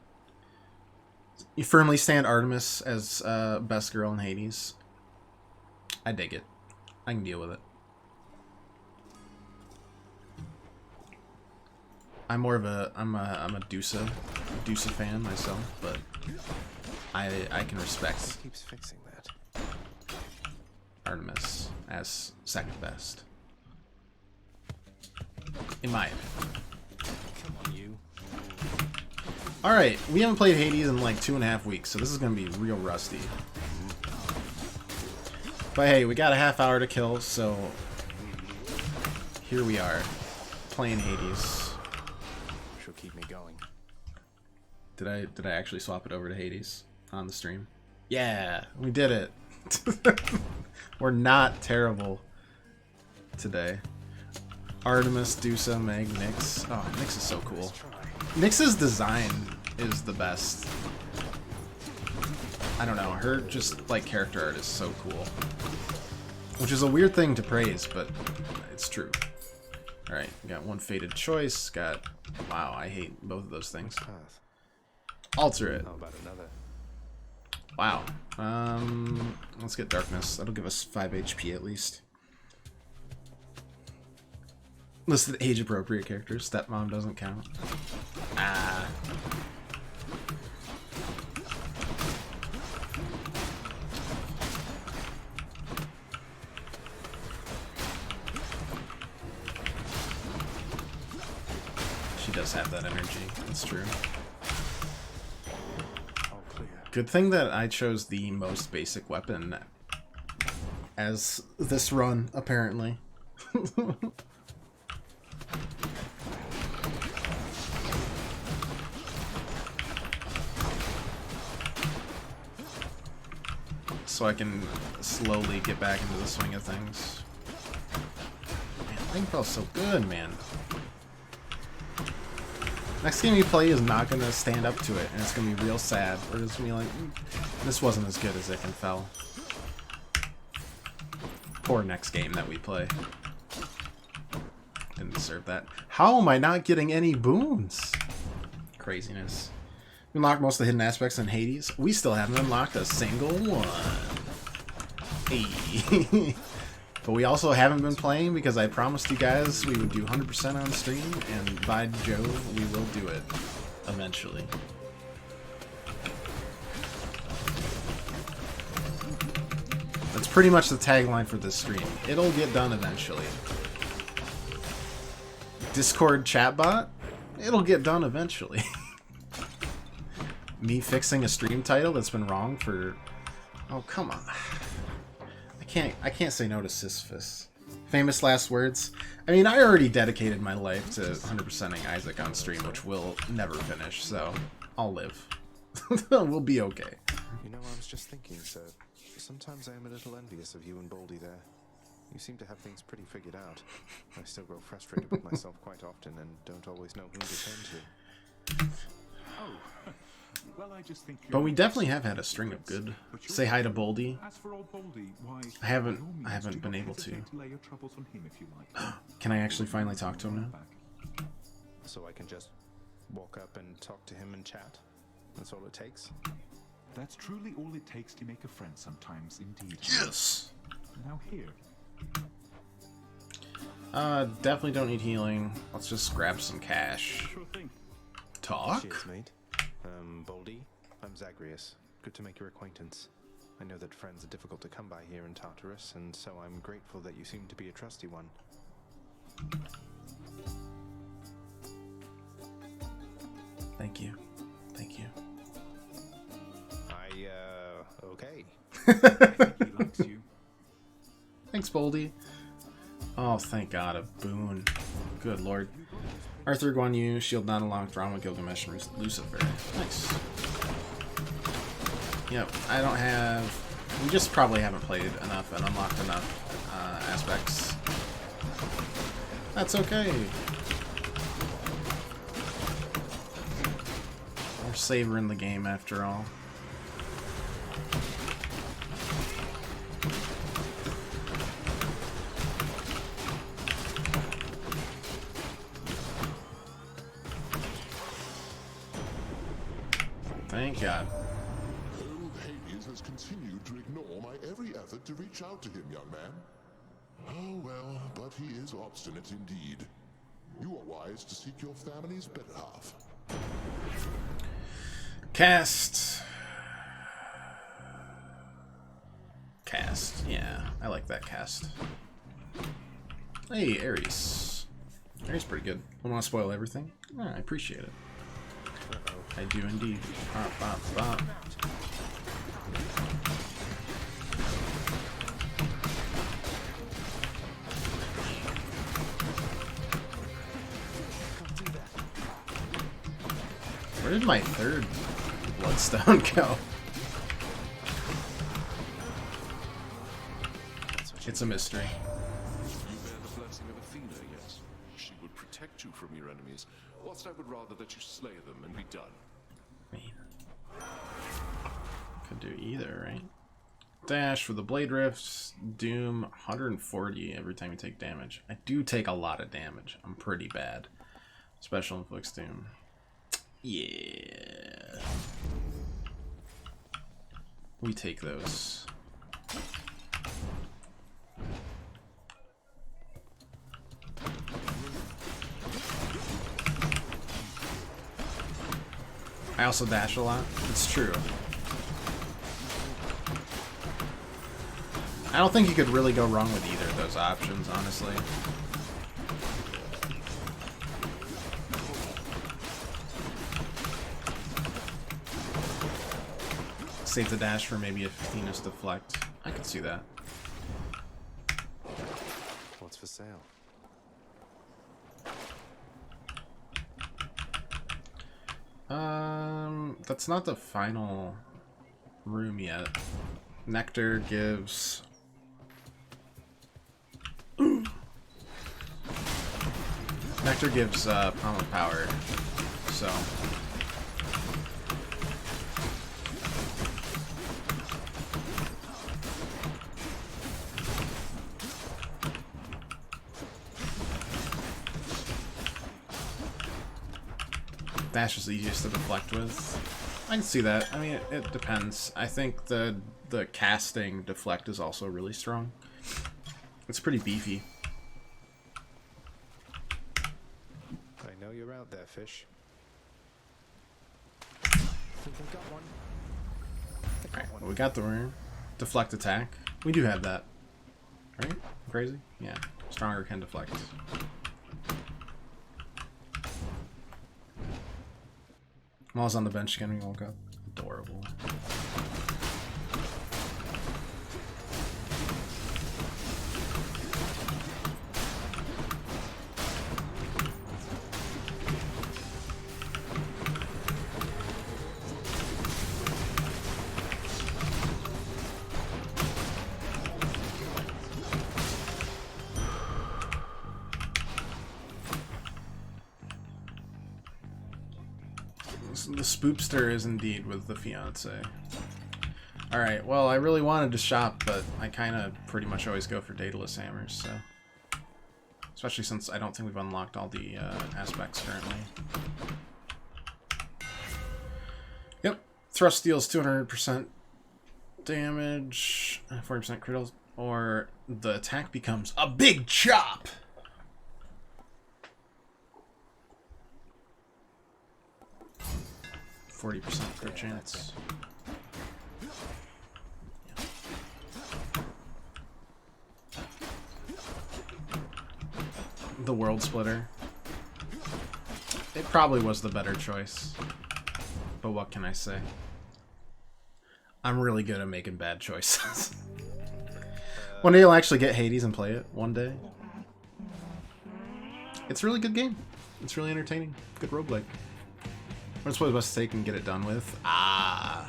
You firmly stand Artemis as best girl in Hades. I dig it. I can deal with it. I'm more of a I'm a Dusa fan myself, but I can respect keeps fixing that. Artemis as second best. In my opinion. Come on, you. Alright, we haven't played Hades in like 2.5 weeks, so this is gonna be real rusty. But hey, we got a half hour to kill, so here we are, playing Hades. She'll keep me going. Did I actually swap it over to Hades on the stream? Yeah, we did it. We're not terrible today. Artemis, Dusa, Meg, Nyx. Oh, Nyx is so cool. Nyx's design is the best. I don't know, her just like character art is so cool. Which is a weird thing to praise, but it's true. Alright, got one fated choice, got... Wow, I hate both of those things. Alter it. How about another? Wow. Let's get darkness. That'll give us 5 HP at least. Listed age-appropriate characters. Stepmom doesn't count. Ah. She does have that energy. That's true. All clear. Good thing that I chose the most basic weapon as this run, apparently. So I can slowly get back into the swing of things. Man, Ikenfell's so good, man. Next game you play is not going to stand up to it, and it's going to be real sad. We're just going to be like, this wasn't as good as Ikenfell. Poor next game that we play. Didn't deserve that. How am I not getting any boons? Craziness. We unlocked most of the hidden aspects in Hades. We still haven't unlocked a single one. Hey. But we also haven't been playing because I promised you guys we would do 100% on stream, and by Jove, we will do it eventually. That's pretty much the tagline for this stream. It'll get done eventually. Discord chatbot? It'll get done eventually. Me fixing a stream title that's been wrong for... Oh, come on. I can't say no to Sisyphus. Famous last words. I mean, I already dedicated my life to 100%ing Isaac on stream, which will never finish, so I'll live. We'll be okay. You know, I was just thinking, sir. Sometimes I am a little envious of you and Baldy there. You seem to have things pretty figured out. I still grow frustrated with myself quite often and don't always know who to turn to. Oh, well, I just think But we definitely have had a string of good. Say hi to Baldy. As for old Baldy, why, I haven't been able to. lay your troubles on him if you like. Can I actually finally talk to him now? So I can just walk up and talk to him and chat? That's all it takes? That's truly all it takes to make a friend sometimes, indeed. Yes! Now here. Definitely don't need healing. Let's just grab some cash. Sure thing. Talk? Cheers, mate. Baldy, I'm Zagreus. Good to make your acquaintance. I know that friends are difficult to come by here in Tartarus, and so I'm grateful that you seem to be a trusty one. Thank you. Thank you. Okay. I think he likes you. Thanks, Baldy. Oh, thank God, a boon. Good lord. Arthur, Guan Yu, Shield not unlocked, Rama, Gilgamesh, and Lucifer. Nice. Yep, I don't have... We just probably haven't played enough and unlocked enough aspects. That's okay. We're savoring the game after all. Thank God. Old Hades has continued to ignore my every effort to reach out to him, young man. Oh well, but he is obstinate indeed. You are wise to seek your family's better half. Cast, yeah, I like that cast. Hey, Ares. Ares pretty good. Don't want to spoil everything. Yeah, I appreciate it. I do indeed. Bop, bop, bop. Where did my third bloodstone go? It's a mystery. You bear the blessing of Athena, yes? She would protect you from your enemies, whilst I would rather that you slay them and be done. I mean, could do either, right? Dash for the Blade Rifts. Doom, 140 every time you take damage. I do take a lot of damage. I'm pretty bad. Special inflicts Doom. Yeah. We take those. I also dash a lot. It's true. I don't think you could really go wrong with either of those options, honestly. Save the dash for maybe a Athena's deflect. I could see that. What's for sale? That's not the final room yet. Nectar gives... Nectar gives Palm of Power, so... Dash is the easiest to deflect with. I can see that. I mean, it depends. I think the casting deflect is also really strong. It's pretty beefy. I know you're out there, fish. Think I got one. Alright, well, we got the rune. Deflect attack. We do have that. Right? Crazy? Yeah. Stronger can deflect. Maul's on the bench getting woke up. Adorable. The spoopster is indeed with the fiance. Alright, well, I really wanted to shop, but I kind of pretty much always go for dataless hammers, so... Especially since I don't think we've unlocked all the aspects currently. Yep, thrust deals 200% damage, 40% critical, or the attack becomes a big chop! %, crit chance. The World Splitter. It probably was the better choice. But what can I say? I'm really good at making bad choices. One day I'll actually get Hades and play it. One day. It's a really good game. It's really entertaining. Good roguelike. What's what best to take and get it done with? Ah.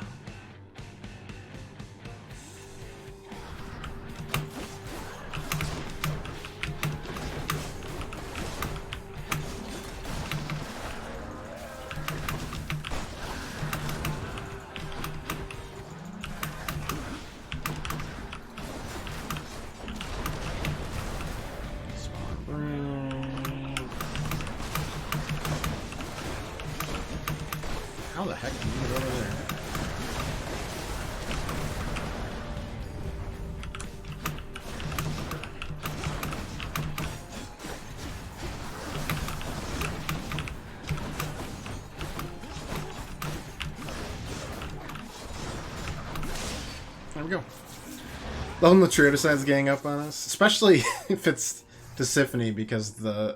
How the heck can you get over there? There we go. Loving the Triodicides gang up on us, especially if it's Tisiphone, because the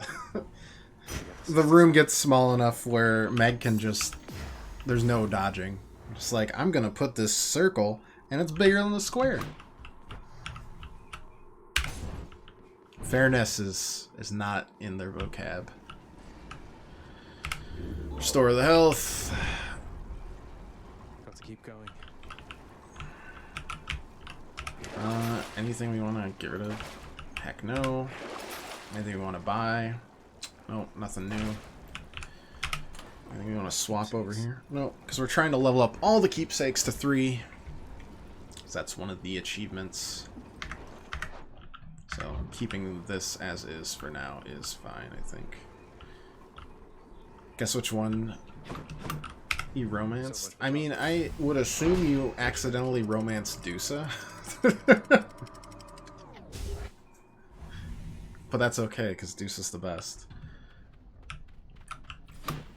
room gets small enough where Meg can just... There's no dodging. Just like, I'm gonna put this circle, and it's bigger than the square. Fairness is not in their vocab. Restore the health. Got to keep going. Anything we want to get rid of? Heck no. Anything we want to buy? Nope, nothing new. Anything we want to swap over here? No, because we're trying to level up all the keepsakes to 3. Because that's one of the achievements. So keeping this as is for now is fine, I think. Guess which one you romanced? I mean, I would assume you accidentally romanced Dusa. But that's okay, because Dusa's the best.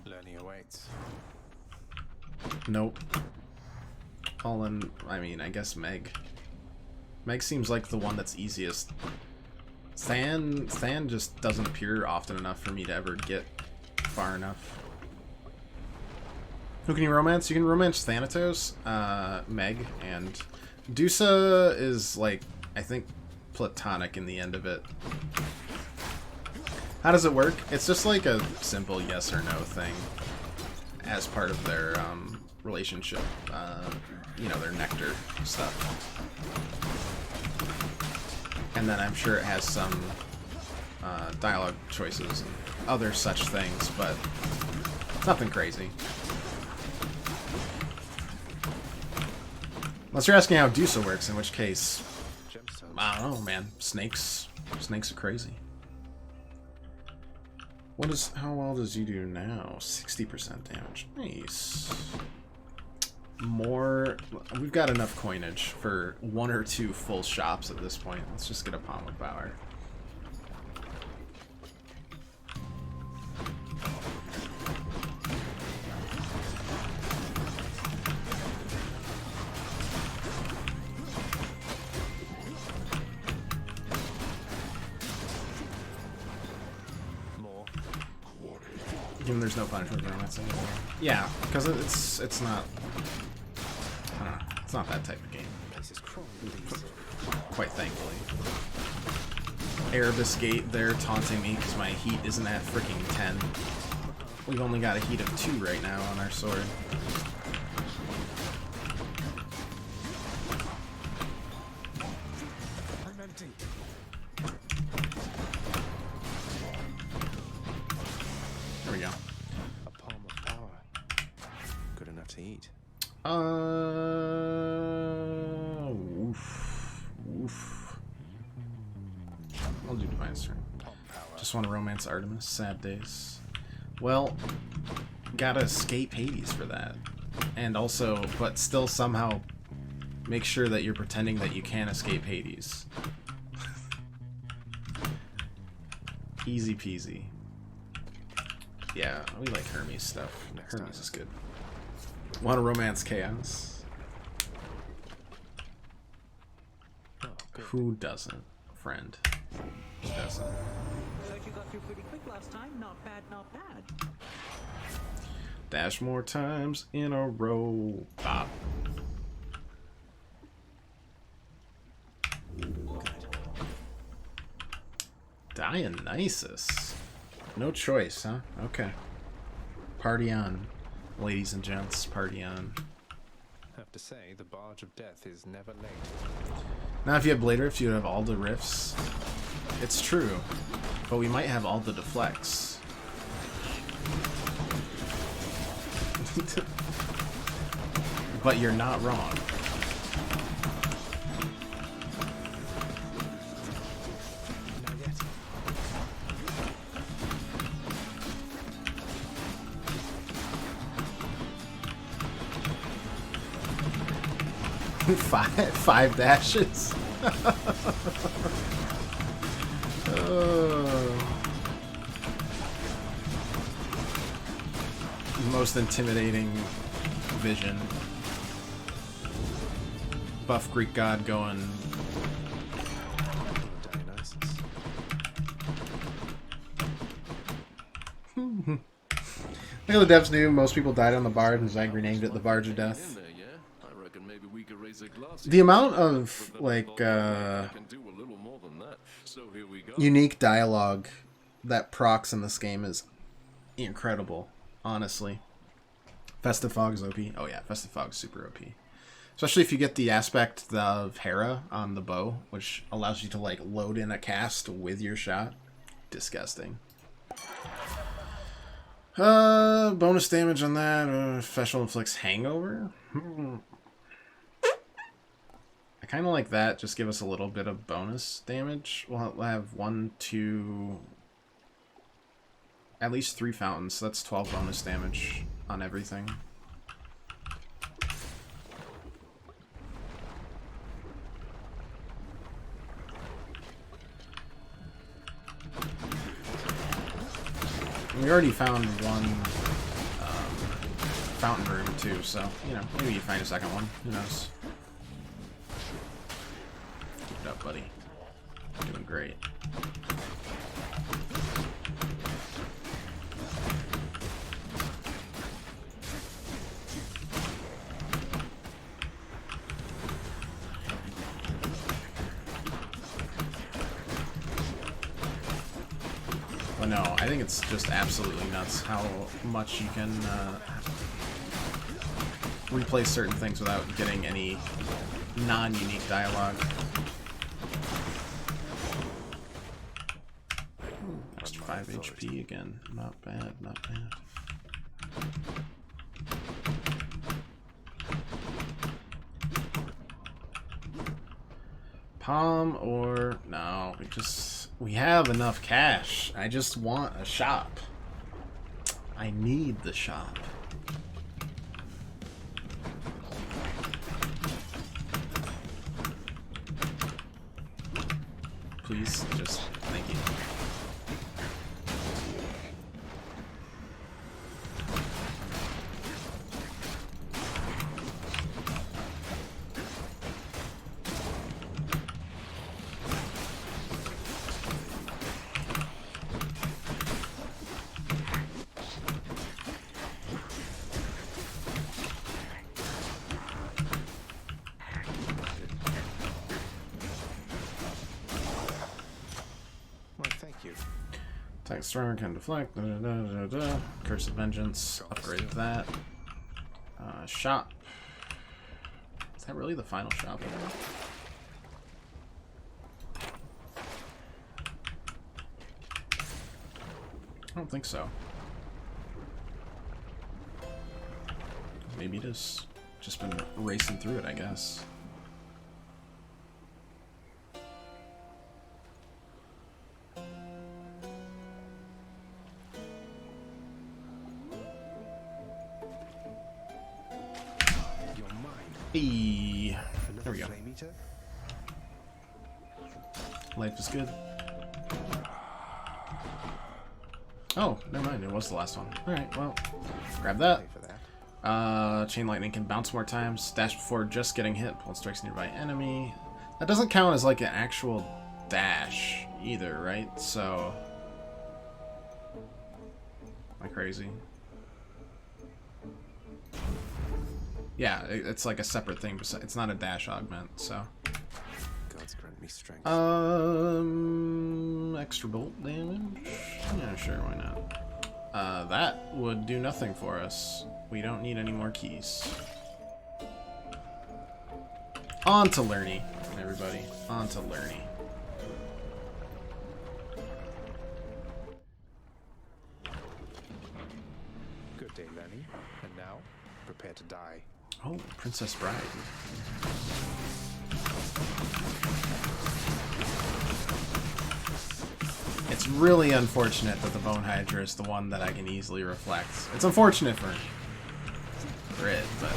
Learning awaits. Nope. Colin, I mean, I guess Meg. Meg seems like the one that's easiest. Than just doesn't appear often enough for me to ever get far enough. Who can you romance? You can romance Thanatos, Meg, and Dusa is, like, I think, platonic in the end of it. How does it work? It's just like a simple yes or no thing as part of their relationship, you know, their nectar stuff. And then I'm sure it has some dialogue choices and other such things, but nothing crazy. Unless you're asking how Dusa works, in which case, I don't know, man. Snakes are crazy. How well does you do now? 60% damage. Nice. More. We've got enough coinage for 1 or 2 full shops at this point. Let's just get a Palm of Power. Even there's no punishment for romance anymore. Yeah, because it's not. I don't know. It's not that type of game. Quite thankfully. Erebus Gate there taunting me because my heat isn't at freaking 10. We've only got a heat of 2 right now on our sword. I'm empty. There we go. A palm of power. Good enough to eat. Oof. I'll do Divine's turn. Just want to romance Artemis. Sad days. Well, gotta escape Hades for that. And also, but still somehow make sure that you're pretending that you can escape Hades. Easy peasy. Yeah, we like Hermes stuff. Hermes is good. Want to romance Chaos? Who doesn't, friend? Who doesn't? Thought you got through pretty quick last time. Not bad, not bad. Dash more times in a row. Bop. Dionysus. No choice, huh? Okay. Party on, ladies and gents. Party on. I have to say, the barge of death is never late. Now, if you have Blade Rift, you have all the rifts. It's true, but we might have all the deflects. But you're not wrong. Not yet. Five dashes. Most intimidating vision. Buff Greek god going. Dionysus. Look at the devs knew most people died on the barge, and Zag renamed it the Barge of Death. I reckon maybe we could raise a glass. The amount of like unique dialogue that procs in this game is incredible, honestly. Festive Fog's OP. Oh yeah, Festive Fog's super OP. Especially if you get the aspect of Hera on the bow, which allows you to like load in a cast with your shot. Disgusting. Bonus damage on that. Special inflicts hangover. I kind of like that. Just give us a little bit of bonus damage. We'll have 1, 2, at least 3 fountains. So that's 12 bonus damage on everything. We already found one fountain room too, so, you know, maybe you find a second one. Who knows? Keep it up, buddy. Doing great. But no, I think it's just absolutely nuts how much you can replace certain things without getting any non-unique dialogue. Extra 5 HP again. Not bad, not bad. Palm or... no, we have enough cash. I just want a shop. I need the shop. Please, just thank you. Attack stronger, can deflect. Curse of Vengeance. Upgrade that. Shop. Is that really the final shop? I don't think so. Maybe it is. Just been racing through it, I guess. Hey, there we go. Life is good. Oh, never mind. It was the last one. Alright, well, grab that. Chain lightning can bounce more times. Dash before just getting hit. Pull strikes nearby enemy. That doesn't count as like an actual dash either, right? So, am I crazy? Yeah, it's like a separate thing. It's not a dash augment, so. Gods grant me strength. Extra bolt damage? Yeah, sure, why not? That would do nothing for us. We don't need any more keys. On to Lurney, everybody. On to Lurney. Good day, Lenny. And now, prepare to die. Oh, Princess Bride. It's really unfortunate that the Bone Hydra is the one that I can easily reflect. It's unfortunate for it, but...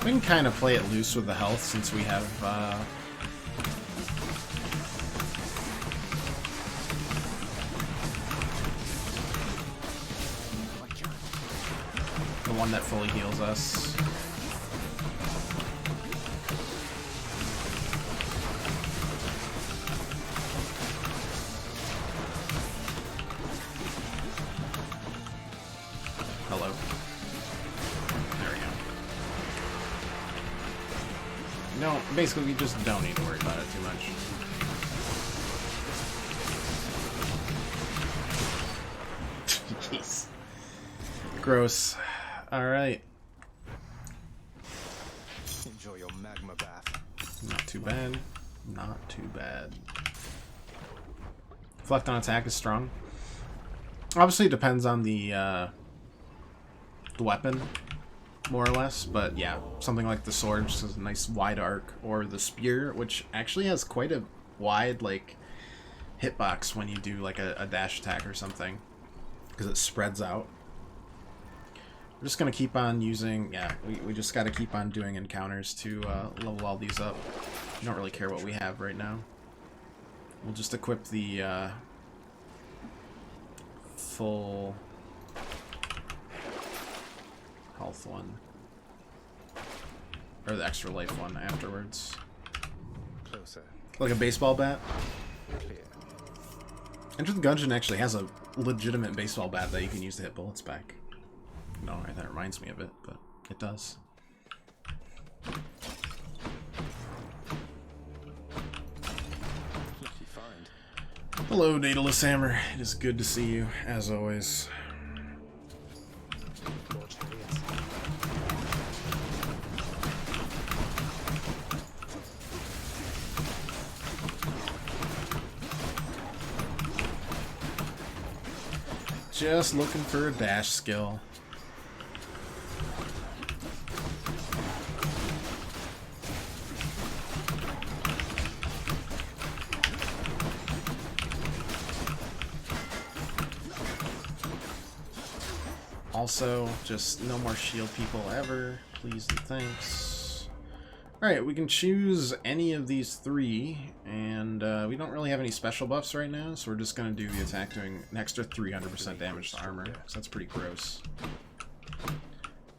we can kind of play it loose with the health since we have the one that fully heals us. basically, we just don't need to worry about it too much. Jeez. Gross. Alright. Enjoy your magma bath. Not too bad. Not too bad. Deflect on attack is strong. Obviously, it depends on the weapon, more or less. But yeah, something like the sword just has a nice wide arc, or the spear, which actually has quite a wide like hitbox when you do like a dash attack or something, because it spreads out. We're just gonna keep on using. Yeah, we just got to keep on doing encounters to level all these up. I don't really care what we have right now. We'll just equip the full health one, or the extra life one afterwards. Closer. Like a baseball bat. Clear. Enter the Gungeon actually has a legitimate baseball bat that you can use to hit bullets back. No, that reminds me of it, but it does. Lucky find. Hello, Daedalus Hammer. It is good to see you, as always. More chariots. Just looking for a dash skill. Also, just no more shield people ever. Please and thanks. Alright, we can choose any of these three, and we don't really have any special buffs right now, so we're just going to do the attack doing an extra 300% damage to armor, so that's pretty gross.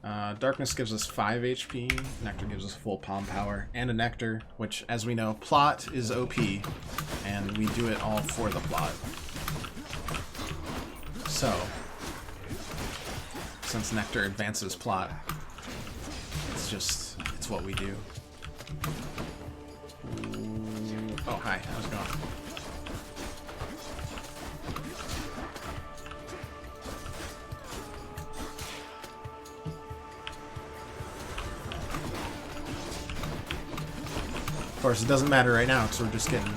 Darkness gives us 5 HP, Nectar gives us full palm power, and a Nectar, which, as we know, plot is OP, and we do it all for the plot. So, since Nectar advances plot, it's what we do. Oh, hi, how's it going? Of course, it doesn't matter right now because we're just getting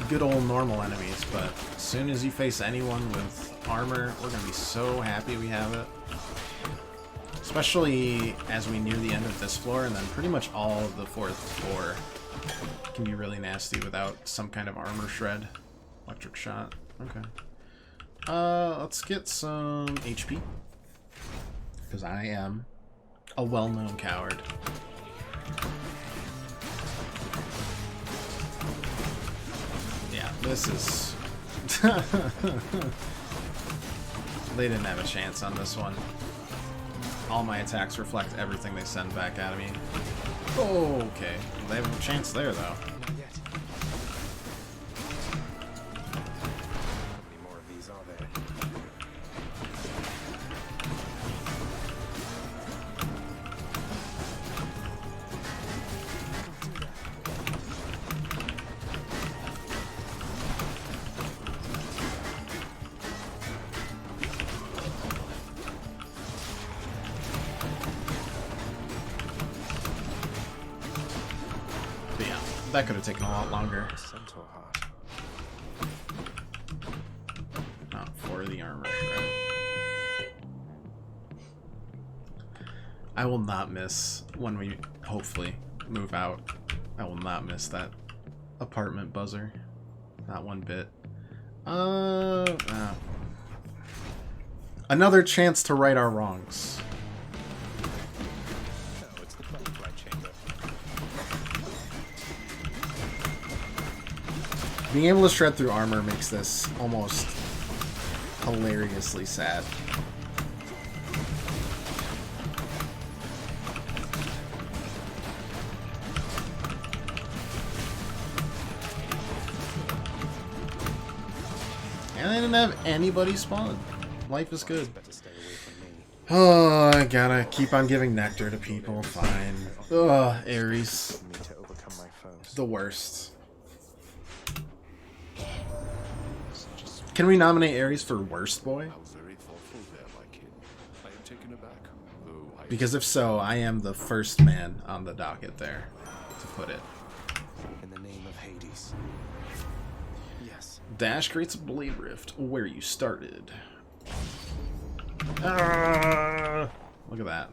good old normal enemies, but as soon as you face anyone with armor, we're gonna be so happy we have it. Especially as we near the end of this floor, and then pretty much all of the fourth floor can be really nasty without some kind of armor shred. Electric shot. Okay. Let's get some HP. Because I am a well-known coward. Yeah, this is... They didn't have a chance on this one. All my attacks reflect everything they send back at me. Oh, okay. They have a chance there, though. Not yet. How many more of these are there? But yeah, that could have taken a lot longer. Centaur heart. Not for the armor shred. I will not miss when we hopefully move out. I will not miss that apartment buzzer. Not one bit. Another chance to right our wrongs. No, it's the butterfly chamber. Being able to shred through armor makes this almost hilariously sad. And I didn't have anybody spawn. Life is good. Better stay away from me. Oh, I gotta keep on giving nectar to people. Fine. Ugh, Ares. For me to overcome my foes. The worst. Can we nominate Ares for worst boy? How very thoughtful there, my kid. I am taken aback, though I Because if so, I am the first man on the docket there to put it. In the name of Hades. Yes. Dash creates a blade rift where you started. Ah, look at that.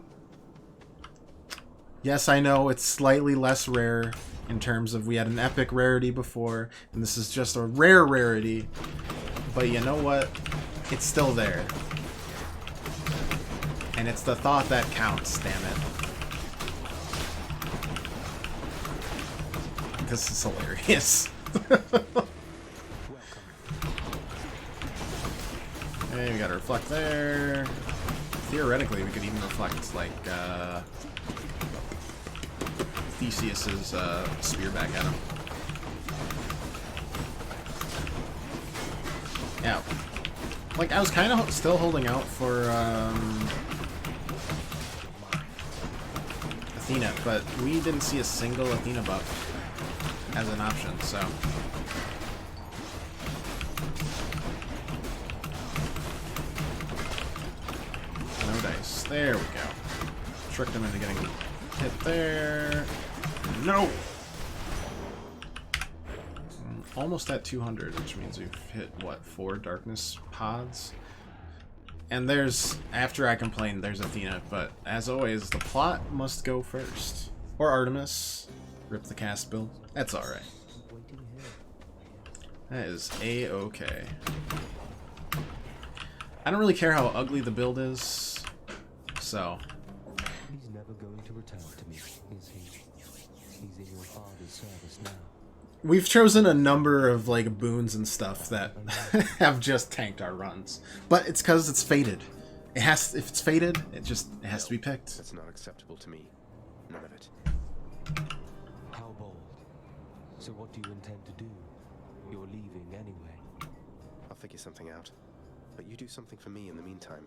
Yes, I know it's slightly less rare in terms of we had an epic rarity before, and this is just a rare rarity. But you know what? It's still there. And it's the thought that counts, damn it. This is hilarious. Hey, we gotta reflect there. Theoretically, we could even reflect, like, Theseus's spear back at him. Yeah. Like, I was kind of still holding out for, Athena, but we didn't see a single Athena buff as an option, so... No dice. There we go. Tricked him into getting hit there. No! Almost at 200, which means we've hit, what, 4 darkness pods? And there's, after I complain, there's Athena, but as always, the plot must go first. Or Artemis. Rip the cast build. That's alright. That is A-okay. I don't really care how ugly the build is, so... He's never going to return to me, is he? He's in your father's service now. We've chosen a number of, like, boons and stuff that have just tanked our runs. But it's because it's fated. It has, if it's fated, it has to be picked. That's not acceptable to me. None of it. How bold. So what do you intend to do? You're leaving anyway. I'll figure something out. But you do something for me in the meantime.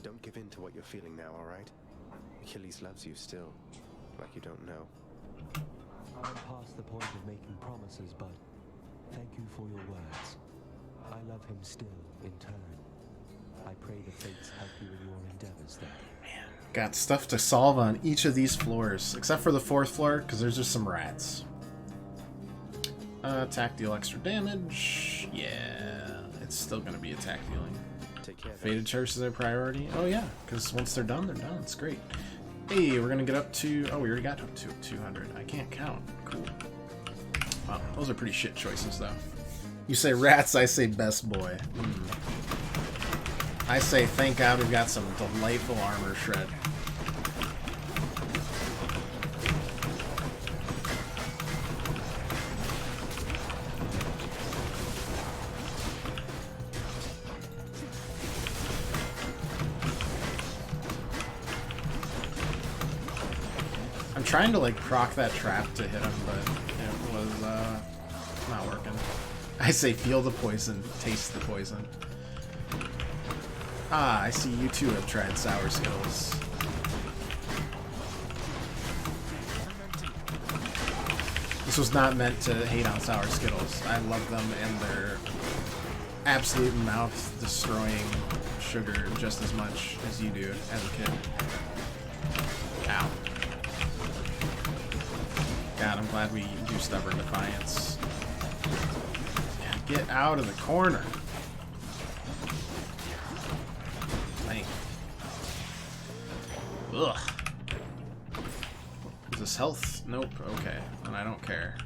Don't give in to what you're feeling now, alright? Achilles loves you still. Like you don't know. I'm past the point of making promises, but thank you for your words. I love him still, in turn. I pray the fates help you in your endeavors there. Man, got stuff to solve on each of these floors, except for the 4th floor, because there's just some rats. Attack deal extra damage. Yeah, it's still going to be attack dealing. Take care. Fated Church is their priority. Oh yeah, because once they're done, they're done. It's great. Hey, we're gonna get up to... Oh, we already got up to 200. I can't count. Cool. Wow, those are pretty shit choices, though. You say rats, I say best boy. I say thank God we've got some delightful armor shred. I'm trying to, like, proc that trap to hit him, but it was, not working. I say feel the poison, taste the poison. Ah, I see you too have tried Sour Skittles. This was not meant to hate on Sour Skittles. I love them and their absolute mouth-destroying sugar just as much as you do as a kid. Ow. God, I'm glad we do Stubborn Defiance. Yeah, get out of the corner. Thank you. Ugh. Is this health? Nope. Okay. And I don't care.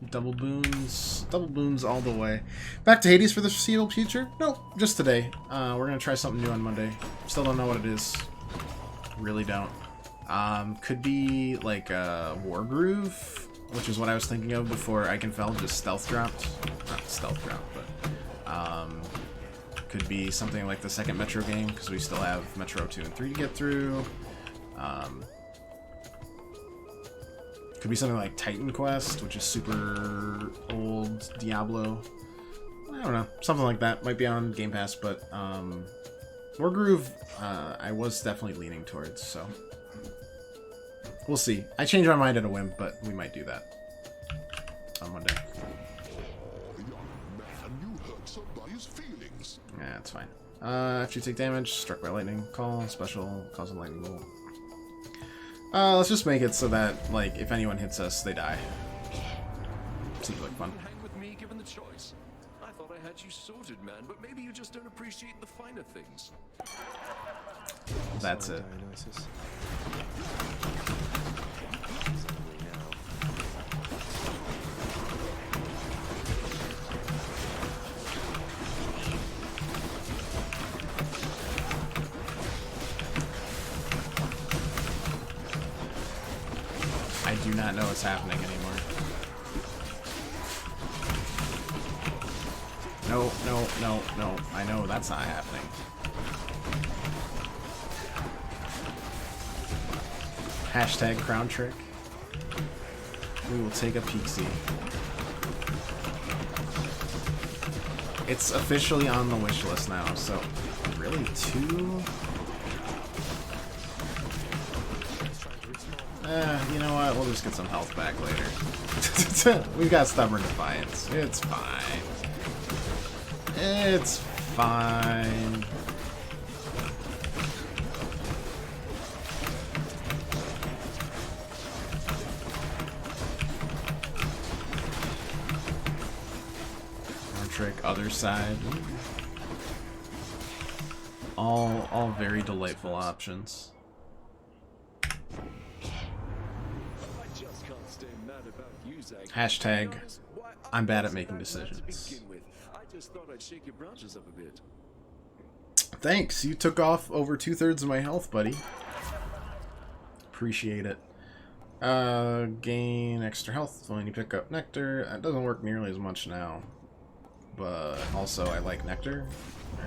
Double boons. Double boons all the way. Back to Hades for the foreseeable future? Nope. Just today. We're going to try something new on Monday. Still don't know what it is. Really don't. Could be like a War Groove, which is what I was thinking of before Ikenfell just stealth dropped. Not stealth dropped, but could be something like the second Metro game, because we still have Metro 2 and 3 to get through. Could be something like Titan Quest, which is super old Diablo. I don't know. Something like that. Might be on Game Pass, but Wargroove, I was definitely leaning towards, so we'll see. I changed my mind at a whim, but we might do that on Monday. Young man, you hurt somebody's feelings. Yeah, it's fine. After you take damage, struck by lightning, call, special, cause a lightning bolt. Let's just make it so that, like, if anyone hits us, they die. Seems like fun. Hang with me given the choice. I thought I had you sorted, man, but maybe you just don't appreciate the finer things. That's Sorry, it. Dionysus. I do not know what's happening anymore. No, no, no, no. I know that's not happening. Hashtag crown trick. We will take a peek-see. It's officially on the wish list now, so really 2? You know what? We'll just get some health back later. We've got Stubborn Defiance. It's fine. It's fine. Arm trick, other side. All very delightful options. Hashtag, I'm bad at making decisions. Thanks, you took off over 2/3 of my health, buddy. Appreciate it. Gain extra health when you pick up Nectar. That doesn't work nearly as much now. But also I like Nectar,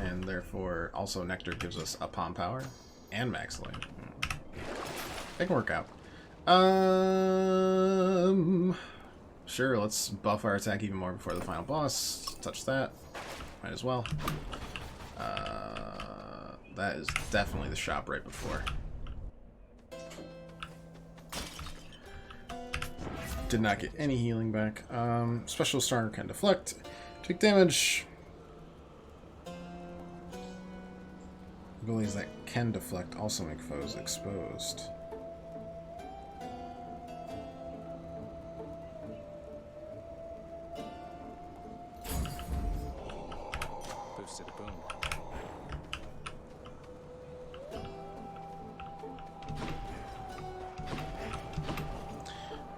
and therefore also Nectar gives us a Palm Power and Max Life. That can work out. Sure, let's buff our attack even more before the final boss. Touch that. Might as well. That is definitely the shop right before. Did not get any healing back. Special Star can deflect. Take damage. Abilities that can deflect also make foes exposed.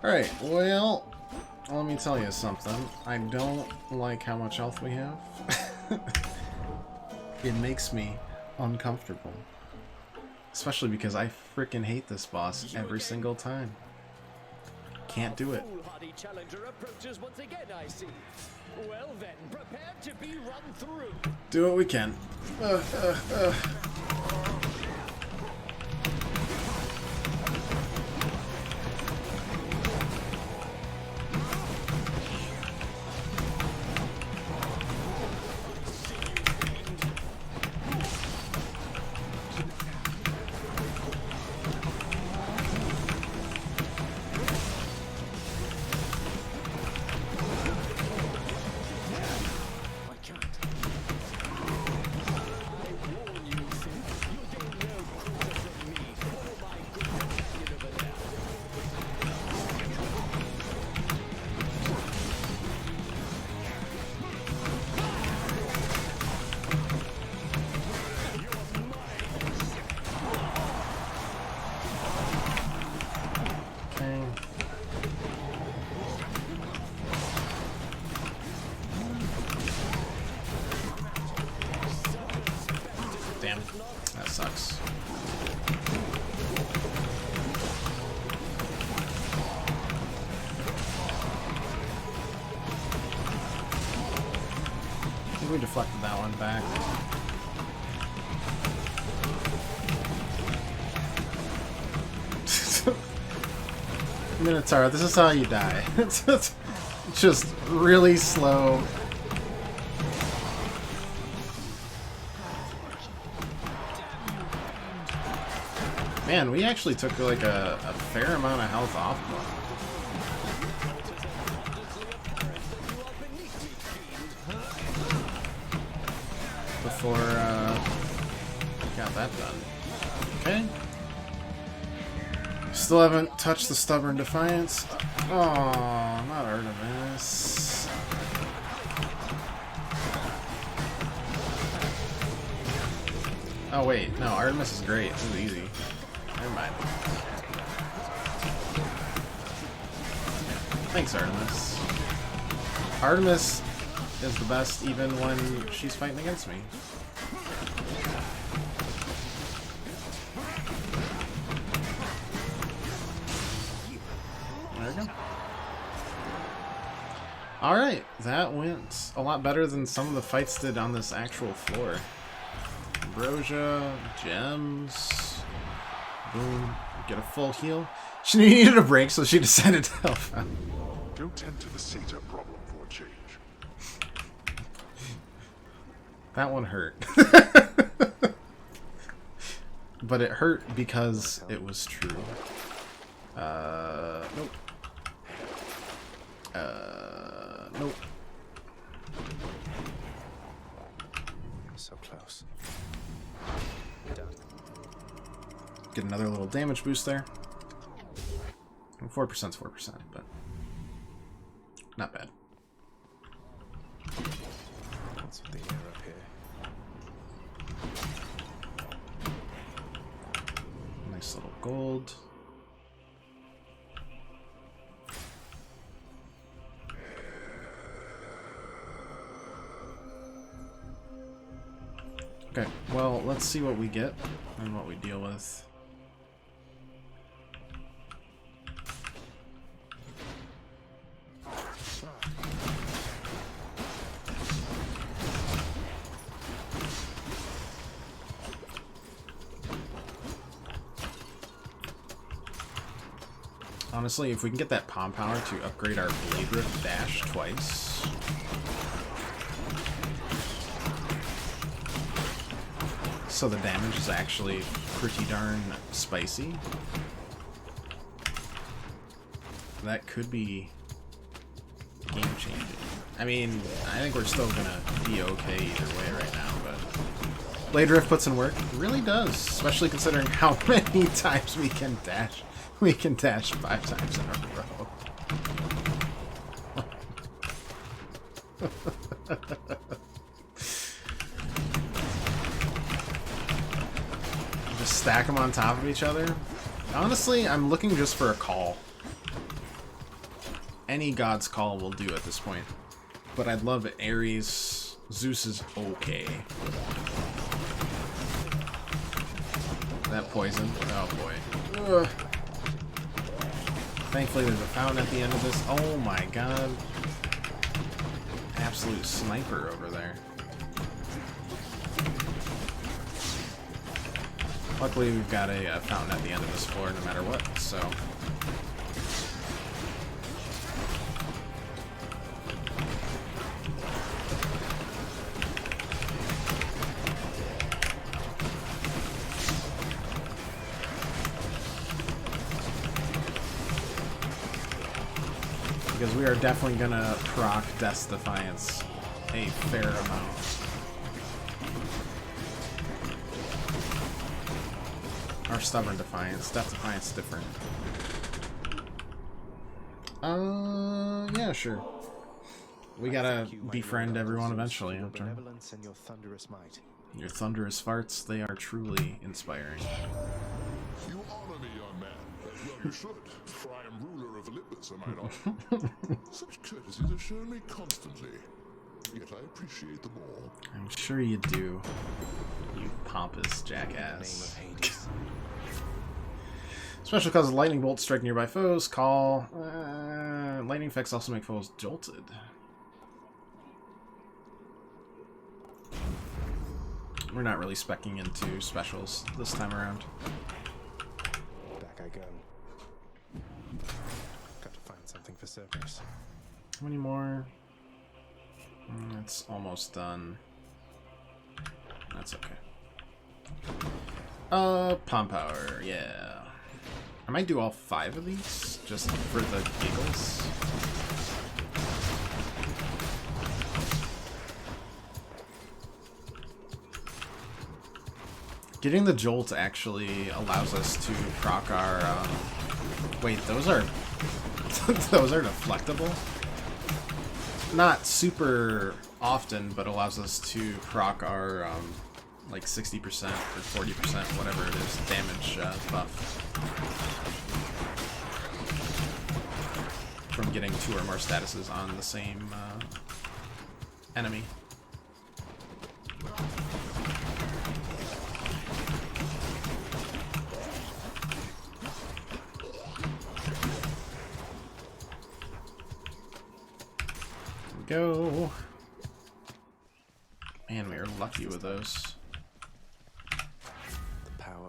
Alright, well, let me tell you something. I don't like how much health we have. It makes me uncomfortable. Especially because I freaking hate this boss every single time. Can't do it. Foolhardy challenger approaches once again, I see. Well then, prepare to be run through. Do what we can. Damn, that sucks. I think we deflected that one back. Minotaur, this is how you die. It's just really slow. Man, we actually took like a fair amount of health off before we got that done. Okay. Still haven't touched the Stubborn Defiance. Oh, not Artemis. Oh wait, no, Artemis is great. This is easy. Never mind. Thanks, Artemis. Artemis is the best even when she's fighting against me. There we go. Alright, that went a lot better than some of the fights did on this actual floor. Ambrosia, gems, boom, get a full heal. She needed a break, so she decided to help out. Go tend to the Sata problem for a change. That one hurt. But it hurt because it was true. Nope. Nope. So close. Get another little damage boost there. 4%'s 4%, but not bad. What's with the air up here? Nice little gold. Okay, well, let's see what we get and what we deal with. Honestly, if we can get that palm power to upgrade our Blade Rift dash twice. So the damage is actually pretty darn spicy. That could be game changing. I mean, I think we're still gonna be okay either way right now, but Blade Rift puts in work. It really does, especially considering how many times we can dash. We can dash 5 times in a row. Just stack them on top of each other. Honestly, I'm looking just for a call. Any god's call will do at this point. But I'd love Ares. Zeus is okay. That poison. Oh boy. Ugh. Thankfully there's a fountain at the end of this. Oh my god. Absolute sniper over there. Luckily we've got a fountain at the end of this floor no matter what, so... Because we are definitely gonna proc Death's Defiance a fair amount. Or Stubborn Defiance. Death's Defiance is different. Yeah, sure. We gotta befriend everyone eventually. Your benevolence and your thunderous might. Your thunderous farts, they are truly inspiring. You honor me, young man. Well, you should, for I am ruler of Olympus, am I not? Such courtesies are shown me constantly. Yet I appreciate them all. I'm sure you do, you pompous jackass. Name of Hades. Special cause of lightning bolts strike nearby foes. Call. Lightning effects also make foes jolted. We're not really speccing into specials this time around. Back I go. Got to find something for Cerberus. How many more? It's almost done. That's okay. Palm power, yeah. I might do all 5 of these, just for the giggles. Getting the jolt actually allows us to proc our, wait, those are... those are deflectable? Not super often, but allows us to proc our, like 60% or 40%, whatever it is, damage buff. From getting 2 or more statuses on the same enemy. Go. Man, we are lucky with those.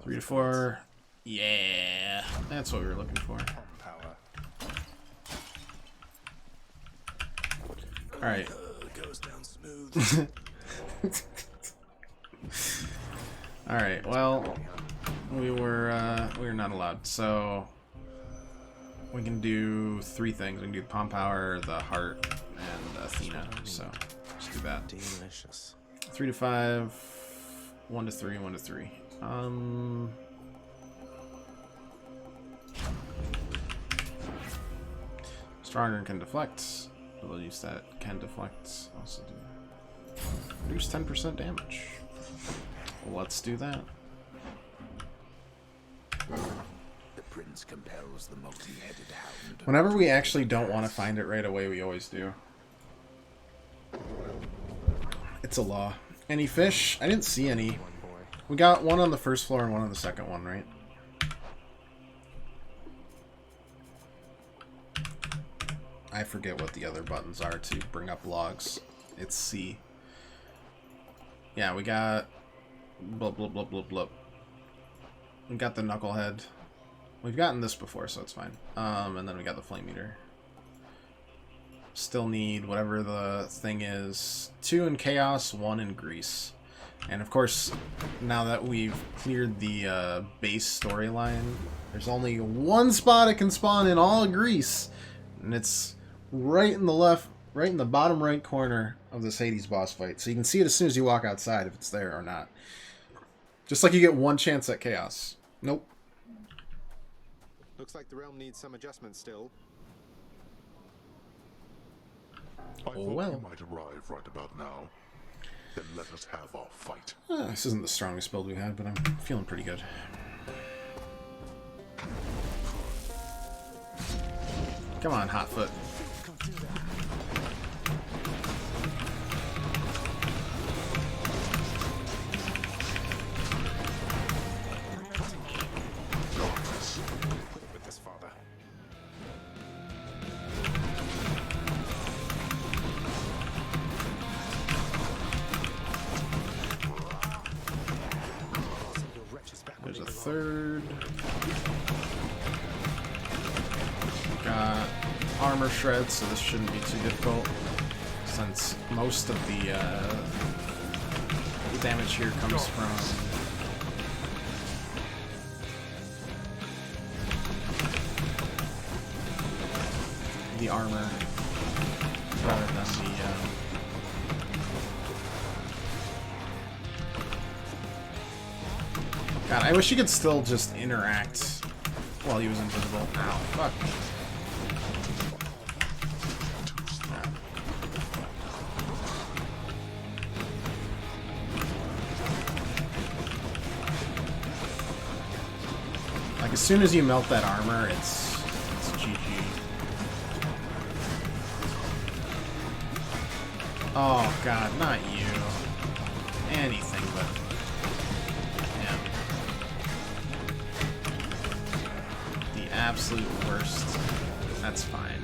3 to 4. Yeah, that's what we were looking for. All right. Goes down smooth. All right. Well, we were not allowed, so we can do 3 things. We can do Palm Power, the Heart, and Athena. So let's do that. Delicious. 3 to 5, 1 to 3, 1 to 3. Stronger and can deflect. We'll use that. Can deflect. Also do reduce 10% damage. Let's do that. The prince compels the multi-headed hound. Whenever we actually don't want to find it right away, we always do. It's a law. Any fish? I didn't see any. We got one on the first floor and one on the second one, right? I forget what the other buttons are to bring up logs. It's C. Yeah, we got... Blub, blub, blub, blub, blub. We got the knucklehead. We've gotten this before, so it's fine. And then we got the flame eater. Still need whatever the thing is. 2 in chaos, 1 in grease. And of course, now that we've cleared the base storyline, there's only one spot it can spawn in all of grease. And it's right in the bottom right corner of this Hades boss fight. So you can see it as soon as you walk outside if it's there or not. Just like you get 1 chance at chaos. Nope. Looks like the realm needs some adjustment still. I thought well. you might arrive right about now. Then let us have our fight. This isn't the strongest build we have, but I'm feeling pretty good. Come on, Hotfoot. With this father. There's a third. Got armor shred, so this shouldn't be too difficult, since most of the damage here comes from the armor rather than the God, I wish you could still just interact while he was invisible. Ow, fuck. Like, as soon as you melt that armor, it's GG. Oh god, not you. Anything but... absolute worst. That's fine.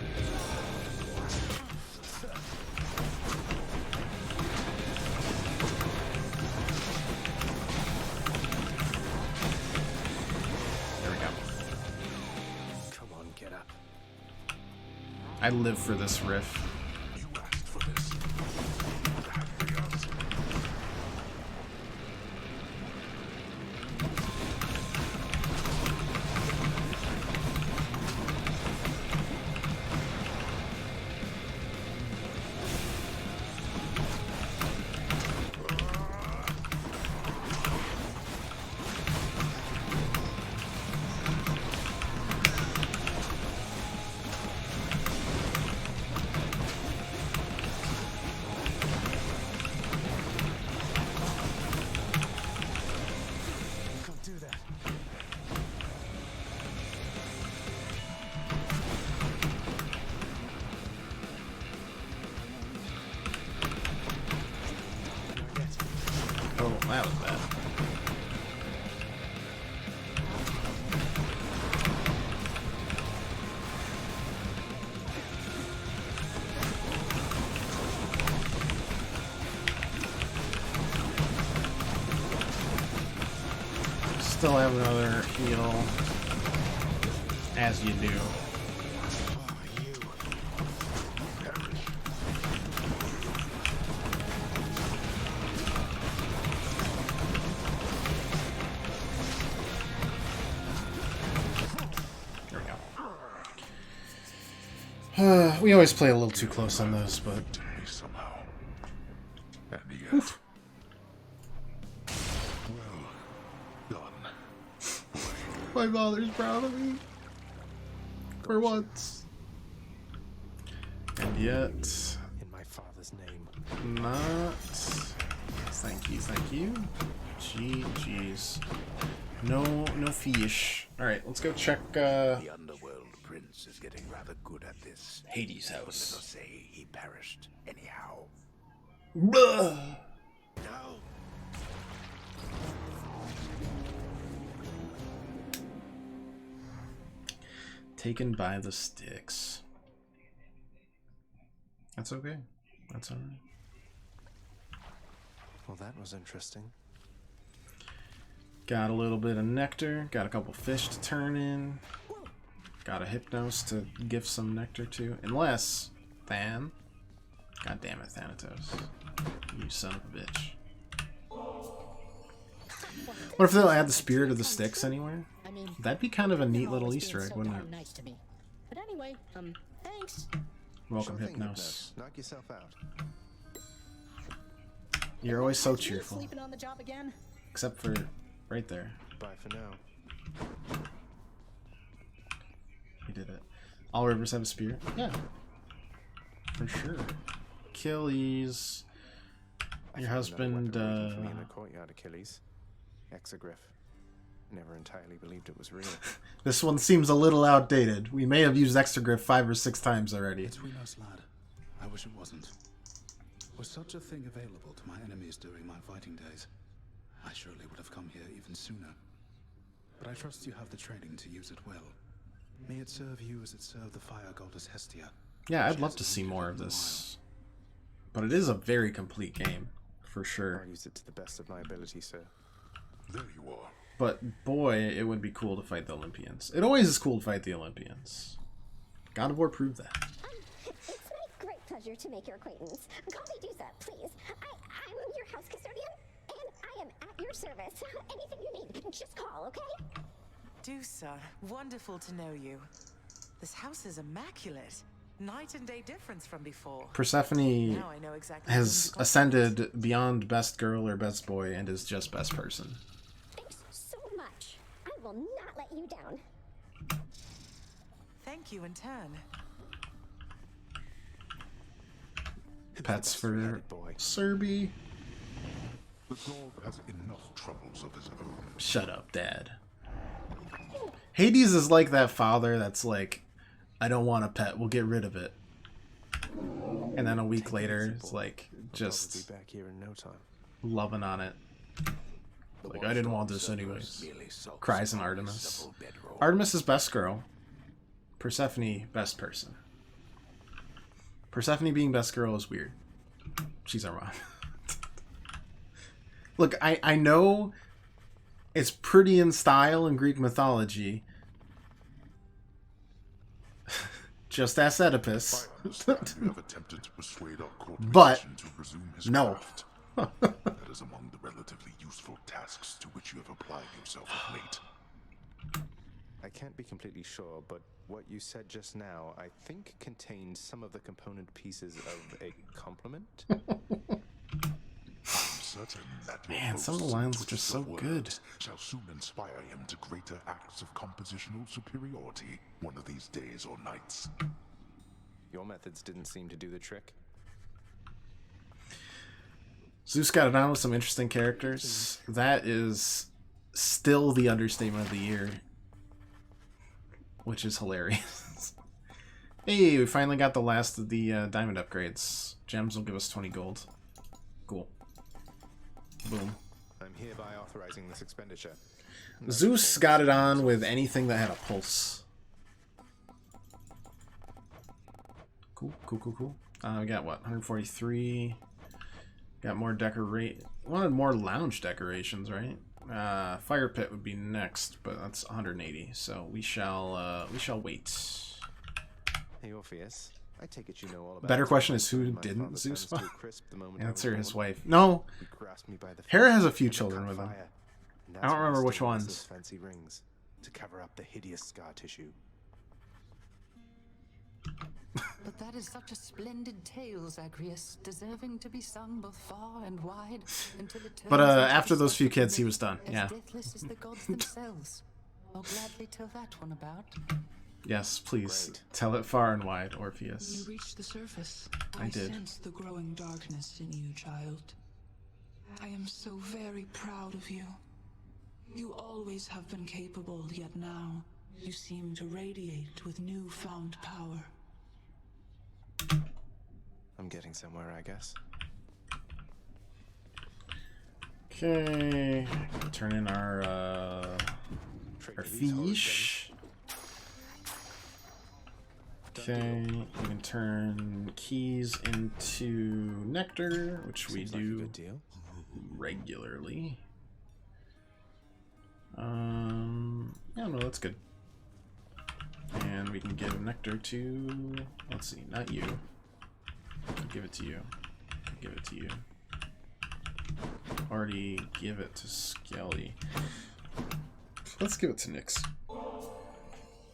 There we go. Come on, get up. I live for this riff. You asked for this. That was bad. Still have another heal, as you do. There we go. We always play a little too close on those, but Somehow. And yet. Well done. my father's proud of me. For once. And yet, In my father's name. not. Thank you, thank you. GG's. No fish. Alright, let's go check, The underworld prince is getting rather good at this. Hades' Let us house. say he perished anyhow. Blah. No. Taken by the sticks. That's okay. That's alright. Well, that was interesting. Got a little bit of nectar. Got a couple fish to turn in. Got a Hypnos to give some nectar to. Unless, Than. God damn it, Thanatos. You son of a bitch. What if they'll add the spirit of the sticks anywhere? That'd be kind of a neat little Easter egg, wouldn't it? Nice to me. But anyway, thanks. Welcome, Sure thing, Hypnos. Knock yourself out. You're always so You cheerful. sleeping on the job again? Except for right there. Bye for now. He did it. All rivers have a spirit? Yeah. For sure. Achilles. Your husband, For me in the courtyard, Achilles. Exogryph. Never entirely believed it was real. This one seems a little outdated. We may have used Exogryph 5 or 6 times already. Between us, lad, I wish it wasn't. Was such a thing available to my enemies during my fighting days, I surely would have come here even sooner. But I trust you have the training to use it well. May it serve you as it served the fire goddess Hestia. Yeah, I'd love to see more of this. But it is a very complete game, for sure. I'll use it to the best of my ability, sir. There you are. But boy, it would be cool to fight the Olympians. It always is cool to fight the Olympians. God of War proved that. It's my great pleasure to make your acquaintance. Call me Dusa, please. I'm your house custodian, and I am at your service. Anything you need, just call, okay? Dusa, wonderful to know you. This house is immaculate. Night and day difference from before. Persephone Now I know exactly has ascended beyond best girl or best boy and is just best person. Thanks so much. I will not let you down. Thank you in turn. Pets for Serby. The dog has enough troubles of his own. Shut up, Dad. Hades is like that father that's like, I don't want a pet, we'll get rid of it. And then a week later, it's like, just Be back here in no time. loving on it. Like, I didn't want this anyways. Cries in Artemis. Artemis is best girl. Persephone, best person. Persephone being best girl is weird. She's ironic. Look, I know it's pretty in style in Greek mythology. Just ask Oedipus. You have attempted to persuade our court But, magician to resume his no. craft. That is among the relatively useful tasks to which you have applied yourself of late. I can't be completely sure, but what you said just now, I think contains some of the component pieces of a compliment. Certain that your Man, some of the host's lines are just so twist of good. words shall soon inspire him to greater acts of compositional superiority one of these days or nights. Your methods didn't seem to do the trick. Zeus got it on with some interesting characters. That is still the understatement of the year. Which is hilarious. Hey, we finally got the last of the diamond upgrades. Gems will give us 20 gold. Cool. Boom. I'm hereby authorizing this expenditure. Zeus got it on with anything that had a pulse. Cool, cool, cool, cool. We got what? 143. Got more wanted more lounge decorations, right? Fire pit would be next, but that's 180. So we shall wait. Hey, Orpheus. I take it you know all about Better question is who didn't Zeus spawn? Answer his wife. No. Hera has a few children with him. I don't remember which ones. Fancy rings to cover up the hideous scar tissue. But that is such a splendid tale, Zagreus, deserving to be sung both far and wide until it turns But into after the those few spectacle kids, he was done. as Yeah. deathless as the gods themselves. I'll gladly tell that one about. Yes, please. Tell it far and wide, Orpheus. You reached the surface. I did. Sense the growing darkness in you, child. I am so very proud of you. You always have been capable, yet now you seem to radiate with newfound power. I'm getting somewhere, I guess. Okay. Turn in our fish. Okay, we can turn keys into nectar, which we do regularly. Yeah, no, that's good. And we can give nectar to, let's see, not you. I'll give it to you. I'll give it to you. Already give it to Skelly. Let's give it to Nyx.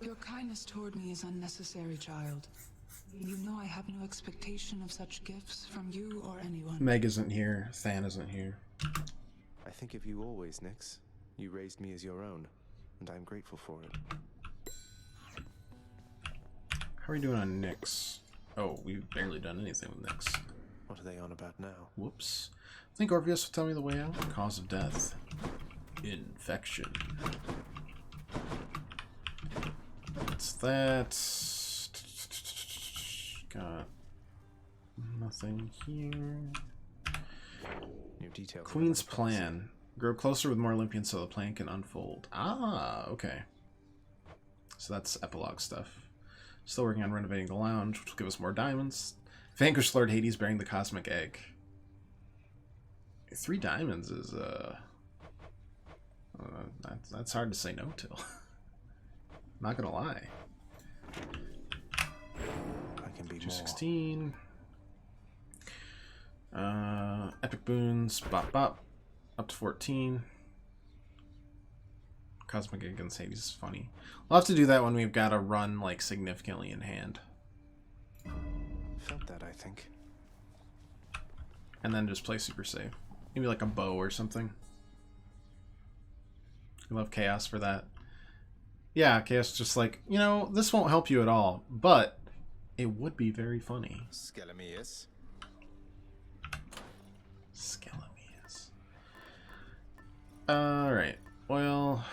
Your kindness toward me is unnecessary, child. You know I have no expectation of such gifts from you or anyone. Meg isn't here. Than isn't here. I think of you always, Nyx. You raised me as your own, and I'm grateful for it. How are we doing on Nyx? Oh, we've barely done anything with Nyx. What are they on about now? Whoops. I think Orpheus will tell me the way out. Cause of death. Infection. What's that? Got nothing here. New details. Queen's plan. Grow closer with more Olympians so the plan can unfold. Ah, okay. So that's epilogue stuff. Still working on renovating the lounge, which will give us more diamonds. Vanquish Lord Hades bearing the cosmic egg. 3 diamonds is, that's hard to say no to. Not gonna lie. I can be 216. Epic boons, bop bop. Up to 14. Cosmic Egg against Hades is funny. We'll have to do that when we've got a run like significantly in hand. Felt that, I think. And then just play super save. Maybe like a bow or something. I love Chaos for that. Yeah, Chaos just like, you know, this won't help you at all, but it would be very funny. Skelemius. Skelemius. Alright, well...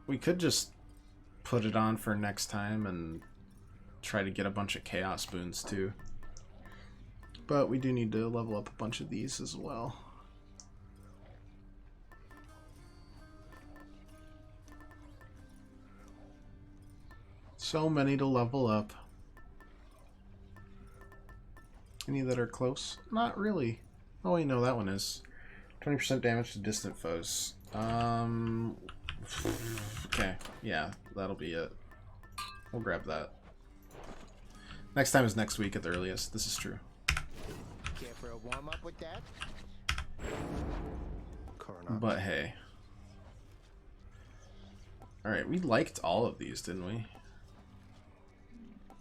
we could just put it on for next time and try to get a bunch of Chaos Boons too. But we do need to level up a bunch of these as well. So many to level up. Any that are close? Not really. Oh wait, no, that one is. 20% damage to distant foes. Okay, yeah, that'll be it. We'll grab that. Next time is next week at the earliest. This is true. Care for a warm-up with that? But hey. Alright, we liked all of these, didn't we?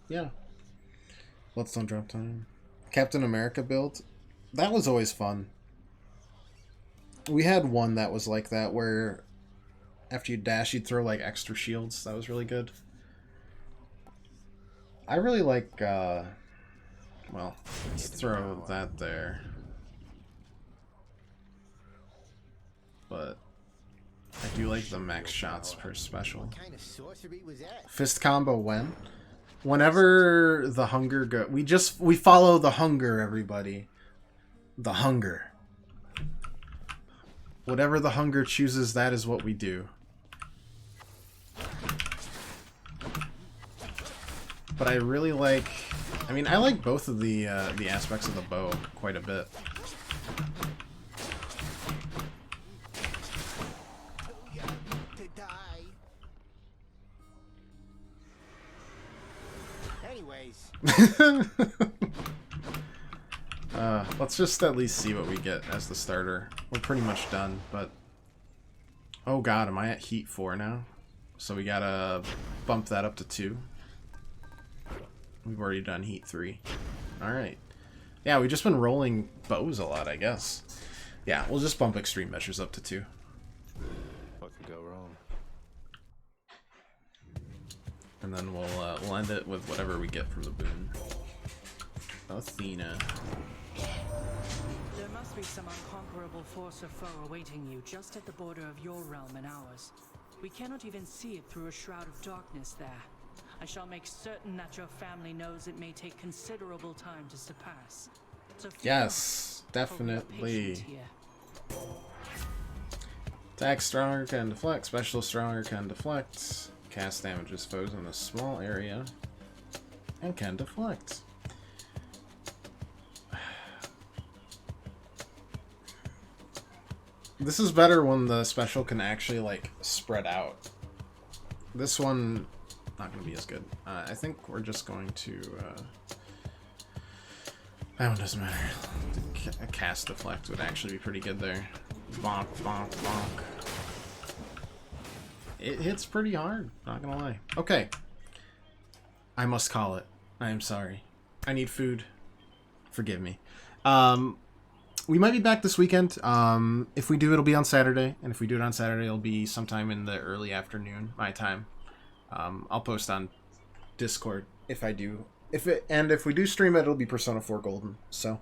Yeah. Bloodstone drop time. Captain America build. That was always fun. We had one that was like that where after you dash you'd throw like extra shields. That was really good. I really like well, let's throw that there. But I do like the max shots per special. What kind of sorcery was that? Fist combo when? Whenever the hunger go, we follow the hunger, everybody. The hunger. Whatever the hunger chooses, that is what we do. But I really like... I mean, I like both of the aspects of the bow quite a bit. Let's just at least see what we get as the starter. We're pretty much done, but... Oh god, am I at heat 4 now? So we gotta bump that up to 2. We've already done heat 3. Alright. Yeah, we've just been rolling bows a lot, I guess. Yeah, we'll just bump extreme measures up to 2. What could go wrong? And then we'll end it with whatever we get from the boon. Athena. There must be some unconquerable force or foe awaiting you just at the border of your realm and ours. We cannot even see it through a shroud of darkness there. I shall make certain that your family knows it may take considerable time to surpass. So yes, definitely. Attack stronger can deflect, special stronger can deflect. Cast damages foes in a small area and can deflect. This is better when the special can actually like spread out. This one not going to be as good. I think we're just going to that one doesn't matter. A cast deflect would actually be pretty good there. Bonk, bonk, bonk. It hits pretty hard, not gonna lie. Okay. I must call it. I am sorry. I need food. Forgive me. We might be back this weekend. If we do, it'll be on Saturday. And if we do it on Saturday, it'll be sometime in the early afternoon, my time. I'll post on Discord if I do. If we do stream it, it'll be Persona 4 Golden. So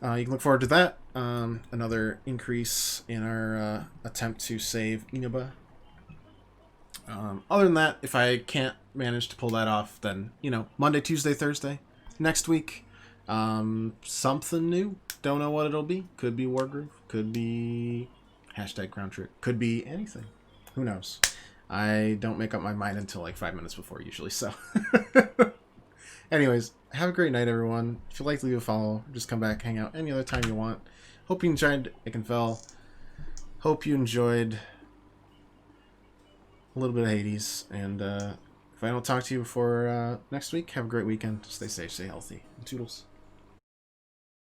you can look forward to that. Another increase in our attempt to save Inaba. Other than that, if I can't manage to pull that off, then, you know, Monday, Tuesday, Thursday, next week, something new. Don't know what it'll be. Could be Wargroove. Could be #Crown Trick. Could be anything. Who knows? I don't make up my mind until like 5 minutes before usually, so. Anyways, have a great night, everyone. If you'd like to leave a follow, just come back, hang out any other time you want. Hope you enjoyed Ikenfell. Hope you enjoyed a little bit of Hades. And if I don't talk to you before next week, have a great weekend. Stay safe, stay healthy. And toodles.